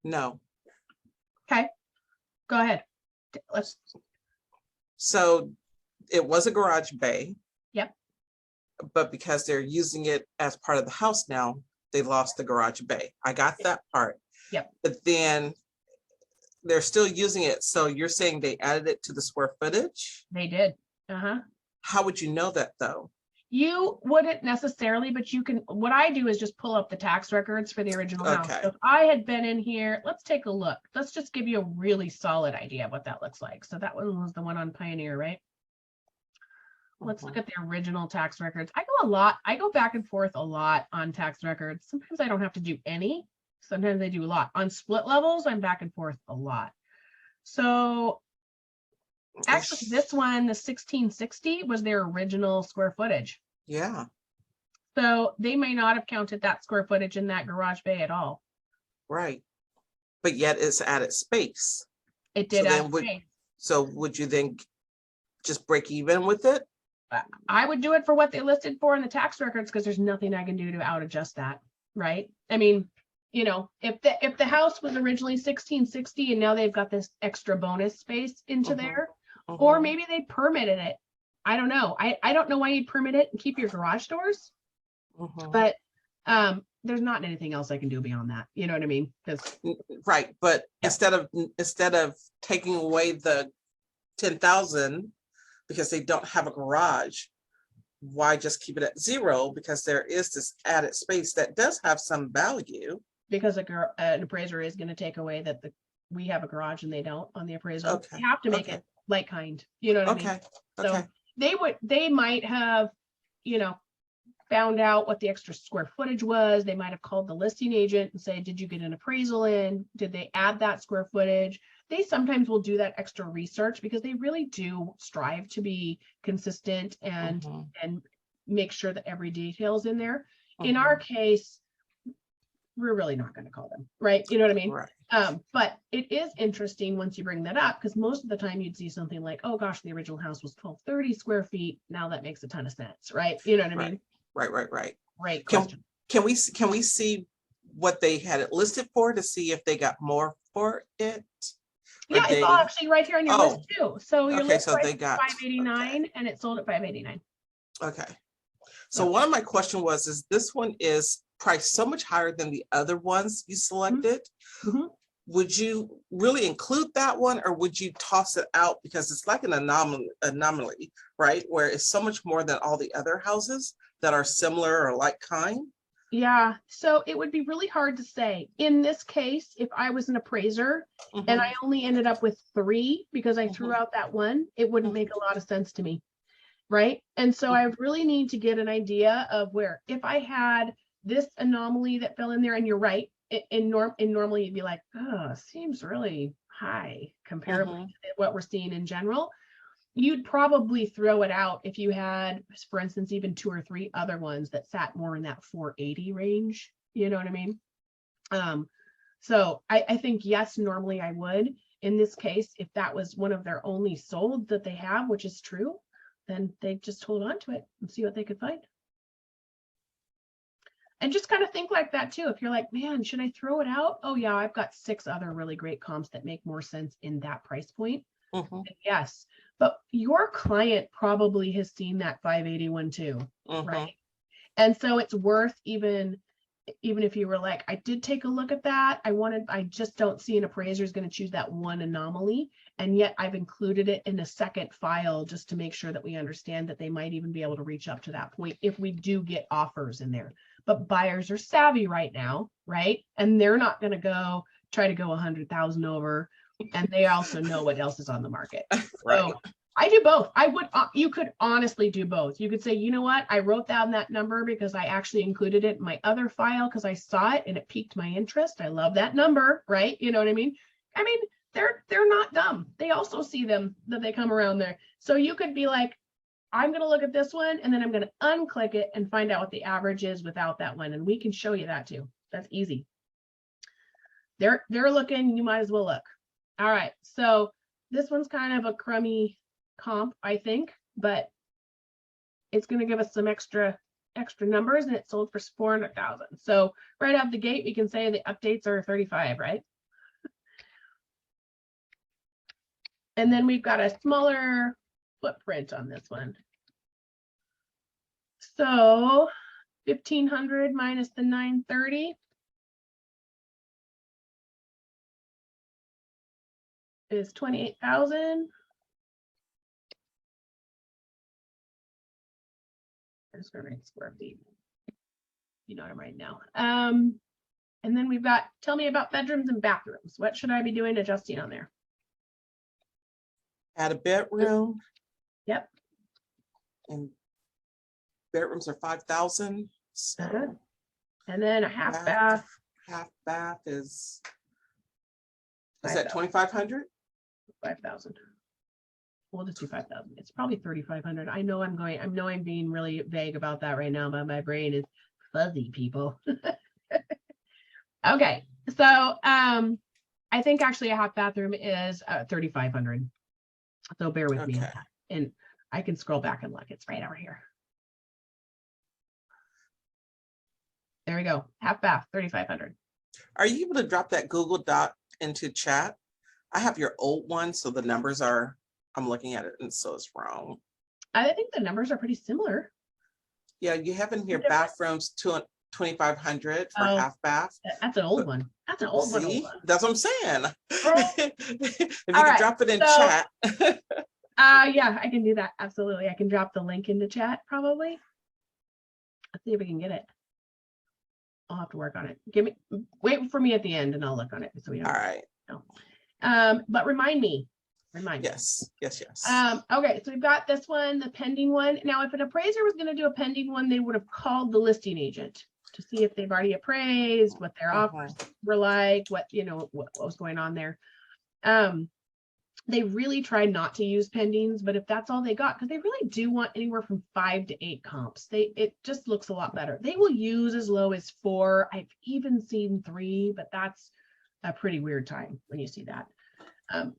No. Okay, go ahead. So it was a garage bay. Yep. But because they're using it as part of the house now, they lost the garage bay. I got that part. Yep. But then they're still using it. So you're saying they added it to the square footage? They did. Uh-huh. How would you know that though? You wouldn't necessarily, but you can, what I do is just pull up the tax records for the original house. Okay. So if I had been in here, let's take a look. Let's just give you a really solid idea of what that looks like. So that one was the one on Pioneer, right? Let's look at the original tax records. I go back and forth a lot on tax records. Sometimes I don't have to do any. Sometimes I do a lot. On split levels, I'm back and forth a lot. So actually this one, the 1660 was their original square footage. Yeah. So they may not have counted that square footage in that garage bay at all. Right. But yet it's added space. It did So add then space. So would you then just break even with it? I would do it for what they listed for in the tax records, because there's nothing I can do to out adjust that, right? I mean, you know, if the house was originally 1660 and now they've got this extra bonus space into Mhm. there, or Mhm. maybe they permitted it. I don't know. I don't know why you'd permit it and keep your garage doors, Mhm. but there's not anything else I can do beyond that. You know what I mean? Because Right, but Yeah. instead of taking away the 10,000 because they don't have a garage, why just keep it at 0? Because there is this added space that does have some value. because an appraiser is going to take away that we have a garage and they don't on the appraisal. Okay, They have to make okay. it like kind. You know what I mean? Okay, So okay. they might have, you know, found out what the extra square footage was. They might have called the listing agent and say, did you get an appraisal in? Did they add that square footage? They sometimes will do that extra research because they really do strive to be consistent and Mhm. make sure that every detail is in there. In our case, we're really not going to call them, right? You know what I mean? Right. But it is interesting once you bring that up, because most of the time you'd see something like, oh gosh, the original house was 1230 square feet. Now that makes a ton of sense, right? You know what I mean? Right. Right. Can, Question. can we see what they had it listed for to see if they got more for it? Or Yeah, it's all they- actually right here on your Oh, list too. So your okay, list so price they is got- 589 and it sold at 589. Okay. So one of my question was, is this one is priced so much higher than the other ones you selected? Mhm. Would you really include that one, or would you toss it out because it's like an anomaly, right? Where it's so much more than all the other houses that are similar or like kind? Yeah, so it would be really hard to say. In this case, if I was an appraiser and I only ended up with 3 because I threw out that one, it wouldn't make a lot of sense to me. Right. And so I really need to get an idea of where, if I had this anomaly that fell in there, and you're right, normally you'd be like, oh, seems really high comparably to what we're seeing in general. You'd probably throw it out if you had, for instance, even 2 or 3 other ones that sat more in that 480 range. You know what I mean? So I think, yes, normally I would. In this case, if that was one of their only sold that they have, which is true, then they just hold on to it and see what they could find. And just kind of think like that too. If you're like, man, should I throw it out? Oh yeah, I've got 6 other really great comps that make more sense in that price point. Yes, but your client probably has seen that 581 too, right? And so it's worth, even if you were like, I did take a look at that. I just don't see an appraiser is going to choose that one anomaly. And yet I've included it in a second file just to make sure that we understand that they might even be able to reach up to that point if we do get offers in there. But buyers are savvy right now, right? And they're not going to try to go 100,000 over. And they also know what else is on the market. Right. So I do both. You could honestly do both. You could say, you know what? I wrote down that number because I actually included it in my other file because I saw it and it piqued my interest. I love that number, right? You know what I mean? I mean, they're not dumb. They also see them that they come around there. So you could be like, I'm going to look at this one and then I'm going to unclick it and find out what the average is without that one. And we can show you that too. That's easy. They're looking, you might as well look. All right. So this one's kind of a crummy comp, I think, but it's going to give us some extra numbers, and it sold for 400,000. So right out the gate, we can say the updates are 35, right? And then we've got a smaller footprint on this one. So 1,500 minus the 930 is 28,000. I'm just gonna write square feet. You know what I'm writing now. And then we've got, tell me about bedrooms and bathrooms. What should I be doing adjusting on there? Add a bedroom. Yep. And bedrooms are 5,000. So And then a half bath. half bath is 5,000. that 2,500? 5,000. We'll just do 5,000. It's probably 3,500. I know I'm being really vague about that right now, but my brain is fuzzy, people. Okay, so I think actually a half bathroom is 3,500. So bear with me. Okay. And I can scroll back and look, it's right over here. There we go, half bath, 3,500. Are you able to drop that Google Doc into chat? I have your old one, so the numbers are, I'm looking at it and so it's wrong. I think the numbers are pretty similar. Yeah, you have in here Different. bathrooms 2,500 for Oh, half bath. That's an old one. That's an old one. See, that's what I'm saying. Oh. If you All could right, drop it in so- chat. Yeah, I can do that. Absolutely. I can drop the link into chat probably. Let's see if we can get it. I'll have to work on it. Wait for me at the end and I'll look on it. So we don't. All right. But remind me. Yes. Okay, so we've got this one, the pending one. Now, if an appraiser was going to do a pending one, they would have called the listing agent to see if they've already appraised, what their offers were like, what was going on there. They really try not to use pendings, but if that's all they got, because they really do want anywhere from 5 to 8 comps. It just looks a lot better. They will use as low as 4. I've even seen 3, but that's a pretty weird time when you see that.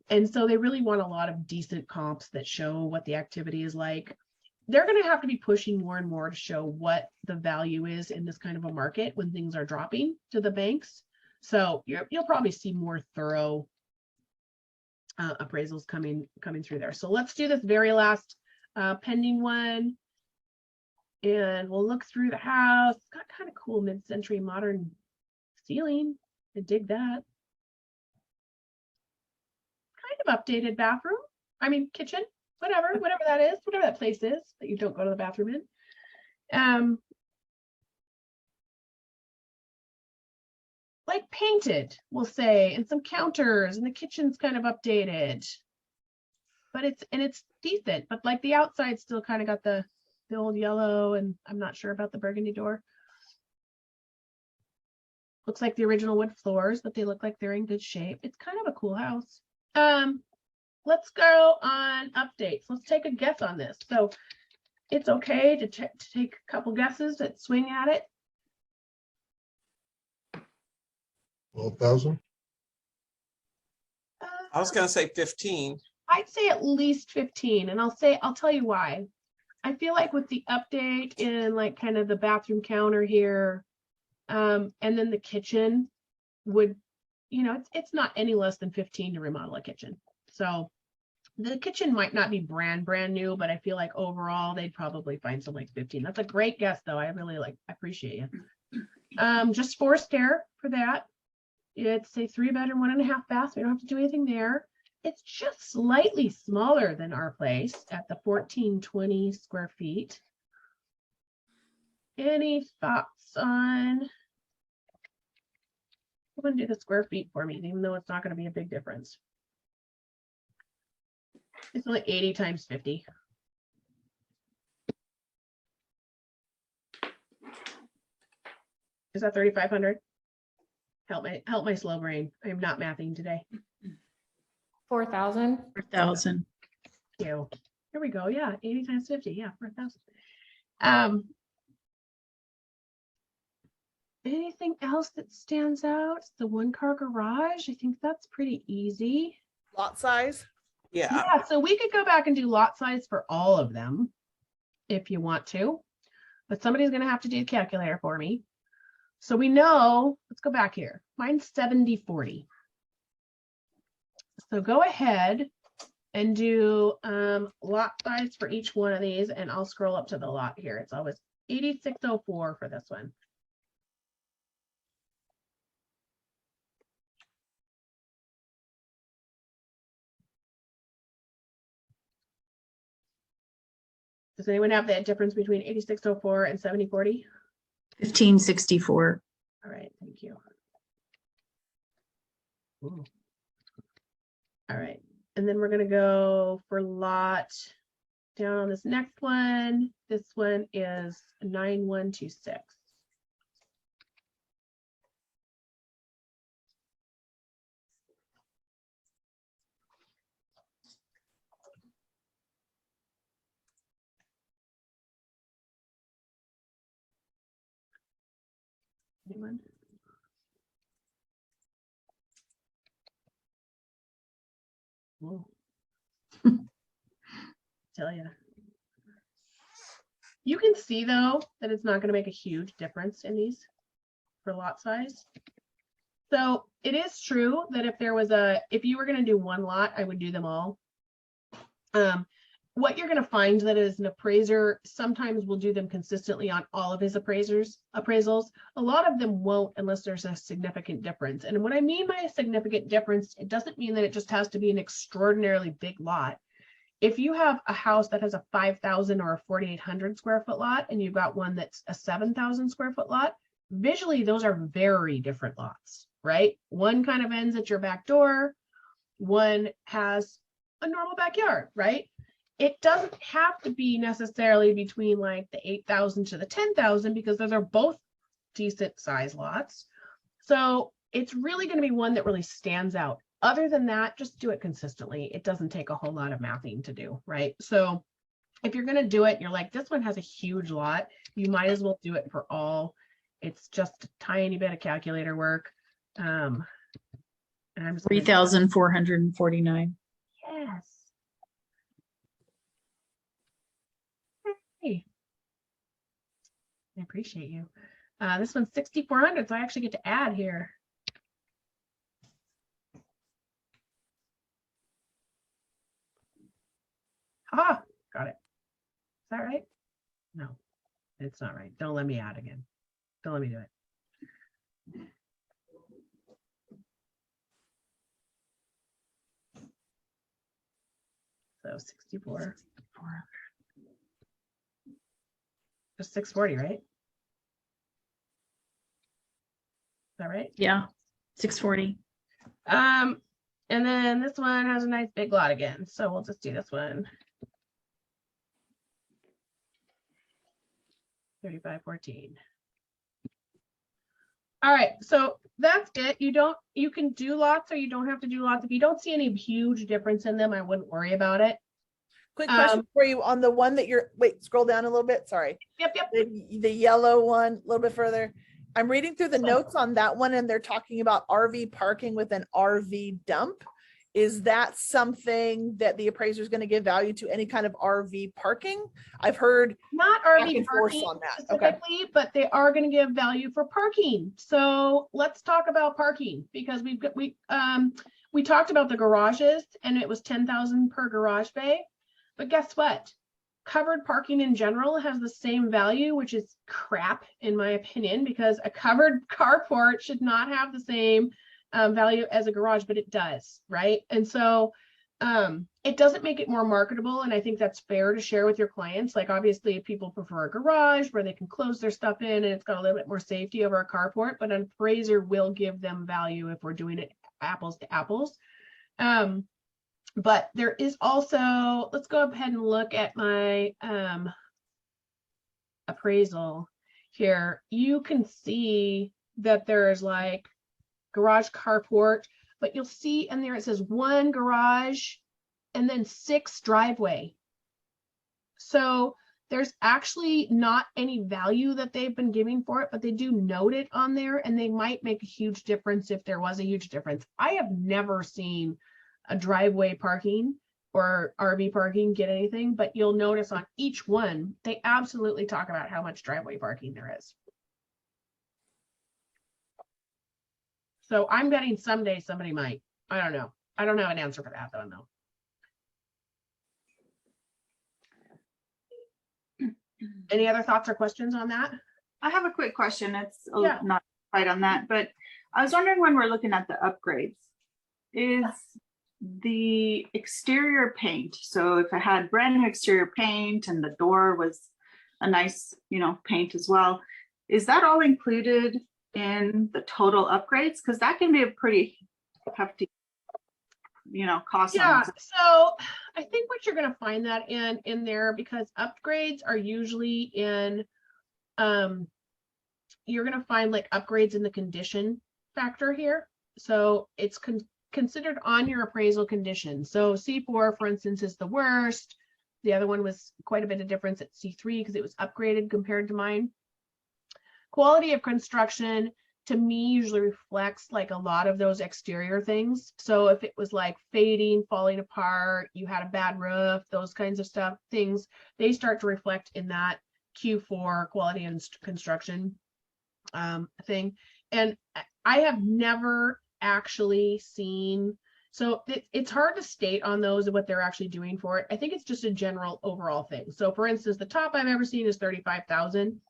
And so they really want a lot of decent comps that show what the activity is like. They're going to have to be pushing more and more to show what the value is in this kind of a market when things are dropping to the banks. So you'll probably see more thorough appraisals coming through there. So let's do this very last pending one. And we'll look through the house. It's got kind of cool mid-century modern ceiling. I dig that. Kind of updated bathroom. I mean, kitchen, whatever that is, whatever that place is that you don't go to the bathroom in. Like painted, we'll say, and some counters, and the kitchen's kind of updated. But it's decent, but like the outside still kind of got the old yellow, and I'm not sure about the burgundy door. Looks like the original wood floors, but they look like they're in good shape. It's kind of a cool house. Let's go on updates. Let's take a guess on this. So it's okay to take a couple guesses at swing at it. 12,000. I was gonna say 15. I'd say at least 15, and I'll tell you why. I feel like with the update in like kind of the bathroom counter here, and then the kitchen would, it's not any less than 15 to remodel a kitchen. So the kitchen might not be brand new, but I feel like overall they'd probably find some like 15. That's a great guess though. I really appreciate you. Just forced air for that. It's a 3-bedroom, 1.5 bath. We don't have to do anything there. It's just slightly smaller than our place at the 1,420 square feet. Any thoughts on? I'm going to do the square feet for me, even though it's not going to be a big difference. It's only 80 times 50. Is that 3,500? Help my slow brain. I'm not mathing today. 4,000. 4,000. Here we go. Yeah, 80 times 50. Yeah, 4,000. Anything else that stands out? The 1-car garage. I think that's pretty easy. Lot size. Yeah, so we could go back and do lot size for all of them if you want to, but somebody's going to have to do the calculator for me. So we know, let's go back here. Mine's 70/40. So go ahead and do lot size for each one of these, and I'll scroll up to the lot here. It's always 8604 for this one. Does anyone have that difference between 8604 and 70/40? 1564. All right, thank you. Ooh. All right, and then we're gonna go for lot down on this next one. This one is 9126. Anyone? Whoa. tell you. You can see though that it's not going to make a huge difference in these for lot size. So it is true that if you were going to do one lot, I would do them all. What you're going to find that is an appraiser sometimes will do them consistently on all of his appraisals. A lot of them won't unless there's a significant difference. And what I mean by a significant difference, it doesn't mean that it just has to be an extraordinarily big lot. If you have a house that has a 5,000 or a 4,800 square foot lot, and you've got one that's a 7,000 square foot lot, visually, those are very different lots, right? One kind of ends at your back door. One has a normal backyard, right? It doesn't have to be necessarily between like the 8,000 to the 10,000 because those are both decent size lots. So it's really going to be one that really stands out. Other than that, just do it consistently. It doesn't take a whole lot of mathing to do, right? So if you're going to do it, you're like, this one has a huge lot, you might as well do it for all. It's just a tiny bit of calculator work. And I'm 3,449. Yes. Hey. I appreciate you. This one's 6,400, so I actually get to add here. Ah, got it. Is that right? No, it's not right. Don't let me add again. Don't let me do it. So 64, 400. Just 640, right? Is that right? Yeah, 640. And then this one has a nice big lot again. So we'll just do this one. 3514. All right, so that's it. You can do lots or you don't have to do lots. If you don't see any huge difference in them, I wouldn't worry about it. Quick question for you on the one that scroll down a little bit. Sorry. Yep. The yellow one, a little bit further. I'm reading through the notes on that one and they're talking about RV parking with an RV dump. Is that something that the appraiser is going to give value to, any kind of RV parking? I've heard not RV parking on that specifically, but they are going to give value for parking. So let's talk about parking because we talked about the garages and it was 10,000 per garage bay. But guess what? Covered parking in general has the same value, which is crap in my opinion, because a covered carport should not have the same value as a garage, but it does, right? And so it doesn't make it more marketable, and I think that's fair to share with your clients. Like obviously if people prefer a garage where they can close their stuff in and it's got a little bit more safety over a carport, but an appraiser will give them value if we're doing it apples to apples. But there is also, let's go ahead and look at my appraisal here. You can see that there's like garage carport, but you'll see in there it says 1 garage and then 6 driveway. So there's actually not any value that they've been giving for it, but they do note it on there and they might make a huge difference if there was a huge difference. I have never seen a driveway parking or RV parking get anything, but you'll notice on each one, they absolutely talk about how much driveway parking there is. So I'm betting someday somebody might. I don't know. I don't have an answer for that though, no. Any other thoughts or questions on that? I have a quick question. It's Yeah. not quite on that, but I was wondering when we're looking at the upgrades, is the exterior paint. So if I had brand new exterior paint and the door was a nice, paint as well, is that all included in the total upgrades? Because that can be a pretty hefty, cost. Yeah, so I think what you're going to find that in there, because upgrades are usually in, you're going to find like upgrades in the condition factor here. So it's considered on your appraisal condition. So C4, for instance, is the worst. The other one was quite a bit of difference at C3 because it was upgraded compared to mine. Quality of construction to me usually reflects like a lot of those exterior things. So if it was like fading, falling apart, you had a bad roof, those kinds of things, they start to reflect in that Q4 quality and construction thing. And I have never actually seen, so it's hard to state on those what they're actually doing for it. I think it's just a general overall thing. So for instance, the top I've ever seen is 35,000,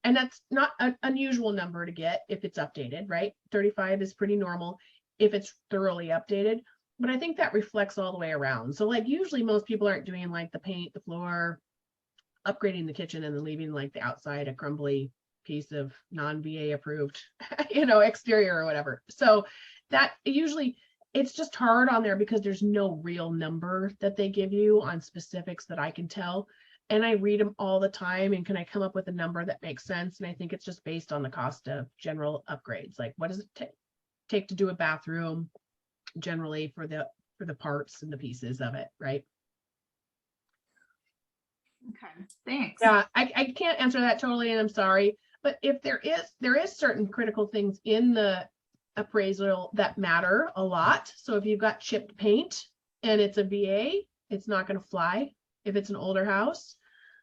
and that's not an unusual number to get if it's updated, right? 35 is pretty normal if it's thoroughly updated, but I think that reflects all the way around. So like usually most people aren't doing like the paint, the floor, upgrading the kitchen and then leaving like the outside a crumbly piece of non-VA approved, exterior or whatever. So that usually it's just hard on there because there's no real number that they give you on specifics that I can tell. And I read them all the time, and can I come up with a number that makes sense? And I think it's just based on the cost of general upgrades. Like what does it take to do a bathroom generally for the parts and the pieces of it, right? Okay, thanks. Yeah, I can't answer that totally, and I'm sorry. But if there is certain critical things in the appraisal that matter a lot. So if you've got chipped paint and it's a VA, it's not going to fly if it's an older house.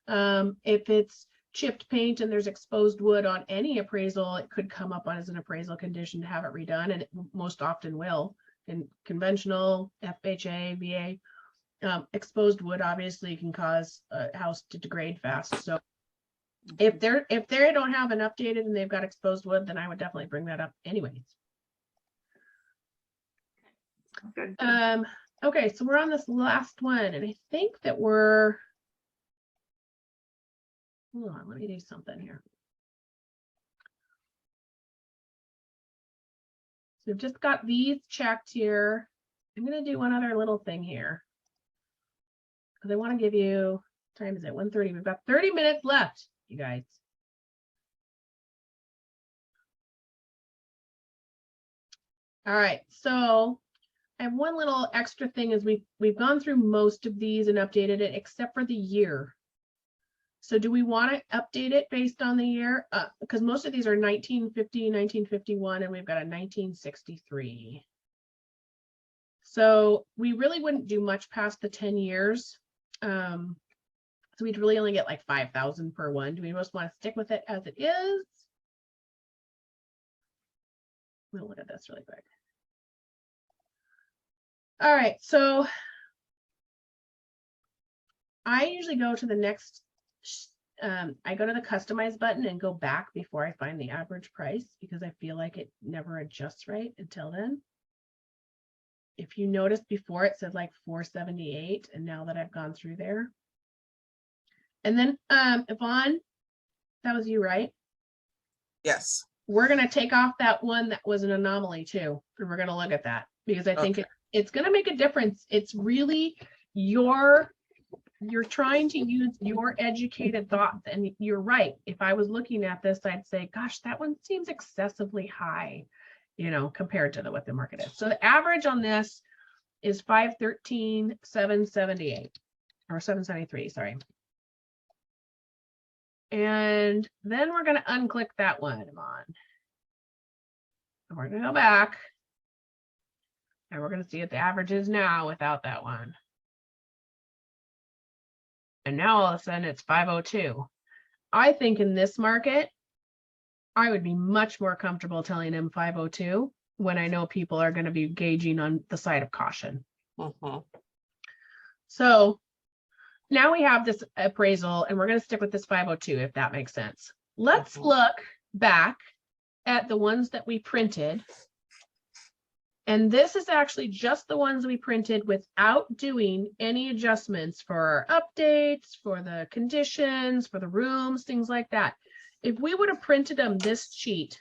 If it's chipped paint and there's exposed wood on any appraisal, it could come up on as an appraisal condition to have it redone, and it most often will. In conventional, FHA, VA, exposed wood obviously can cause a house to degrade fast. So if they don't have an updated and they've got exposed wood, then I would definitely bring that up anyways. Good. Okay, so we're on this last one, and I think that we're, hold on, let me do something here. So we've just got these checked here. I'm going to do one other little thing here because I want to give you, what time is it? 1:30. We've got 30 minutes left, you guys. All right, so I have one little extra thing is we've gone through most of these and updated it except for the year. So do we want to update it based on the year? Because most of these are 1950, 1951, and we've got a 1963. So we really wouldn't do much past the 10 years. So we'd really only get like 5,000 per one. Do we most want to stick with it as it is? We'll look at this really quick. All right, so I usually go to the next, I go to the customize button and go back before I find the average price because I feel like it never adjusts right until then. If you notice before it said like 478, and now that I've gone through there. And then Yvonne, that was you, right? Yes. We're gonna take off that one that was an anomaly too, and we're gonna look at that because I think it's going to make a difference. It's really you're trying to use your educated thoughts, and you're right. If I was looking at this, I'd say, gosh, that one seems excessively high, compared to what the market is. So the average on this is 513,778 or 773, sorry. And then we're going to unclick that one on. We're going to go back. And we're going to see what the average is now without that one. And now all of a sudden it's 502. I think in this market, I would be much more comfortable telling them 502 when I know people are going to be gauging on the side of caution. So now we have this appraisal and we're going to stick with this 502 if that makes sense. Let's look back at the ones that we printed. And this is actually just the ones we printed without doing any adjustments for our updates, for the conditions, for the rooms, things like that. If we would have printed them this cheap,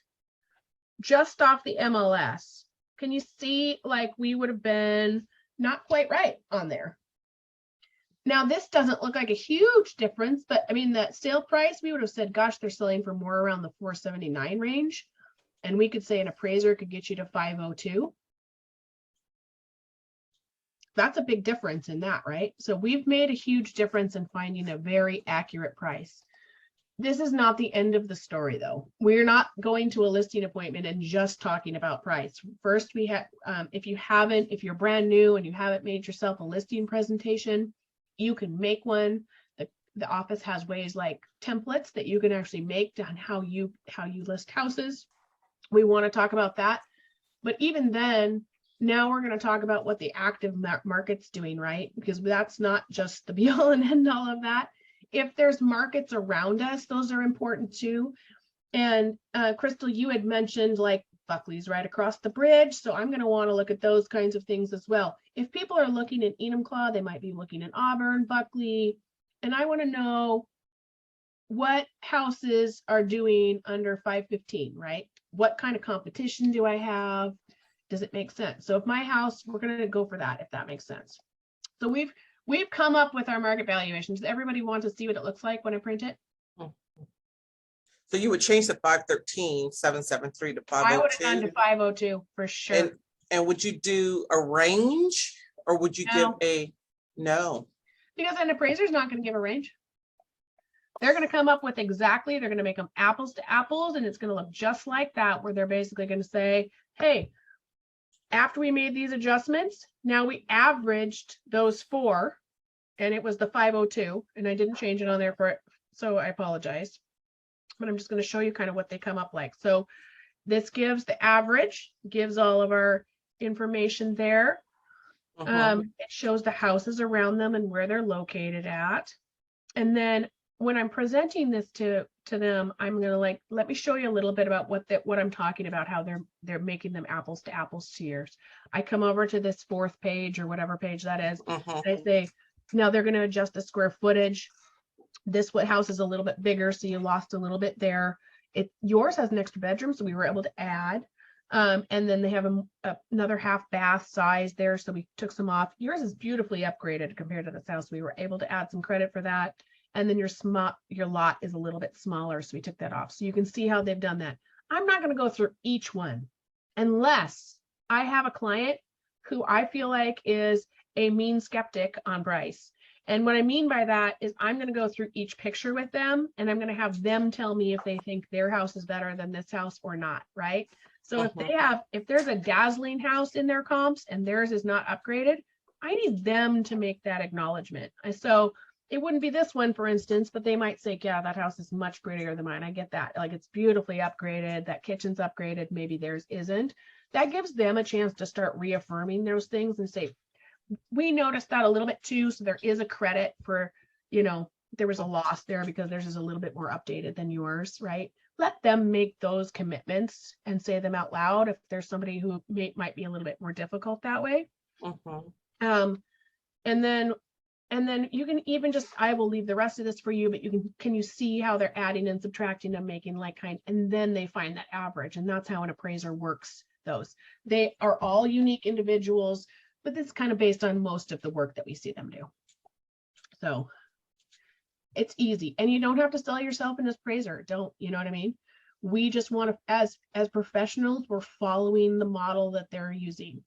just off the MLS, can you see like we would have been not quite right on there? Now, this doesn't look like a huge difference, but I mean, that sale price, we would have said, gosh, they're selling for more around the 479 range. And we could say an appraiser could get you to 502. That's a big difference in that, right? So we've made a huge difference in finding a very accurate price. This is not the end of the story, though. We're not going to a listing appointment and just talking about price. First, we have, if you're brand new and you haven't made yourself a listing presentation, you can make one. The office has ways like templates that you can actually make on how you list houses. We want to talk about that. But even then, now we're going to talk about what the active market's doing, right? Because that's not just the be all and end all of that. If there's markets around us, those are important too. And Crystal, you had mentioned like Buckley's right across the bridge. So I'm going to want to look at those kinds of things as well. If people are looking in Enumclaw, they might be looking in Auburn, Buckley, and I want to know what houses are doing under 515, right? What kind of competition do I have? Does it make sense? So if my house, we're going to go for that, if that makes sense. So we've come up with our market valuations. Does everybody want to see what it looks like when I print it? So you would change the 513, 773 to I would have 502? gone to 502 for sure. And would you do a range or would you No. give a, no? Because an appraiser's not going to give a range. They're going to come up with they're going to make them apples to apples, and it's going to look just like that, where they're basically going to say, hey, after we made these adjustments, now we averaged those four, and it was the 502, and I didn't change it on there for it, so I apologize. But I'm just going to show you kind of what they come up like. So this gives the average, gives all of our information there. It shows the houses around them and where they're located at. And then when I'm presenting this to them, I'm gonna let me show you a little bit about what I'm talking about, how they're making them apples to apples tiers. I come over to this fourth page or whatever page that is. I say, now they're gonna adjust the square footage. This house is a little bit bigger, so you lost a little bit there. Yours has an extra bedroom, so we were able to add. And then they have another half bath size there, so we took some off. Yours is beautifully upgraded compared to this house. We were able to add some credit for that. And then your lot is a little bit smaller, so we took that off. So you can see how they've done that. I'm not going to go through each one unless I have a client who I feel like is a mean skeptic on price. And what I mean by that is I'm going to go through each picture with them, and I'm going to have them tell me if they think their house is better than this house or not, right? So if there's a dazzling house in their comps and theirs is not upgraded, I need them to make that acknowledgement. So it wouldn't be this one, for instance, but they might say, yeah, that house is much prettier than mine. I get that. Like, it's beautifully upgraded. That kitchen's upgraded. Maybe theirs isn't. That gives them a chance to start reaffirming those things and say, we noticed that a little bit too. So there is a credit for, there was a loss there because theirs is a little bit more updated than yours, right? Let them make those commitments and say them out loud if there's somebody who might be a little bit more difficult that way. And then you can even I will leave the rest of this for you, but can you see how they're adding and subtracting and making like kind, and then they find that average. And that's how an appraiser works those. They are all unique individuals, but it's kind of based on most of the work that we see them do. So it's easy, and you don't have to sell yourself an appraiser. You know what I mean? We just want to, as professionals, we're following the model that they're using.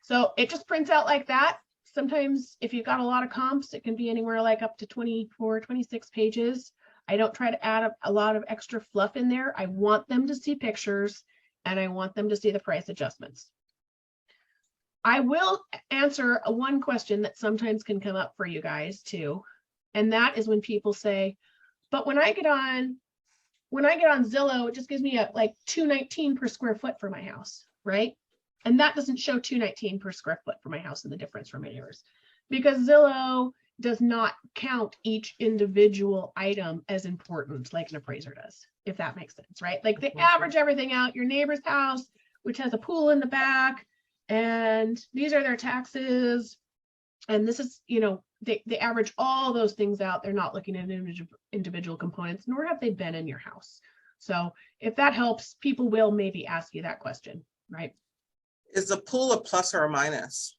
So it just prints out like that. Sometimes if you've got a lot of comps, it can be anywhere like up to 24, 26 pages. I don't try to add a lot of extra fluff in there. I want them to see pictures, and I want them to see the price adjustments. I will answer one question that sometimes can come up for you guys too. And that is when people say, but when I get on Zillow, it just gives me like $219 per square foot for my house, right? And that doesn't show $219 per square foot for my house and the difference from yours, because Zillow does not count each individual item as important like an appraiser does, if that makes sense, right? Like they average everything out. Your neighbor's house, which has a pool in the back, and these are their taxes, and this is, they average all those things out. They're not looking at individual components, nor have they been in your house. So if that helps, people will maybe ask you that question, right? Is the pool a plus or a minus?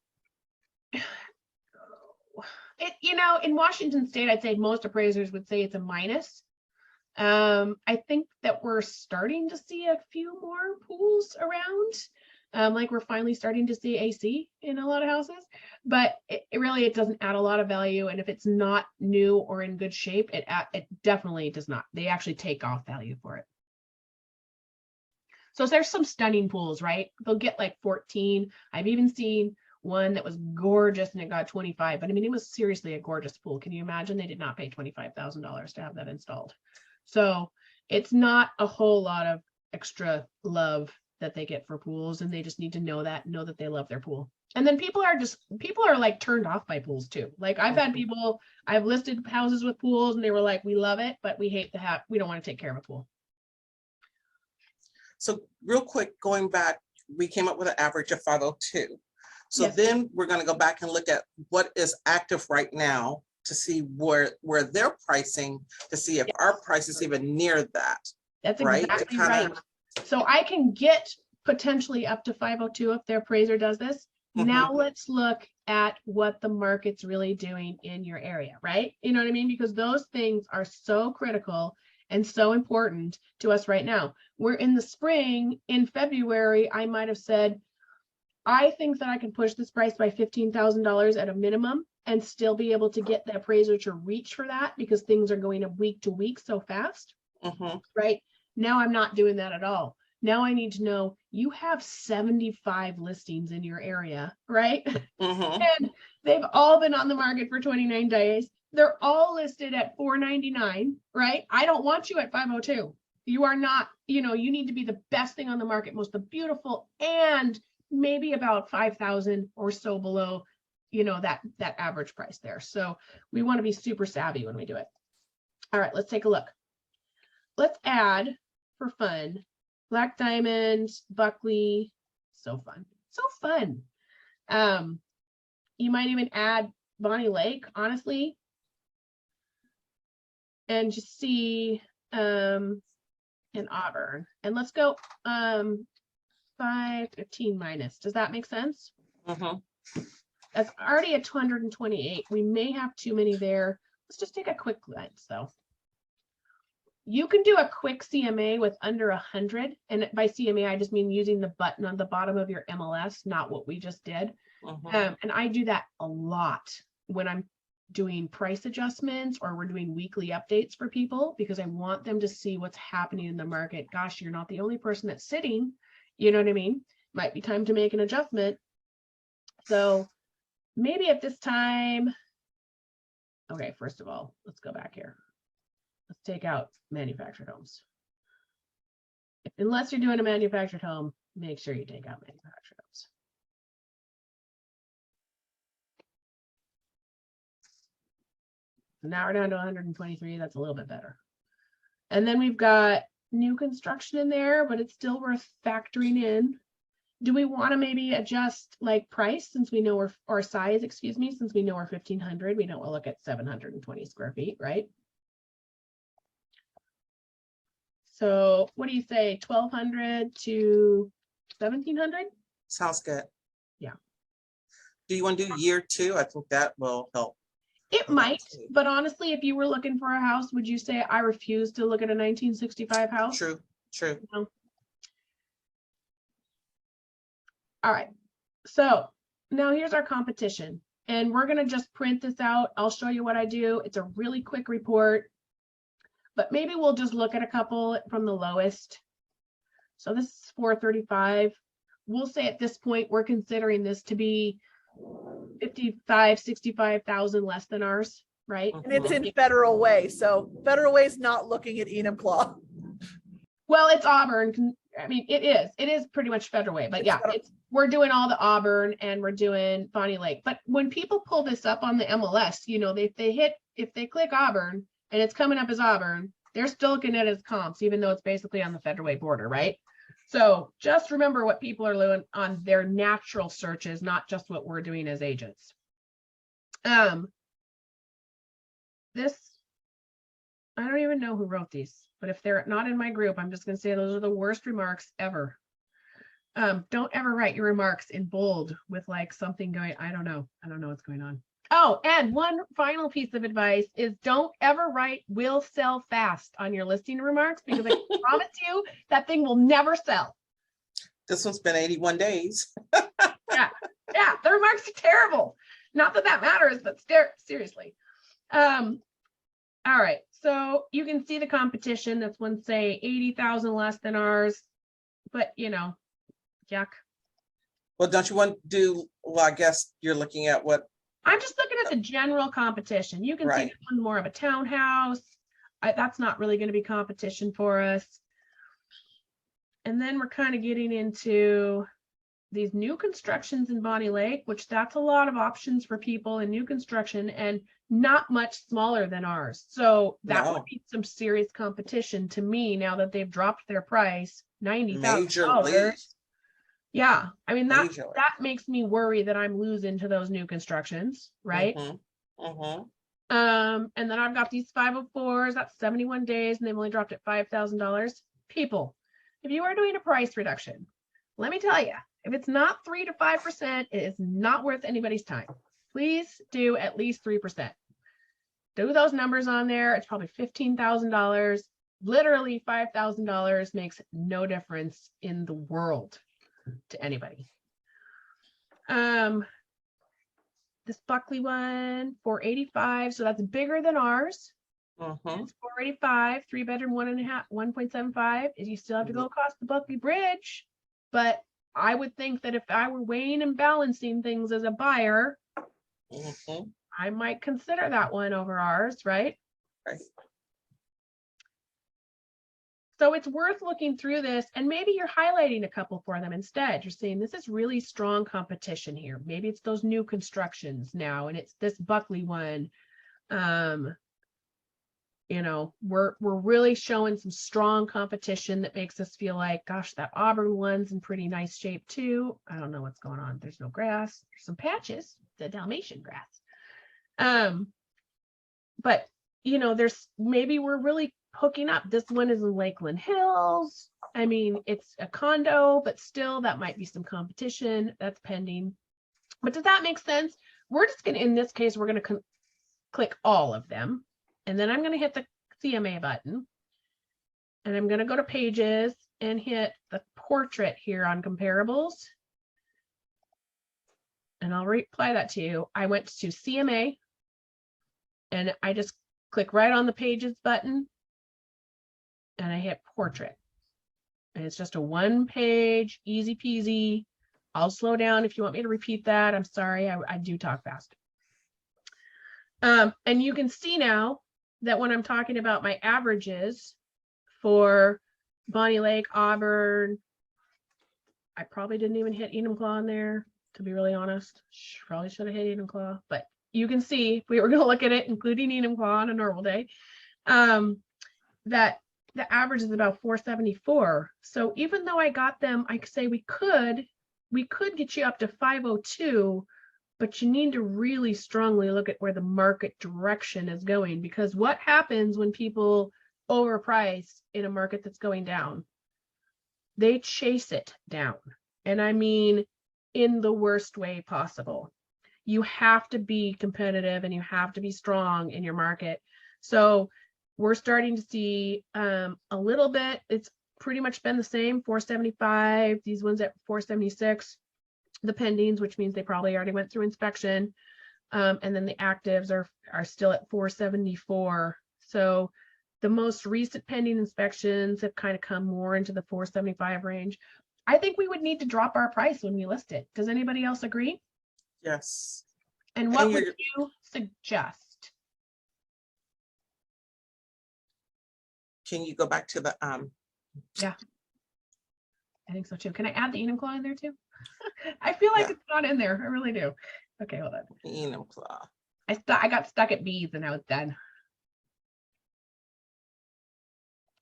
In Washington State, I'd say most appraisers would say it's a minus. I think that we're starting to see a few more pools around. Like we're finally starting to see AC in a lot of houses, but it doesn't add a lot of value. And if it's not new or in good shape, it definitely does not. They actually take off value for it. So there's some stunning pools, right? They'll get like 14. I've even seen one that was gorgeous and it got 25, but I mean, it was seriously a gorgeous pool. Can you imagine? They did not pay $25,000 to have that installed. So it's not a whole lot of extra love that they get for pools, and they just need to know that they love their pool. And then people are like turned off by pools too. Like I've had people, I've listed houses with pools and they were like, we love it, but we don't want to take care of a pool. So real quick, going back, we came up with an average of 502. So Yes. then we're going to go back and look at what is active right now to see where they're pricing, to see if our price is even near that. That's Right? exactly To kinda- right. So I can get potentially up to 502 if their appraiser does this. Now let's look at what the market's really doing in your area, right? You know what I mean? Because those things are so critical and so important to us right now. We're in the spring. In February, I might have said, I think that I can push this price by $15,000 at a minimum and still be able to get the appraiser to reach for that because things are going up week to week so fast, right? Now I'm not doing that at all. Now I need to know you have 75 listings in your area, right? And they've all been on the market for 29 days. They're all listed at $499, right? I don't want you at 502. You are not, you need to be the best thing on the market, most beautiful, and maybe about 5,000 or so below, that average price there. So we want to be super savvy when we do it. All right, let's take a look. Let's add for fun, Black Diamond, Buckley, so fun, so fun. You might even add Bonnie Lake, honestly, and just see in Auburn. And let's go 515 minus. Does that make sense? That's already at 228. We may have too many there. Let's just take a quick glance though. You can do a quick CMA with under 100. And by CMA, I just mean using the button on the bottom of your MLS, not what we just did. And I do that a lot when I'm doing price adjustments or we're doing weekly updates for people because I want them to see what's happening in the market. Gosh, you're not the only person that's sitting. You know what I mean? Might be time to make an adjustment. So maybe at this time, okay, first of all, let's go back here. Let's take out manufactured homes. Unless you're doing a manufactured home, make sure you take out manufactured homes. Now we're down to 123. That's a little bit better. And then we've got new construction in there, but it's still worth factoring in. Do we want to maybe adjust like price since we know or size, excuse me, since we know we're 1,500, we don't want to look at 720 square feet, right? So what do you say, 1,200 to 1,700? Sounds good. Yeah. Do you want to do year 2? I think that will help. It might, but honestly, if you were looking for a house, would you say I refuse to look at a 1965 house? True. No. All right, so now here's our competition, and we're gonna just print this out. I'll show you what I do. It's a really quick report, but maybe we'll just look at a couple from the lowest. So this is 435. We'll say at this point, we're considering this to be 65,000 less than ours, right? And it's in Federal Way. So Federal Way is not looking at Enumclaw. Well, it's Auburn. I mean, it is pretty much Federal Way, but yeah, we're doing all the Auburn and we're doing Bonnie Lake. But when people pull this up on the MLS, if they click Auburn and it's coming up as Auburn, they're still looking at it as comps, even though it's basically on the Federal Way border, right? So just remember what people are doing on their natural searches, not just what we're doing as agents. This, I don't even know who wrote these, but if they're not in my group, I'm just going to say those are the worst remarks ever. Don't ever write your remarks in bold with like something going, I don't know what's going on. Oh, and one final piece of advice is don't ever write "will sell fast" on your listing remarks because I promise you that thing will never sell. This one's been 81 days. Yeah, the remarks are terrible. Not that that matters, but seriously. All right, so you can see the competition. This one say 80,000 less than ours, but you know, yuck. Well, don't you want to do, well, I guess you're looking at what, I'm just looking at the general competition. You can see Right. this one more of a townhouse. That's not really going to be competition for us. And then we're kind of getting into these new constructions in Bonnie Lake, which that's a lot of options for people in new construction and not much smaller than ours. So that No. would be some serious competition to me now that they've dropped their price, $90,000. majorly, Yeah, I mean, that majorly. makes me worry that I'm losing to those new constructions, right? Mhm, mhm. And then I've got these 504s, that's 71 days, and they've only dropped it $5,000. People, if you are doing a price reduction, let me tell you, if it's not 3 to 5%, it is not worth anybody's time. Please do at least 3%. Do those numbers on there. It's probably $15,000. Literally $5,000 makes no difference in the world to anybody. This Buckley one, 485, so that's bigger than ours. Mhm. It's 485, 3-bedroom, 1.75. You still have to go across the Buckley Bridge, but I would think that if I were weighing and balancing things as a buyer, Mhm. I might consider that one over ours, right? Right. So it's worth looking through this, and maybe you're highlighting a couple for them instead. You're saying this is really strong competition here. Maybe it's those new constructions now, and it's this Buckley one. You know, we're really showing some strong competition that makes us feel like, gosh, that Auburn one's in pretty nice shape too. I don't know what's going on. There's no grass. There's some patches, the Dalmatian grass. But you know, maybe we're really hooking up. This one is in Lakeland Hills. I mean, it's a condo, but still that might be some competition that's pending. But does that make sense? We're just gonna, in this case, we're gonna click all of them. And then I'm gonna hit the CMA button. And I'm gonna go to pages and hit the portrait here on comparables. And I'll reply that to you. I went to CMA and I just click right on the pages button and I hit portrait. And it's just a 1-page, easy peasy. I'll slow down if you want me to repeat that. I'm sorry, I do talk fast. And you can see now that when I'm talking about my averages for Bonnie Lake, Auburn, I probably didn't even hit Enumclaw in there, to be really honest. Probably should have hit Enumclaw, but you can see if we were going to look at it, including Enumclaw on a normal day, that the average is about 474. So even though I got them, I could say we could get you up to 502, but you need to really strongly look at where the market direction is going, because what happens when people overprice in a market that's going down? They chase it down. And I mean, in the worst way possible. You have to be competitive and you have to be strong in your market. So we're starting to see a little bit, it's pretty much been the same, 475, these ones at 476, the pendings, which means they probably already went through inspection. And then the actives are still at 474. So the most recent pending inspections have kind of come more into the 475 range. I think we would need to drop our price when we list it. Does anybody else agree? Yes. And what would you suggest? Can you go back to the, Yeah, I think so too. Can I add the Enumclaw in there too? I feel like Yeah. it's not in there. I really do. Okay, hold on. Enumclaw. I got stuck at B's and now it's done.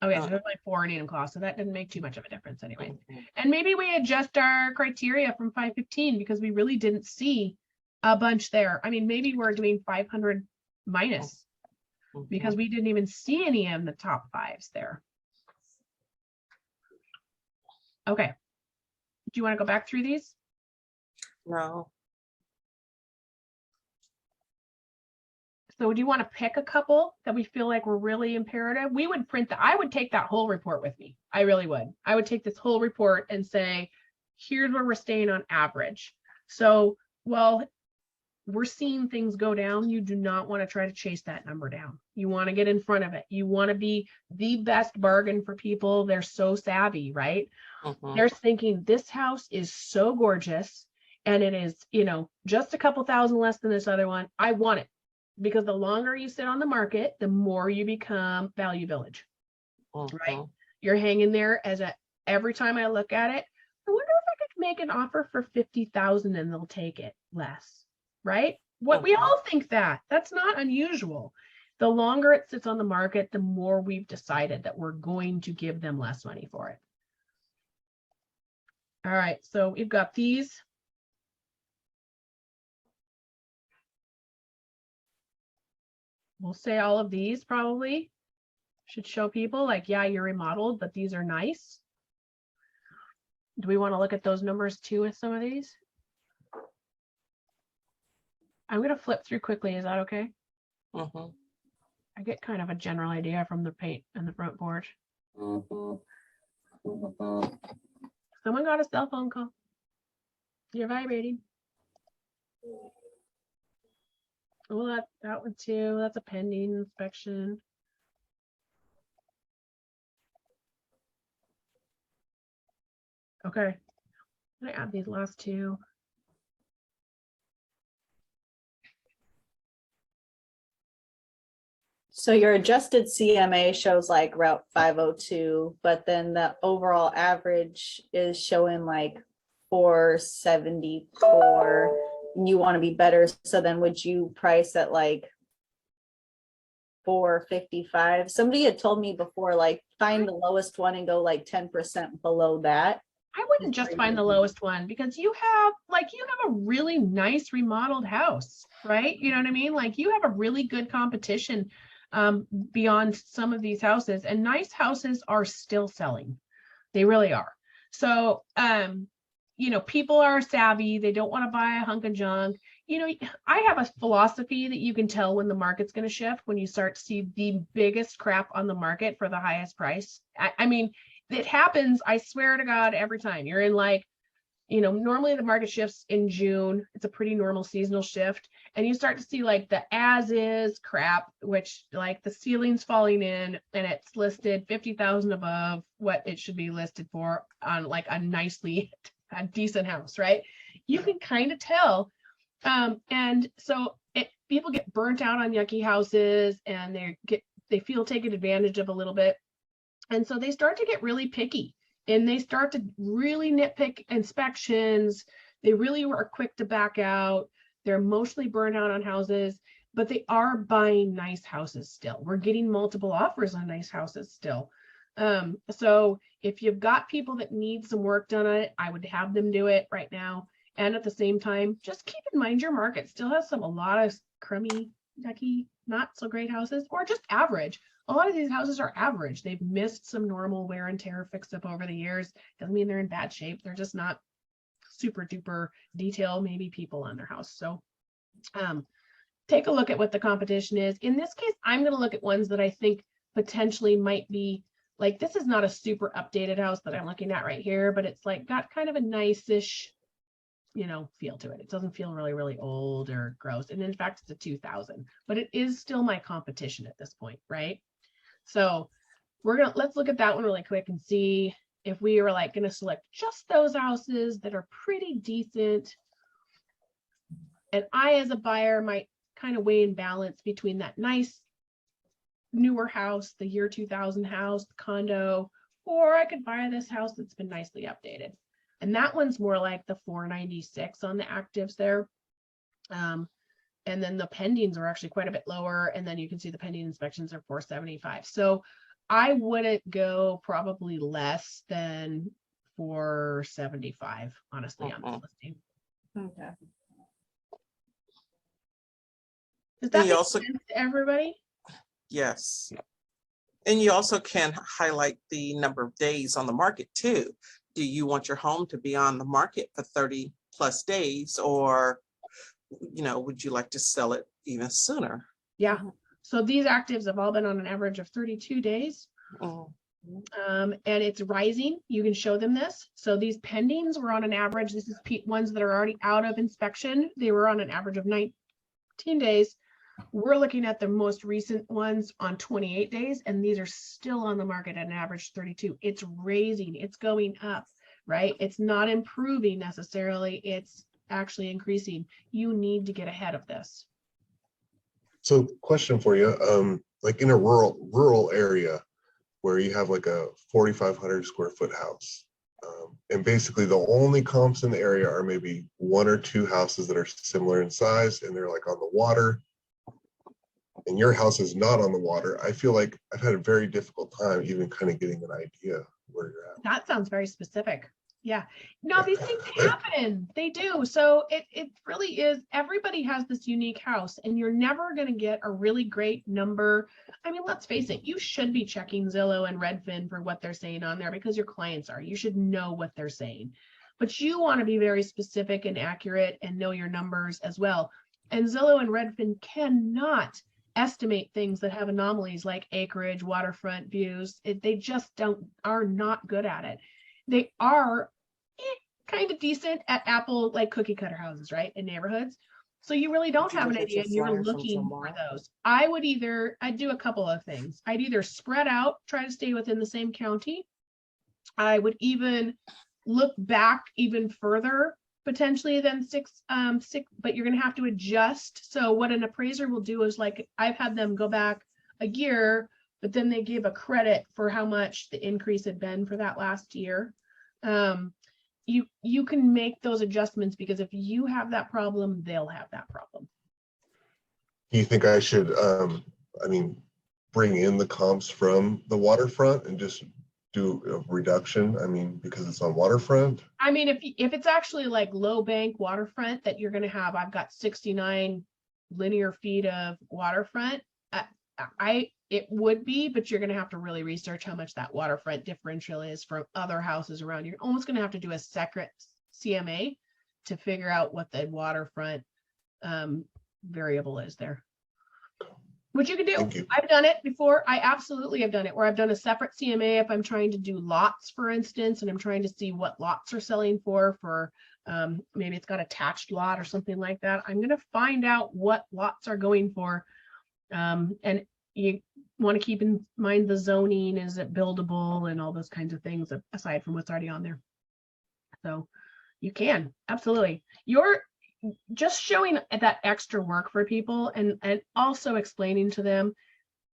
Okay, so there's like 4 in Enumclaw, so that didn't make too much of a difference anyway. Mhm. And maybe we adjust our criteria from 515 because we really didn't see a bunch there. I mean, maybe we're doing 500 minus because we didn't even see any in the top 5s there. Okay. Do you want to go back through these? No. So do you want to pick a couple that we feel like were really imperative? We would print that. I would take that whole report with me. I really would. I would take this whole report and say, here's where we're staying on average. So, well, we're seeing things go down. You do not want to try to chase that number down. You want to get in front of it. You want to be the best bargain for people. They're so savvy, right? They're thinking this house is so gorgeous and it is, you know, just a couple thousand less than this other one. I want it, because the longer you sit on the market, the more you become value village, right? You're hanging there as a, every time I look at it, I wonder if I could make an offer for 50,000 and they'll take it less, right? What we all think that. That's not unusual. The longer it sits on the market, the more we've decided that we're going to give them less money for it. All right, so we've got these. We'll say all of these probably should show people like, yeah, you're remodeled, but these are nice. Do we want to look at those numbers too with some of these? I'm going to flip through quickly. Is that okay? I get kind of a general idea from the paint and the front porch. Someone got a cell phone call. You're vibrating. Well, that one too. That's a pending inspection. Okay. I'm gonna add these last two. So your adjusted CMA shows like Route 502, but then the overall average is showing like 474. And you want to be better. So then would you price at like 455? Somebody had told me before, like find the lowest one and go like 10% below that. I wouldn't just find the lowest one, because you have a really nice remodeled house, right? You know what I mean? Like you have a really good competition beyond some of these houses, and nice houses are still selling. They really are. So, you know, people are savvy. They don't want to buy a hunk of junk. You know, I have a philosophy that you can tell when the market's going to shift, when you start to see the biggest crap on the market for the highest price. I mean, it happens, I swear to God, every time. You're in like, you know, normally the market shifts in June. It's a pretty normal seasonal shift. And you start to see like the as is crap, which like the ceiling's falling in and it's listed 50,000 above what it should be listed for on like a decent house, right? You can kind of tell. And so people get burnt out on yucky houses, and they feel taken advantage of a little bit. And so they start to get really picky, and they start to really nitpick inspections. They really are quick to back out. They're emotionally burnt out on houses, but they are buying nice houses still. We're getting multiple offers on nice houses still. So if you've got people that need some work done on it, I would have them do it right now. And at the same time, just keep in mind your market still has a lot of crummy, yucky, not so great houses, or just average. A lot of these houses are average. They've missed some normal wear and tear fix up over the years. Doesn't mean they're in bad shape. They're just not super duper detail, maybe people on their house. So take a look at what the competition is. In this case, I'm going to look at ones that I think potentially might be like, this is not a super updated house that I'm looking at right here, but it's like got kind of a nice-ish, you know, feel to it. It doesn't feel really, really old or gross. And in fact, it's a 2000, but it is still my competition at this point, right? So let's look at that one really quick and see if we were like going to select just those houses that are pretty decent. And I, as a buyer, might kind of weigh in balance between that nice newer house, the year 2000 house, the condo, or I could buy this house that's been nicely updated. And that one's more like the 496 on the actives there. And then the pendings are actually quite a bit lower. And then you can see the pending inspections are 475. So I wouldn't go probably less than 475, honestly, on this listing. Okay. Does that you make also, sense to everybody? yes. And you also can highlight the number of days on the market too. Do you want your home to be on the market for 30 plus days, or, you know, would you like to sell it even sooner? Yeah. So these actives have all been on an average of 32 days. And it's rising. You can show them this. So these pendings were on an average, this is ones that are already out of inspection. They were on an average of 19 days. We're looking at the most recent ones on 28 days, and these are still on the market at an average 32. It's raising, it's going up, right? It's not improving necessarily, it's actually increasing. You need to get ahead of this. So question for you, like in a rural area where you have like a 4,500 square foot house, and basically the only comps in the area are maybe one or two houses that are similar in size and they're like on the water, and your house is not on the water. I feel like I've had a very difficult time even kind of getting an idea where you're at. That sounds very specific. Yeah. No, these things happen. They do. So it really is, everybody has this unique house, and you're never going to get a really great number. I mean, let's face it, you should be checking Zillow and Redfin for what they're saying on there because your clients are. You should know what they're saying. But you want to be very specific and accurate and know your numbers as well. And Zillow and Redfin cannot estimate things that have anomalies like acreage, waterfront views. They just are not good at it. They are kind of decent at Apple, like cookie cutter houses, right? In neighborhoods. So you really don't have an idea, and you're looking for those. I'd do a couple of things. I'd either spread out, try to stay within the same county. I would even look back even further, potentially than six, but you're going to have to adjust. So what an appraiser will do is, like, I've had them go back a year, but then they give a credit for how much the increase had been for that last year. You can make those adjustments, because if you have that problem, they'll have that problem. Do you think I should, bring in the comps from the waterfront and just do a reduction? I mean, because it's on waterfront. I mean, if it's actually like low bank waterfront that you're going to have, I've got 69 linear feet of waterfront. It would be, but you're going to have to really research how much that waterfront differential is from other houses around. You're almost going to have to do a separate CMA to figure out what the waterfront variable is there. Which you can do. I've done it before. I absolutely have done it, where I've done a separate CMA if I'm trying to do lots, for instance, and I'm trying to see what lots are selling for maybe it's got attached lot or something like that. I'm going to find out what lots are going for. And you want to keep in mind the zoning, is it buildable, and all those kinds of things aside from what's already on there. So you can absolutely. You're just showing that extra work for people, and also explaining to them,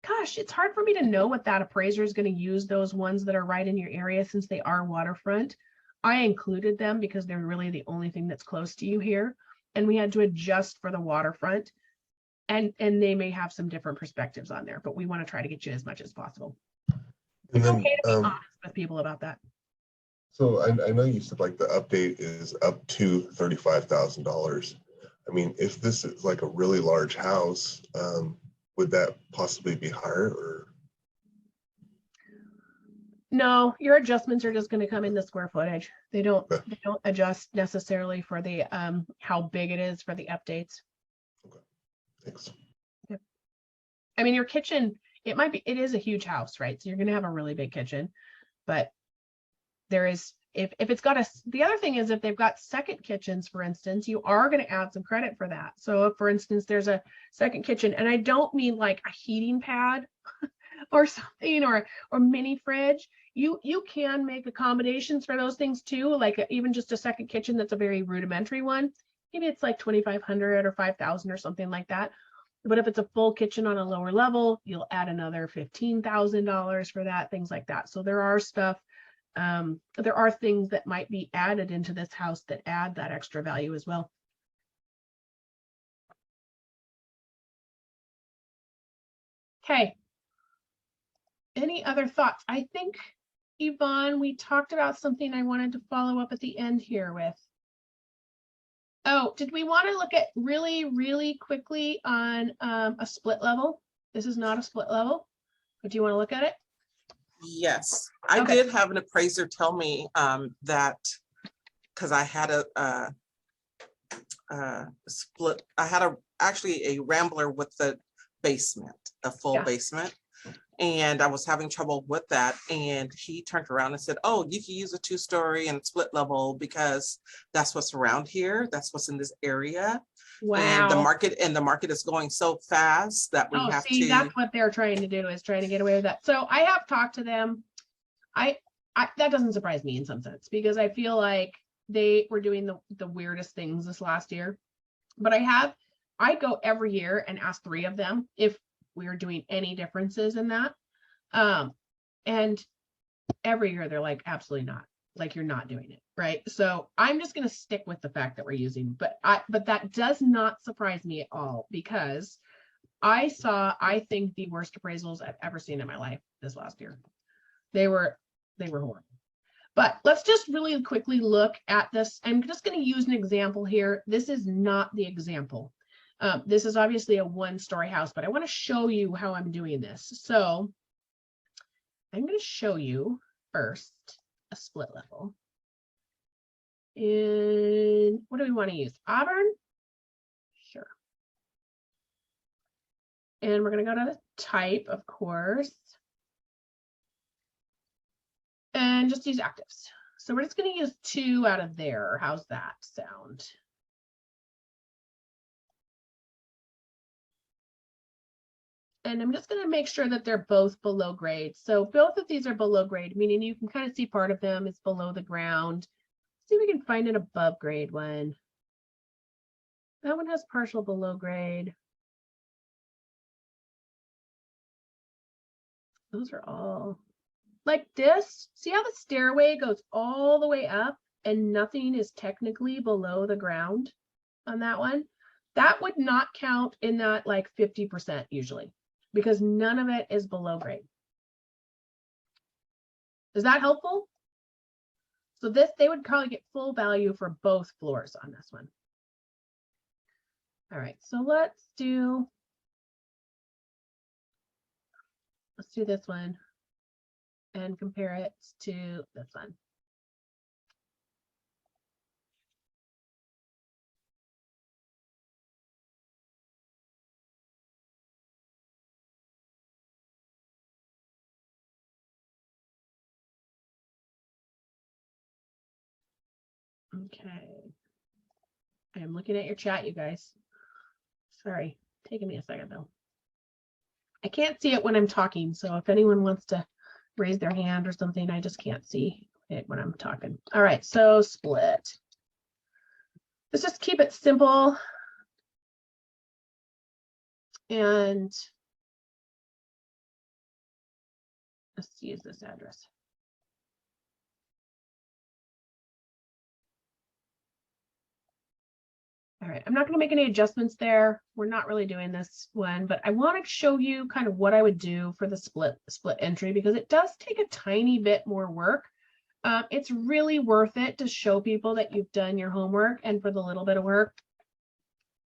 gosh, it's hard for me to know what that appraiser is going to use those ones that are right in your area, since they are waterfront. I included them because they're really the only thing that's close to you here, and we had to adjust for the waterfront. And they may have some different perspectives on there, but we want to try to get you as much as possible. It's okay to be honest with people about that. So I know you said like the update is up to $35,000. I mean, if this is like a really large house, would that possibly be higher? Or no, your adjustments are just going to come in the square footage. They don't adjust necessarily for the how big it is for the updates. Okay. Thanks. Yep. I mean, your kitchen, it is a huge house, right? So you're going to have a really big kitchen, but there is, if it's got the other thing is, if they've got second kitchens, for instance, you are going to add some credit for that. So if, for instance, there's a second kitchen, and I don't mean like a heating pad or something, or mini fridge, you can make accommodations for those things too. Like even just a second kitchen that's a very rudimentary one. Maybe it's like 2,500 or 5,000 or something like that. But if it's a full kitchen on a lower level, you'll add another $15,000 for that, things like that. So there are there are things that might be added into this house that add that extra value as well. Okay. Any other thoughts? I think, Yvonne, we talked about something I wanted to follow up at the end here with. Oh, did we want to look at really, really quickly on a split level? This is not a split level, but do you want to look at it? Yes, I did have an appraiser tell me that, because I had a split, I had actually a rambler with the basement, a full basement. And I was having trouble with that. And he turned around and said, oh, you can use a 2-story and split level because that's what's around here. That's what's in this area. And the Wow. market is going so fast that we Oh, have see, to. that's what they're trying to do, is trying to get away with that. So I have talked to them. I that doesn't surprise me in some sense, because I feel like they were doing the weirdest things this last year. But I go every year and ask 3 of them if we are doing any differences in that. And every year they're like, absolutely not. Like, you're not doing it, right? So I'm just going to stick with the fact that we're using, but that does not surprise me at all, because I think the worst appraisals I've ever seen in my life this last year. They were horrible. But let's just really quickly look at this. I'm just going to use an example here. This is not the example. This is obviously a 1-story house, but I want to show you how I'm doing this. So I'm going to show you first a split level. And what do we want to use? Auburn? Sure. And we're going to go to the type, of course. And just use actives. So we're just going to use 2 out of there. How's that sound? And I'm just going to make sure that they're both below grade. So both of these are below grade, meaning you can kind of see part of them is below the ground. See if we can find an above grade one. That one has partial below grade. Those are all like this. See how the stairway goes all the way up and nothing is technically below the ground on that one? That would not count in that like 50% usually, because none of it is below grade. Is that helpful? So they would probably get full value for both floors on this one. All right, so let's do this one and compare it to this one. Okay. I'm looking at your chat, you guys. Sorry, taking me a second though. I can't see it when I'm talking, so if anyone wants to raise their hand or something, I just can't see it when I'm talking. All right, so split. Let's just keep it simple. And let's use this address. All right, I'm not going to make any adjustments there. We're not really doing this one, but I want to show you kind of what I would do for the split entry, because it does take a tiny bit more work. It's really worth it to show people that you've done your homework, and for the little bit of work,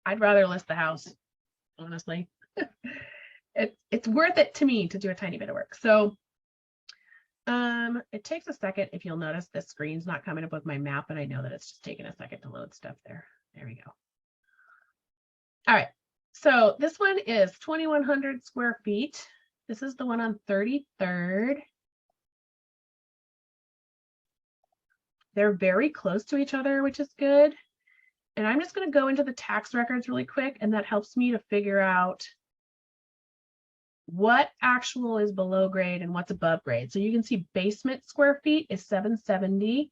I'd rather list the house, honestly. It's worth it to me to do a tiny bit of work. So it takes a second. If you'll notice, this screen's not coming up with my map, and I know that it's just taking a second to load stuff there. There we go. All right, so this one is 2,100 square feet. This is the one on 33rd. They're very close to each other, which is good. And I'm just going to go into the tax records really quick, and that helps me to figure out what actual is below grade and what's above grade. So you can see basement square feet is 770,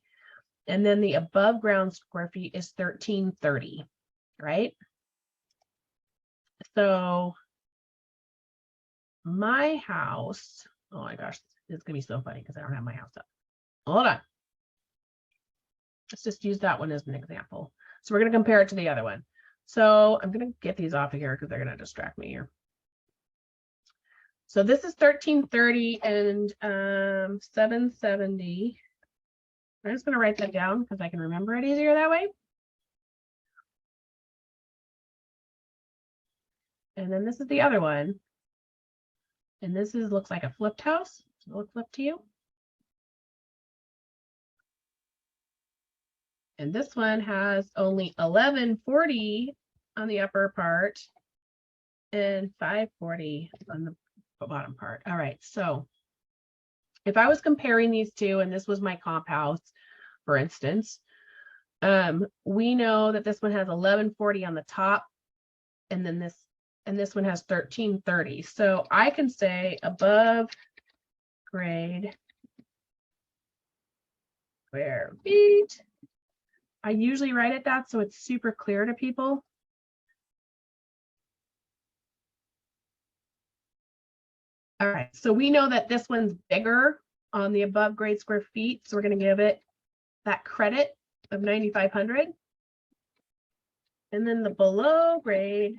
and then the above ground square feet is 1,330, right? So my house, oh my gosh, it's gonna be so funny because I don't have my house up. Hold on. Let's just use that one as an example. So we're gonna compare it to the other one. So I'm gonna get these off of here because they're gonna distract me here. So this is 1,330 and 770. I'm just gonna write that down because I can remember it easier that way. And then this is the other one. And this looks like a flipped house. Does it look flipped to you? And this one has only 1,140 on the upper part and 540 on the bottom part. All right, so if I was comparing these two, and this was my comp house, for instance, we know that this one has 1140 on the top, and then this one has 1330. So I can say above grade square feet. I usually write it that so it's super clear to people. All right, so we know that this one's bigger on the above grade square feet, so we're going to give it that credit of 9,500. And then the below grade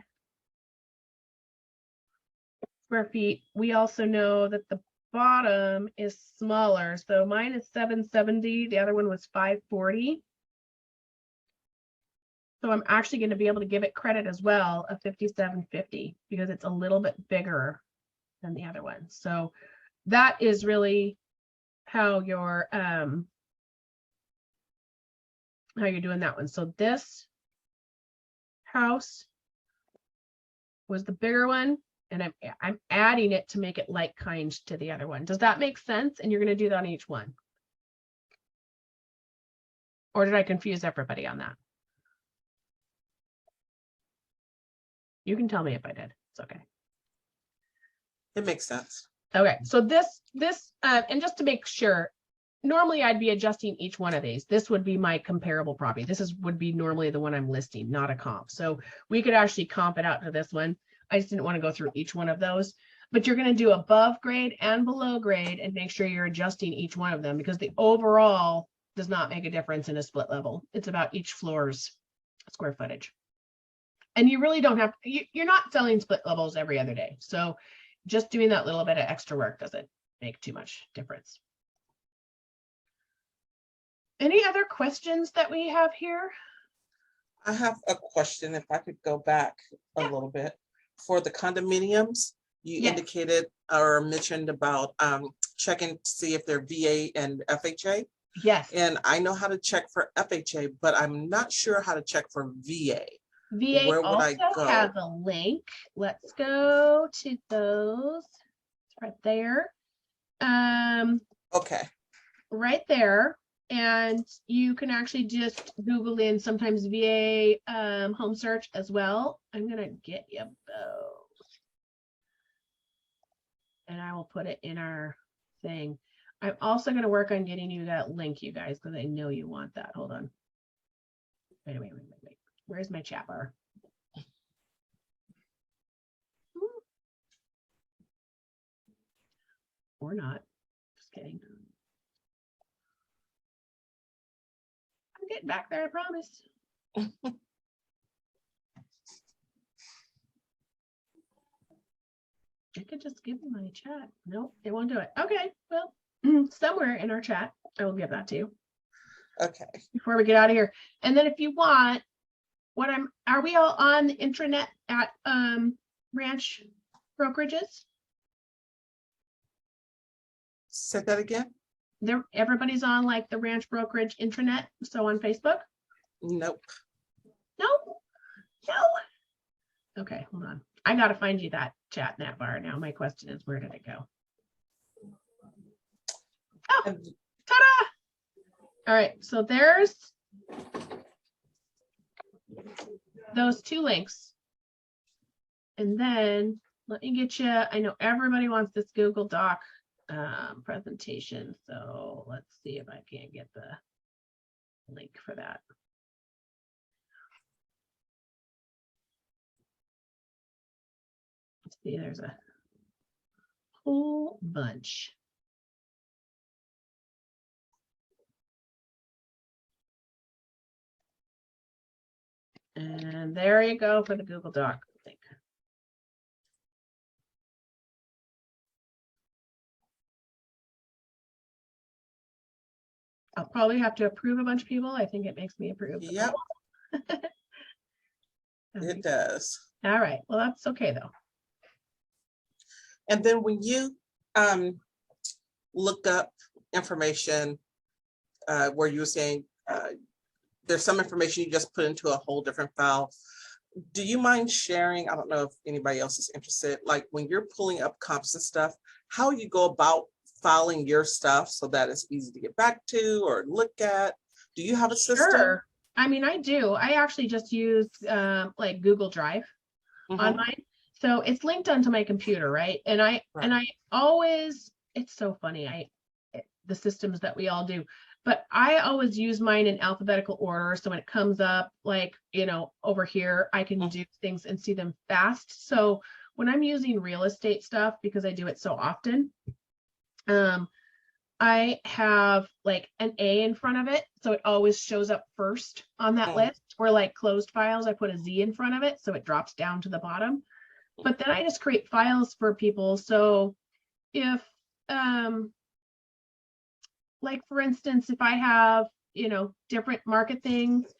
square feet, we also know that the bottom is smaller. So mine is 770, the other one was 540. So I'm actually going to be able to give it credit as well of 5,750 because it's a little bit bigger than the other one. So that is really how you're doing that one. So this house was the bigger one, and I'm adding it to make it like kind to the other one. Does that make sense? And you're going to do that on each one. Or did I confuse everybody on that? You can tell me if I did. It's okay. It makes sense. Okay, so this and just to make sure, normally I'd be adjusting each one of these. This would be my comparable property. This would be normally the one I'm listing, not a comp. So we could actually comp it out to this one. I just didn't want to go through each one of those, but you're going to do above grade and below grade and make sure you're adjusting each one of them because the overall does not make a difference in a split level. It's about each floor's square footage. And you really don't have, you're not selling split levels every other day. So just doing that little bit of extra work doesn't make too much difference. Any other questions that we have here? I have a question, if I could go back a little bit. For the condominiums, you Yes. indicated or mentioned about checking to see if they're VA and FHA. Yes. And I know how to check for FHA, but I'm not sure how to check for VA. VA Where would I also go? has a link. Let's go to those. It's right there. Okay. Right there. And you can actually just Google in sometimes VA home search as well. I'm gonna get you both. And I will put it in our thing. I'm also gonna work on getting you that link, you guys, because I know you want that. Hold on. Wait. Where's my chat bar? Or not. Just kidding. I'm getting back there, I promise. I could just give you my chat. Nope, it won't do it. Okay, well, somewhere in our chat, I will give that to you. Okay. Before we get out of here. And then if you want, are we all on the intranet at Ranch Brokerages? Say that again? Everybody's on like the Ranch Brokerage intranet, so on Facebook? Nope. No. Okay, hold on. I gotta find you that chat in that bar now. My question is, where did it go? Oh, ta-da! All right, so there's those two links. And then let me get you, I know everybody wants this Google Doc presentation. So let's see if I can't get the link for that. Let's see, there's a whole bunch. And there you go for the Google Doc link. I'll probably have to approve a bunch of people. I think it makes me approve. Yep. It does. All right. Well, that's okay though. And then when you look up information where you were saying there's some information you just put into a whole different file. Do you mind sharing? I don't know if anybody else is interested, like when you're pulling up comps and stuff, how you go about filing your stuff so that it's easy to get back to or look at? Do you have a system? Sure. I mean, I do. I actually just use like Google Drive on Mhm. mine. So it's linked onto my computer, right? And I always, it's so funny. The systems that we all do, but I always use mine in alphabetical order. So when it comes up, like, you know, over here, I can do things and see them fast. So when I'm using real estate stuff, because I do it so often, I have like an A in front of it. So it always shows up first on that list, or like closed files, I put a Z in front of it. So it drops down to the bottom. But then I just create files for people. So if, like for instance, if I have, you know, different market things,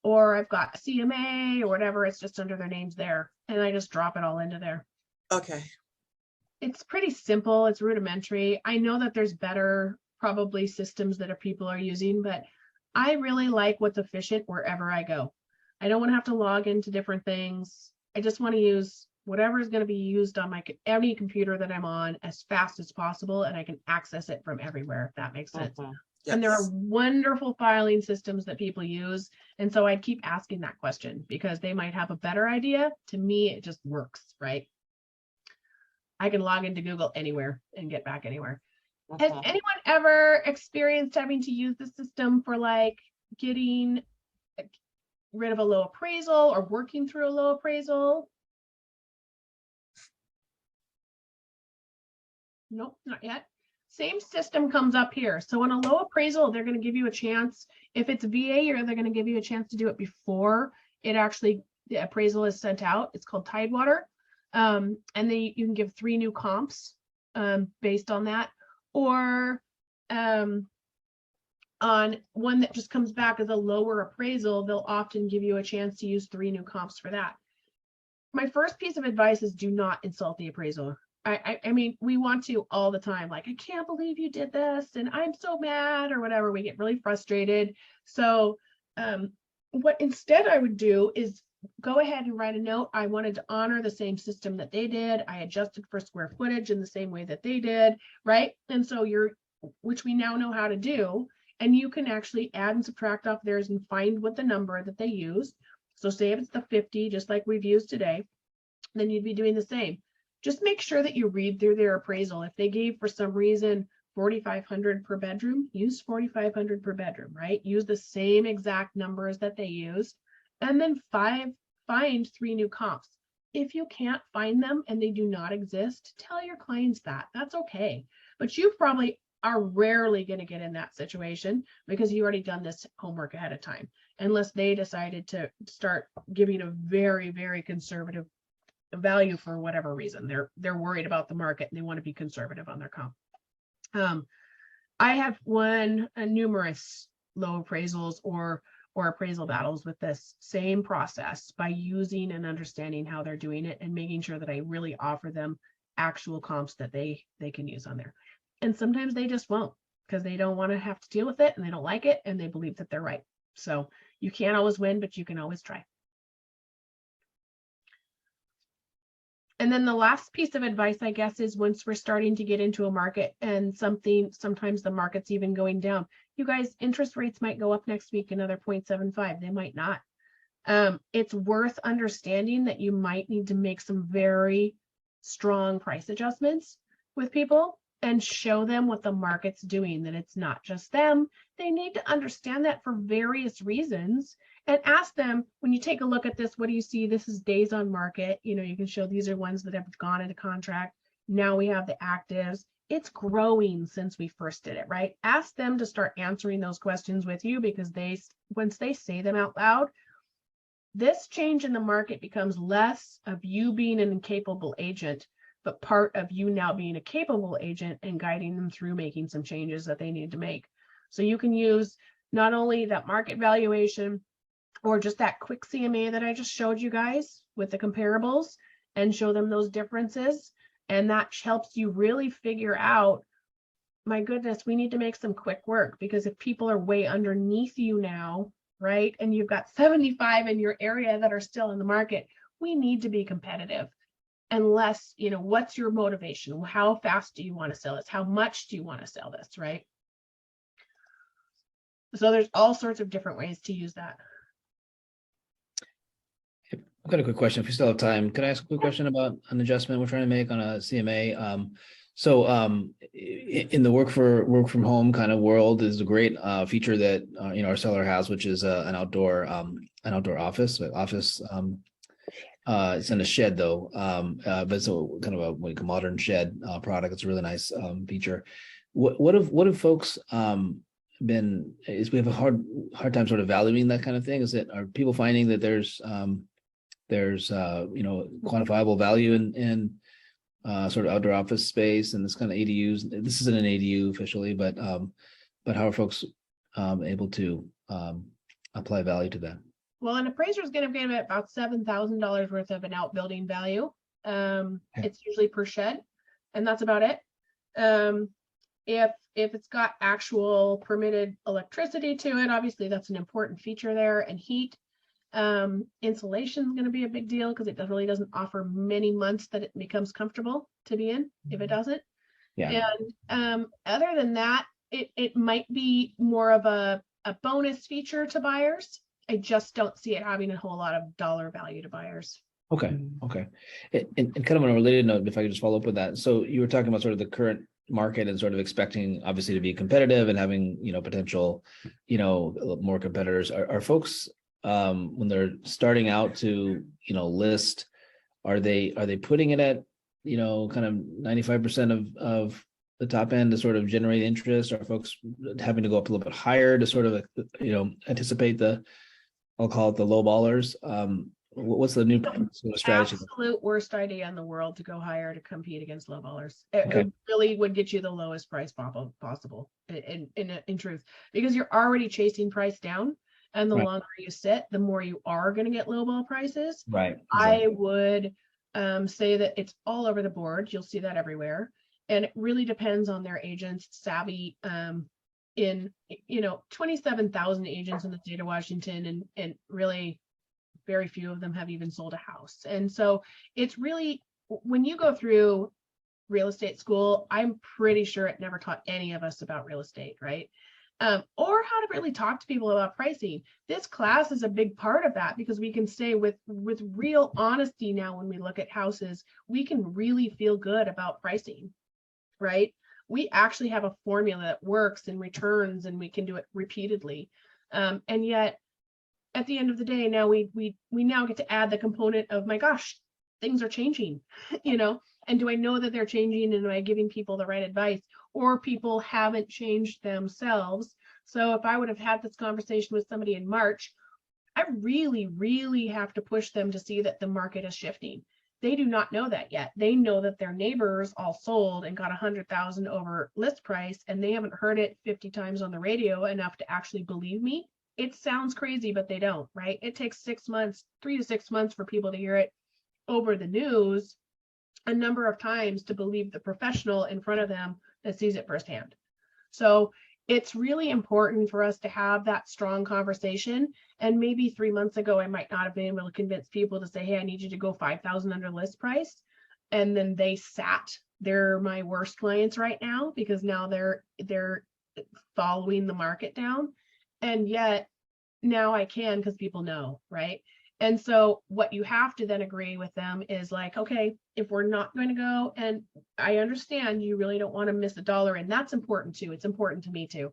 or I've got CMA or whatever, it's just under their names there. And I just drop it all into there. Okay. It's pretty simple. It's rudimentary. I know that there's better probably systems that people are using, but I really like what's efficient wherever I go. I don't want to have to log into different things. I just want to use whatever is going to be used on my any computer that I'm on as fast as possible, and I can access it from everywhere, if that makes sense. Yes. And there are wonderful filing systems that people use. And so I'd keep asking that question because they might have a better idea. To me, it just works, right? I can log into Google anywhere and get back anywhere. Has anyone ever experienced having to use the system for like getting rid of a low appraisal or working through a low appraisal? Nope, not yet. Same system comes up here. So on a low appraisal, they're going to give you a chance. If it's VA, or they're going to give you a chance to do it before it actually, the appraisal is sent out. It's called Tidewater. And you can give 3 new comps based on that. Or on one that just comes back as a lower appraisal, they'll often give you a chance to use 3 new comps for that. My first piece of advice is do not insult the appraisal. I mean, we want to all the time, like, I can't believe you did this and I'm so mad or whatever. We get really frustrated. So what instead I would do is go ahead and write a note. I wanted to honor the same system that they did. I adjusted for square footage in the same way that they did, right? And so which we now know how to do, and you can actually add and subtract off theirs and find what the number that they used. So say if it's the 50, just like we've used today, then you'd be doing the same. Just make sure that you read through their appraisal. If they gave for some reason 4,500 per bedroom, use 4,500 per bedroom, right? Use the same exact numbers that they used, and then find 3 new comps. If you can't find them and they do not exist, tell your clients that. That's okay. But you probably are rarely going to get in that situation because you already done this homework ahead of time, unless they decided to start giving a very, very conservative value for whatever reason. They're worried about the market and they want to be conservative on their comp. I have won numerous low appraisals or appraisal battles with this same process by using and understanding how they're doing it and making sure that I really offer them actual comps that they can use on there. And sometimes they just won't because they don't want to have to deal with it and they don't like it and they believe that they're right. So you can't always win, but you can always try. And then the last piece of advice, I guess, is once we're starting to get into a market and sometimes the market's even going down. You guys, interest rates might go up next week another 0.75. They might not. It's worth understanding that you might need to make some very strong price adjustments with people and show them what the market's doing, that it's not just them. They need to understand that for various reasons. And ask them, when you take a look at this, what do you see? This is days on market. You know, you can show these are ones that have gone into contract. Now we have the actives. It's growing since we first did it, right? Ask them to start answering those questions with you, because once they say them out loud, this change in the market becomes less of you being an incapable agent, but part of you now being a capable agent and guiding them through making some changes that they need to make. So you can use not only that market valuation, or just that quick CMA that I just showed you guys with the comparables, and show them those differences. And that helps you really figure out, my goodness, we need to make some quick work, because if people are way underneath you now, right? And you've got 75 in your area that are still in the market. We need to be competitive. Unless, you know, what's your motivation? How fast do you want to sell this? How much do you want to sell this, right? So there's all sorts of different ways to use that. I've got a quick question. If we still have time, can I ask a quick question about an adjustment we're trying to make on a CMA? In the work from home kind of world is a great feature that you know, our seller has, which is an outdoor office. It's in a shed though, but it's a kind of a modern shed product. It's a really nice feature. What have folks been? Is we have a hard time sort of valuing that kind of thing? Is it, are people finding that there's you know, quantifiable value in sort of outdoor office space and this kind of ADUs? This isn't an ADU officially, but how are folks able to apply value to that? Well, an appraiser is going to get about $7,000 worth of an outbuilding value. It's usually per shed, and that's about it. If it's got actual permitted electricity to it, obviously that's an important feature there, and heat. Insulation is going to be a big deal because it really doesn't offer many months that it becomes comfortable to be in if it doesn't. Yeah. And other than that, it might be more of a bonus feature to buyers. I just don't see it having a whole lot of dollar value to buyers. Okay. And kind of on a related note, if I could just follow up with that. So you were talking about sort of the current market and sort of expecting obviously to be competitive and having, you know, potential, you know, more competitors. Are folks when they're starting out to, you know, list, are they putting it at, you know, kind of 95% of the top end to sort of generate interest? Are folks having to go up a little bit higher to sort of, you know, anticipate the, I'll call it the low ballers? What's the new sort of strategy? Absolute worst idea in the world to go higher to compete against low ballers. It really would get you the lowest price possible in truth, because you're already chasing price down. And the longer you sit, the more you are going to get lowball prices. Right. Exactly. I would say that it's all over the board. You'll see that everywhere. And it really depends on their agents' savvy. In, you know, 27,000 agents in the state of Washington, and really very few of them have even sold a house. And so it's really, when you go through real estate school, I'm pretty sure it never taught any of us about real estate, right? Or how to really talk to people about pricing. This class is a big part of that, because we can say with real honesty now, when we look at houses, we can really feel good about pricing, right? We actually have a formula that works and returns, and we can do it repeatedly. And yet, at the end of the day, now we now get to add the component of, my gosh, things are changing, you know, and do I know that they're changing, and am I giving people the right advice, or people haven't changed themselves? So if I would have had this conversation with somebody in March, I really, really have to push them to see that the market is shifting. They do not know that yet. They know that their neighbors all sold and got 100,000 over list price, and they haven't heard it 50 times on the radio enough to actually believe me. It sounds crazy, but they don't, right? It takes 6 months, 3 to 6 months for people to hear it over the news a number of times to believe the professional in front of them that sees it firsthand. So it's really important for us to have that strong conversation. And maybe 3 months ago, I might not have been able to convince people to say, hey, I need you to go 5,000 under list price. And then they sat. They're my worst clients right now, because now they're following the market down. And yet now I can, because people know, right? And so what you have to then agree with them is like, okay, if we're not going to go, and I understand you really don't want to miss $1, and that's important too. It's important to me too.